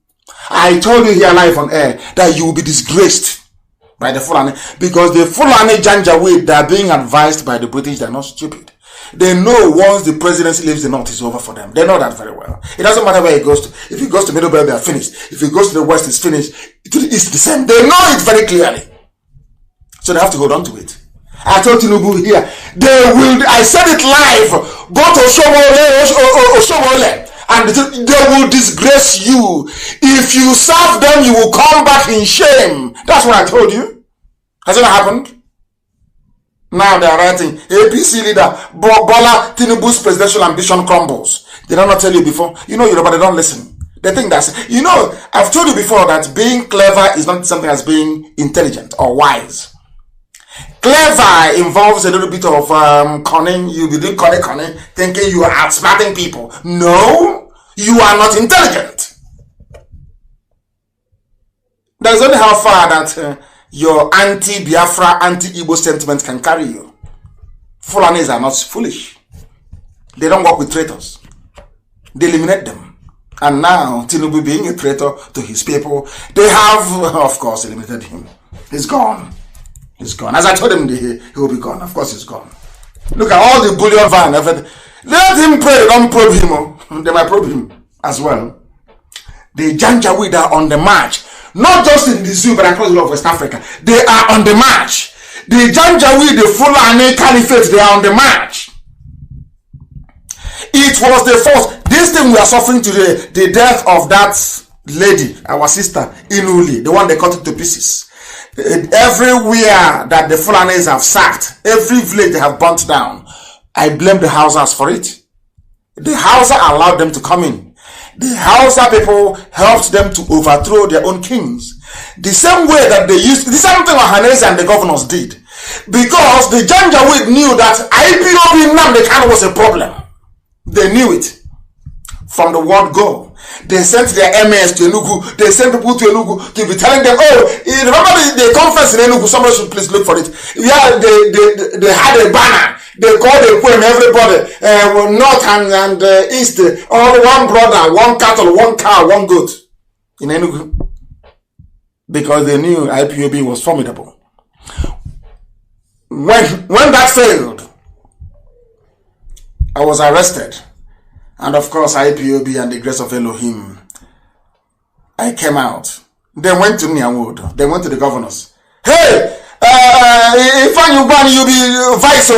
I told you here live on air that you will be disgraced by the Fulani, because the Fulani Janjaweed, they are being advised by the British. They're not stupid. They know once the presidency leaves the north, it's over for them. They know that very well. It doesn't matter where he goes to. If he goes to Middle Belt, they are finished. If he goes to the west, it's finished. To the east, the same. They know it very clearly. So they have to hold on to it. I told Tinubu here, I said it live, go to Oshomole, and they will disgrace you. If you serve them, you will come back in shame. That's what I told you. Has it not happened? Now they are writing, APC leader, Bola Tinubu's presidential ambition crumbles. Did I not tell you before? You know, but they don't listen. They think that's, I've told you before that being clever is not something as being intelligent or wise. Clever involves a little bit of cunning. You be doing cunning, thinking you are outsmarting people. No, you are not intelligent. That's only how far that your anti-Biafra, anti-Igbo sentiment can carry you. Fulanis are not foolish. They don't work with traitors. They eliminate them. And now, Tinubu being a traitor to his people, they have, of course, eliminated him. He's gone. He's gone. As I told him, he will be gone. Of course, he's gone. Look at all the bullion van. Everything. Let him pray. They don't probe him. They might probe him as well. The Janjaweed are on the march. Not just in the zoo, but across the whole of West Africa. They are on the march. The Janjaweed, the Fulani Caliphate, they are on the march. It was the first. This thing we are suffering today, the death of that lady, our sister, Inuli, the one they cut it to pieces. Everywhere that the Fulanis have sacked, every village they have burnt down, I blame the Hausas for it. The Hausa allowed them to come in. The Hausa people helped them to overthrow their own kings. The same way that they used, the same thing Ohanese and the governors did. Because the Janjaweed knew that IPOB Nnamdi Kanu was a problem. They knew it from the word go. They sent their MS to Enugu. They sent people to Enugu to be telling them, oh, remember the conference in Enugu? Somebody should please look for it. Yeah, they had a banner. They called a poem, everybody, north and east, all one brother, one cattle, one cow, one goat in Enugu. Because they knew IPOB was formidable. When that failed, I was arrested. And of course, IPOB and the grace of Elohim, I came out. They went to Nyawood. They went to the governors. Hey, if you be vice,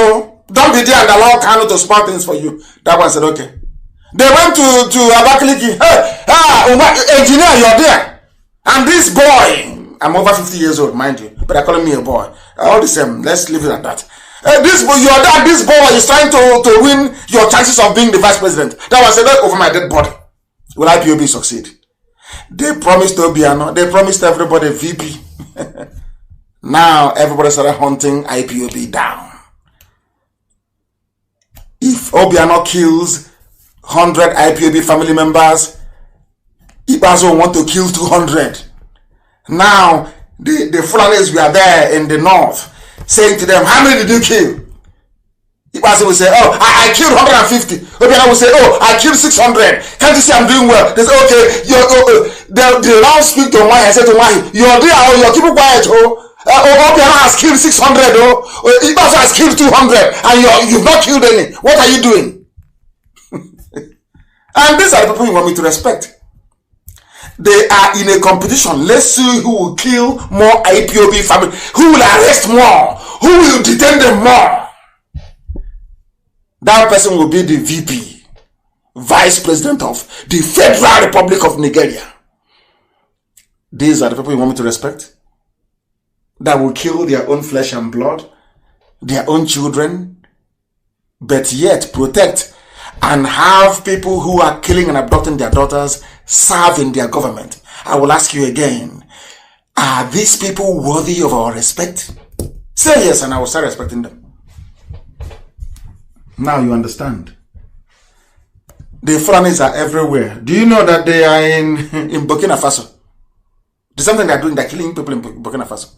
don't be there and allow Kanu to spoil things for you. That one said, okay. They went to Abakaliki. Hey, engineer, you're there. And this boy, I'm over 50 years old, mind you, but they're calling me a boy. All the same, let's leave it at that. This boy is trying to win your chances of being the vice president. That one said, over my dead body. Will IPOB succeed? They promised Obiano. They promised everybody VP. Now everybody started hunting IPOB down. If Obiano kills 100 IPOB family members, Ibazo want to kill 200. Now the Fulanis were there in the north, saying to them, how many did you kill? Ibazo will say, oh, I killed 150. Obiano will say, oh, I killed 600. Can't you see I'm doing well? They say, okay, they now speak to Mahi. I said to Mahi, you're there, oh, you're keeping quiet, oh. Obiano has killed 600, oh. Ibazo has killed 200, and you've not killed any. What are you doing? And these are the people you want me to respect. They are in a competition. Let's see who will kill more IPOB family. Who will arrest more? Who will detain them more? That person will be the VP, Vice President of the Federal Republic of Nigeria. These are the people you want me to respect? That will kill their own flesh and blood, their own children, but yet protect and have people who are killing and abducting their daughters serve in their government. I will ask you again, are these people worthy of our respect? Say yes and I will start respecting them. Now you understand. The Fulanis are everywhere. Do you know that they are in Burkina Faso? There's something they're doing, they're killing people in Burkina Faso.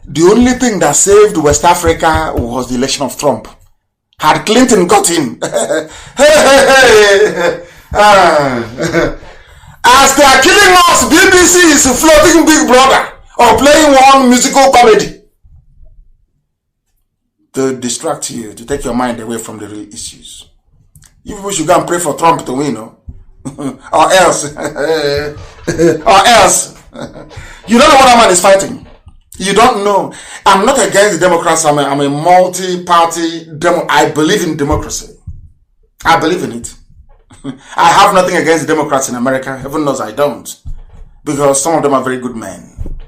The only thing that saved West Africa was the election of Trump. Had Clinton got in. As they are killing us, BBC is floating Big Brother or playing one musical comedy. to distract you, to take your mind away from the real issues. You people should go and pray for Trump to win, no? Or else, you don't know what that man is fighting. You don't know. I'm not against the Democrats. I'm a multi-party I believe in democracy. I believe in it. I have nothing against the Democrats in America. Heaven knows I don't. Because some of them are very good men.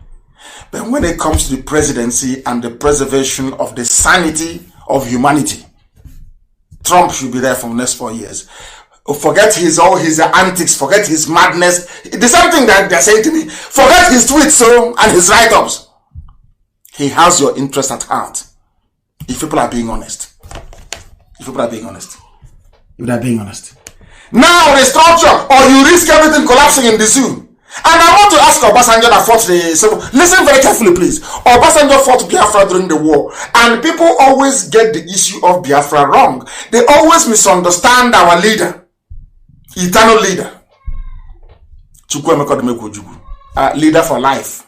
But when it comes to the presidency and the preservation of the sanity of humanity, Trump should be there for the next 4 years. Forget all his antics, forget his madness. The same thing that they're saying to me. Forget his tweets and his write-ups. He has your interest at heart. If people are being honest. If people are being honest. If they're being honest. Now restructure or you risk everything collapsing in the zoo. And I want to ask Obasanjo that fought listen very carefully please. Obasanjo fought Biafra during the war. And people always get the issue of Biafra wrong. They always misunderstand our leader. Eternal leader. Leader for life.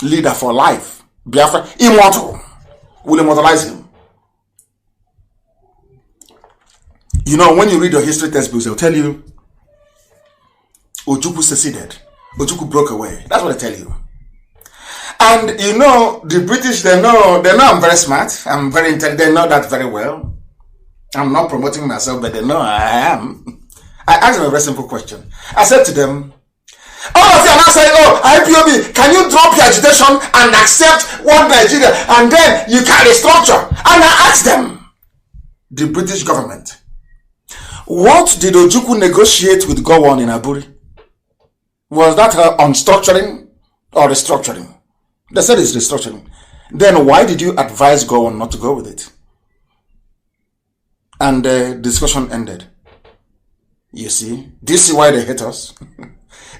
Leader for life. Biafra, immortal. Will immortalize him. You know, when you read your history textbooks, they'll tell you Ojukwu seceded. Ojukwu broke away. That's what they tell you. And you know, the British, they know I'm very smart. I'm very intelligent. They know that very well. I'm not promoting myself, but they know I am. I asked them a very simple question. I said to them, all of you are now saying, oh, IPOB, can you drop your agitation and accept one Nigeria and then you can restructure? And I asked them, the British government, what did Ojukwu negotiate with Gowon in Aburi? Was that on structuring or restructuring? They said it's restructuring. Then why did you advise Gowon not to go with it? And the discussion ended. You see, this is why they hate us.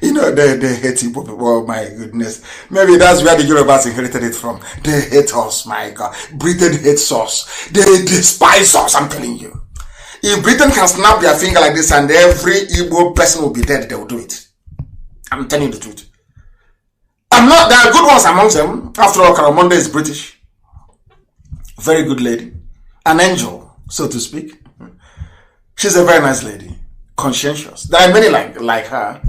You know, they hate people. Oh my goodness. Maybe that's where the Yorubas inherited it from. They hate us, my God. Britain hates us. They despise us, I'm telling you. If Britain can snap their finger like this and every Igbo person will be dead, they will do it. I'm telling you the truth. There are good ones amongst them. After all, Karamonde is British. Very good lady. An angel, so to speak. She's a very nice lady. Conscientious. There are many like her.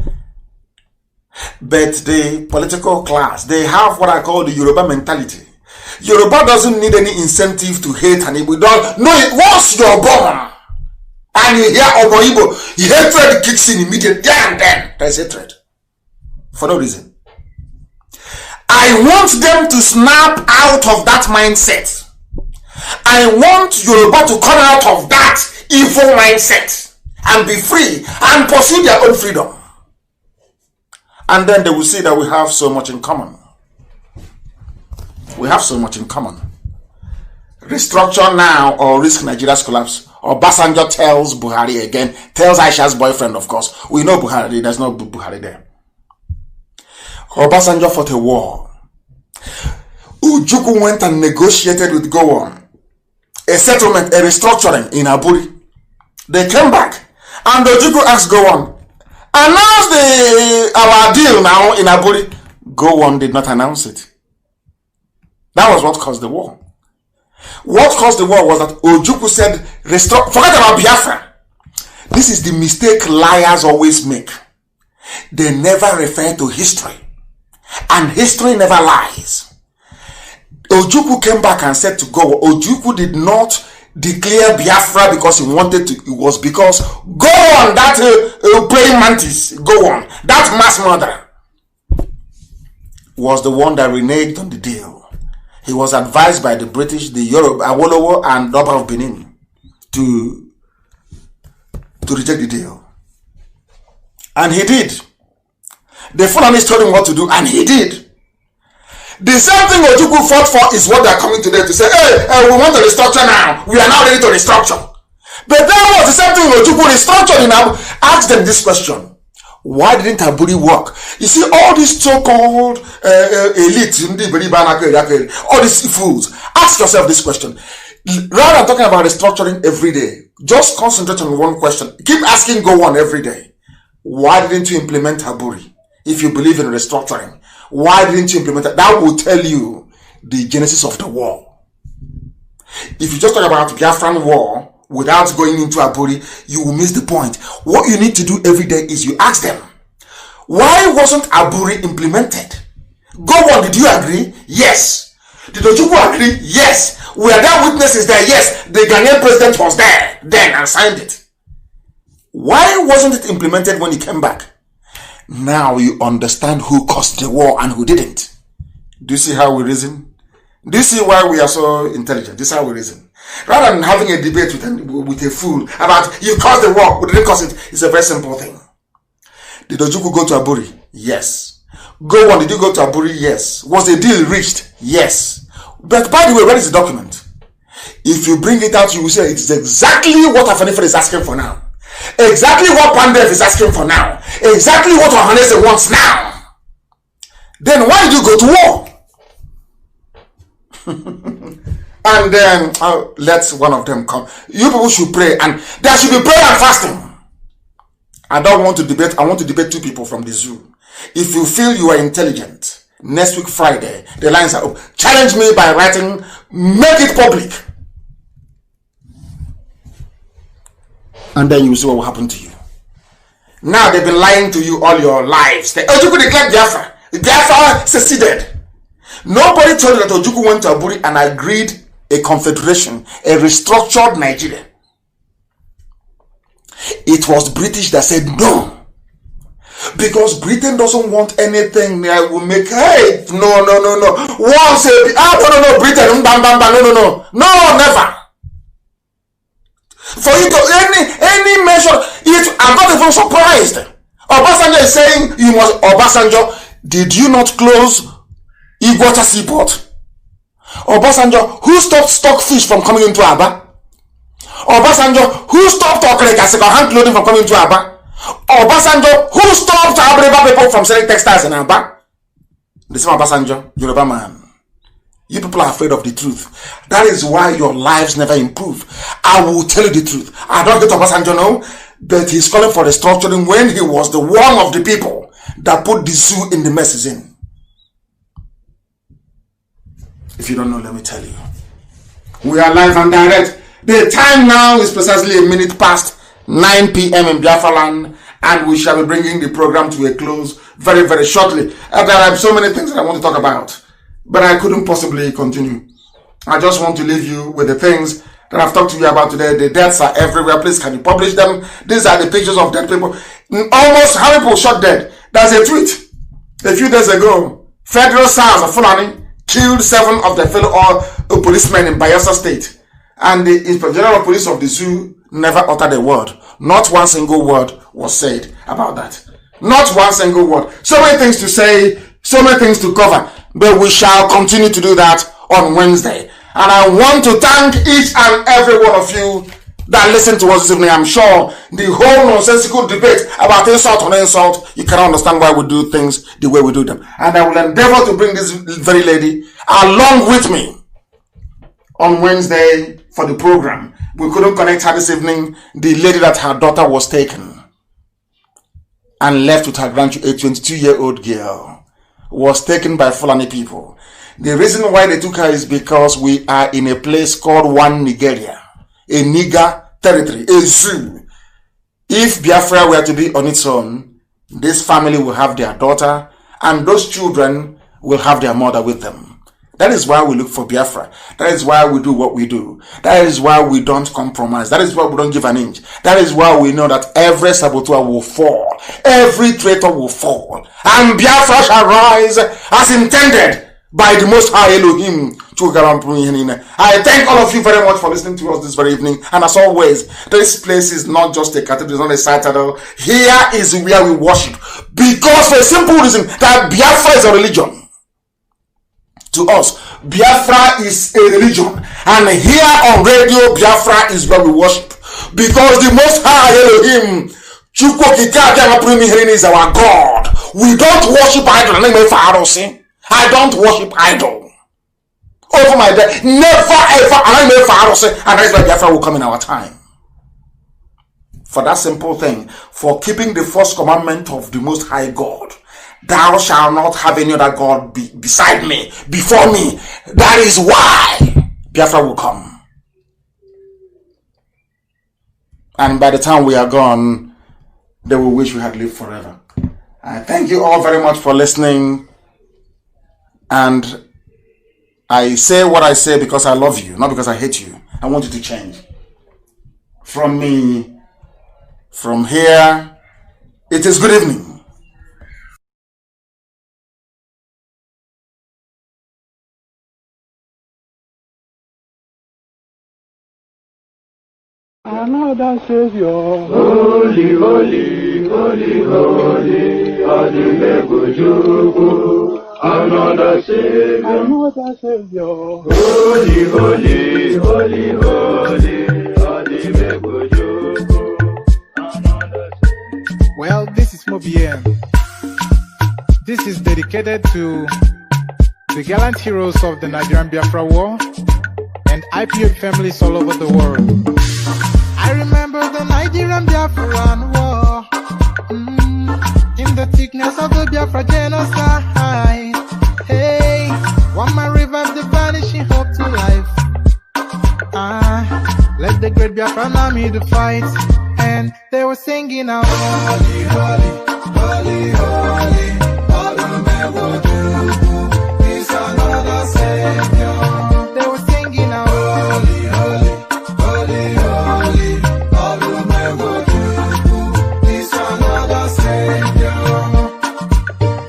But the political class, they have what I call the Yoruba mentality. Yoruba doesn't need any incentive to hate an Igbo. No, once you're born and you hear Obo Igbo, hatred kicks in immediately. Then there's hatred. For no reason. I want them to snap out of that mindset. I want Yoruba to come out of that evil mindset and be free and pursue their own freedom. And then they will see that we have so much in common. We have so much in common. Restructure now or risk Nigeria's collapse. Obasanjo tells Buhari again, tells Aisha's boyfriend, of course. We know Buhari, there's no Buhari there. Obasanjo fought a war. Ojukwu went and negotiated with Gowon a settlement, a restructuring in Aburi. They came back and Ojukwu asked Gowon, announce our deal now in Aburi. Gowon did not announce it. That was what caused the war. What caused the war was that Ojukwu said, forget about Biafra. This is the mistake liars always make. They never refer to history. And history never lies. Ojukwu came back and said to Gowon, Ojukwu did not declare Biafra because he wanted to. It was because Gowon, that praying mantis, Gowon, that mass murderer, was the one that reneged on the deal. He was advised by the British, the Europe, Awolowo, and Oba of Benin to reject the deal. And he did. The Fulanis told him what to do, and he did. The same thing Ojukwu fought for is what they are coming today to say, hey, we want to restructure now. We are now ready to restructure. But that was the same thing Ojukwu restructured in Abu. Ask them this question. Why didn't Aburi work? You see, all these so-called elites, all these fools, ask yourself this question. Rather than talking about restructuring every day, just concentrate on one question. Keep asking Gowon every day. Why didn't you implement Aburi? If you believe in restructuring, why didn't you implement it? That will tell you the genesis of the war. If you just talk about Biafran war without going into Aburi, you will miss the point. What you need to do every day is you ask them, why wasn't Aburi implemented? Go on, did you agree? Yes. Did Ojukwu agree? Yes. Were there witnesses there? Yes. The Ghanaian president was there then and signed it. Why wasn't it implemented when he came back? Now you understand who caused the war and who didn't. Do you see how we reason? Do you see why we are so intelligent? This is how we reason. Rather than having a debate with a fool about you caused the war, but didn't cause it, it's a very simple thing. Did Ojukwu go to Aburi? Yes. Go on, did you go to Aburi? Yes. Was the deal reached? Yes. But by the way, where is the document? If you bring it out, you will say it's exactly what Afanifer is asking for now. Exactly what Pandef is asking for now. Exactly what Ohanese wants now. Then why did you go to war? And then let one of them come. You people should pray, and there should be prayer and fasting. I don't want to debate. I want to debate two people from the zoo. If you feel you are intelligent, next week Friday, the lines are open. Challenge me by writing, make it public. And then you will see what will happen to you. Now they've been lying to you all your lives. Ojukwu declared Biafra. Biafra seceded. Nobody told you that Ojukwu went to Aburi and agreed a confederation, a restructured Nigeria. It was British that said no. Because Britain doesn't want anything that will make, hey, no. Once no, Britain, no. No, never. For you to any measure, I'm not even surprised. Obasanjo is saying you must. Obasanjo, did you not close Iguata Seaport? Obasanjo, who stopped stockfish from coming into Aba? Obasanjo, who stopped hand loading from coming into Aba? Obasanjo, who stopped Abreba people from selling textiles in Aba? The same Obasanjo, Yoruba man. You people are afraid of the truth. That is why your lives never improve. I will tell you the truth. I don't get Obasanjo now, but he's calling for restructuring when he was the one of the people that put the zoo in the mess he's in. If you don't know, let me tell you. We are live and direct. The time now is precisely a minute past 9 p.m. in Biafra land, and we shall be bringing the program to a close very, very shortly. There are so many things that I want to talk about, but I couldn't possibly continue. I just want to leave you with the things that I've talked to you about today. The deaths are everywhere. Please, can you publish them? These are the pictures of dead people. Almost how many people shot dead? There's a tweet a few days ago. Federal SARS of Fulani killed 7 of their fellow policemen in Bayelsa State. And the Inspector General of Police of the zoo never uttered a word. Not one single word was said about that. Not one single word. So many things to say, so many things to cover. But we shall continue to do that on Wednesday. And I want to thank each and every one of you that listen to us this evening. I'm sure the whole nonsensical debate about insult on insult, you cannot understand why we do things the way we do them. And I will endeavor to bring this very lady along with me on Wednesday for the program. We couldn't connect her this evening. The lady that her daughter was taken and left with her grandchild, a 22-year-old girl, was taken by Fulani people. The reason why they took her is because we are in a place called One Nigeria, a Niger territory, a zoo. If Biafra were to be on its own, this family will have their daughter and those children will have their mother with them. That is why we look for Biafra. That is why we do what we do. That is why we don't compromise. That is why we don't give an inch. That is why we know that every saboteur will fall. Every traitor will fall. And Biafra shall rise as intended by the Most High Elohim. I thank all of you very much for listening to us this very evening. And as always, this place is not just a cathedral, it's not a citadel. Here is where we worship. Because for a simple reason, that Biafra is a religion. To us, Biafra is a religion. And here on radio, Biafra is where we worship. Because the Most High Elohim is our God. We don't worship idol. I don't worship idol. Over my dead, never ever. And that is why Biafra will come in our time. For that simple thing, for keeping the first commandment of the Most High God. Thou shalt not have any other God beside me, before me. That is why Biafra will come. And by the time we are gone, they will wish we had lived forever. I thank you all very much for listening. And I say what I say because I love you, not because I hate you. I want you to change. From me, from here, it is good evening. Another Savior, holy, holy, holy, holy, Adimebujuku. Another Savior, holy, holy, holy, holy, Adimebujuku. Well, this is Mobien. This is dedicated to the gallant heroes of the Nigerian Biafra War and IPOB families all over the world. I remember the Nigerian Biafran War, in the thickness of the Biafra genocide. Hey, one man revived the vanishing hope to life. Let the great Biafran army to fight, and they were singing out, holy, holy, holy, holy, Olumewojuku is another Savior. They were singing out, holy, holy, holy, holy, Olumewojuku is another Savior.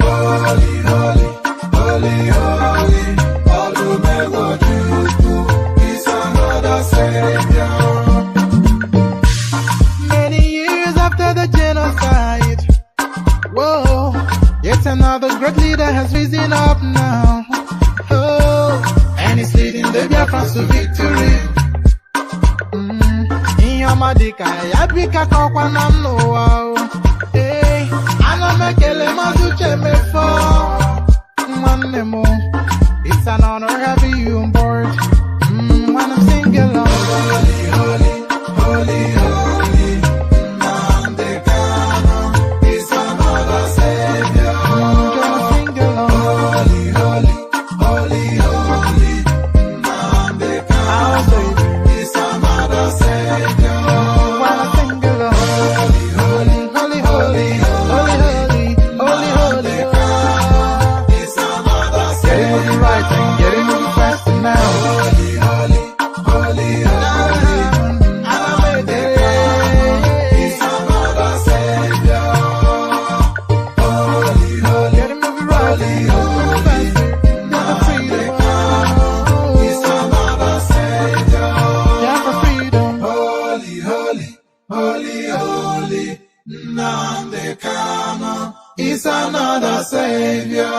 Holy, holy, holy, holy, Olumewojuku is another Savior. Many years after the genocide, whoa, yet another great leader has risen up now. Oh, and he's leading the Biafrans to victory. Inyamadika yabika kwa namno wao. Hey, anamekele mazuche mefo. Mwanemo, it's an honor having you on board. When I'm singing along, holy, holy, holy, holy, Nnamdi Kanu is another Savior. Holy, holy, holy, holy, Nnamdi Kanu is another Savior. When I sing along, holy, holy, holy, holy, holy, holy, holy, is another Savior. Getting moving right and getting moving faster now. Holy, holy, holy, holy, Nnamdi Kanu is another Savior. Holy, holy, getting moving right, moving faster, never freedom. Is another Savior. Yeah, for freedom. Holy, holy, holy, holy, Nnamdi Kanu is another Savior.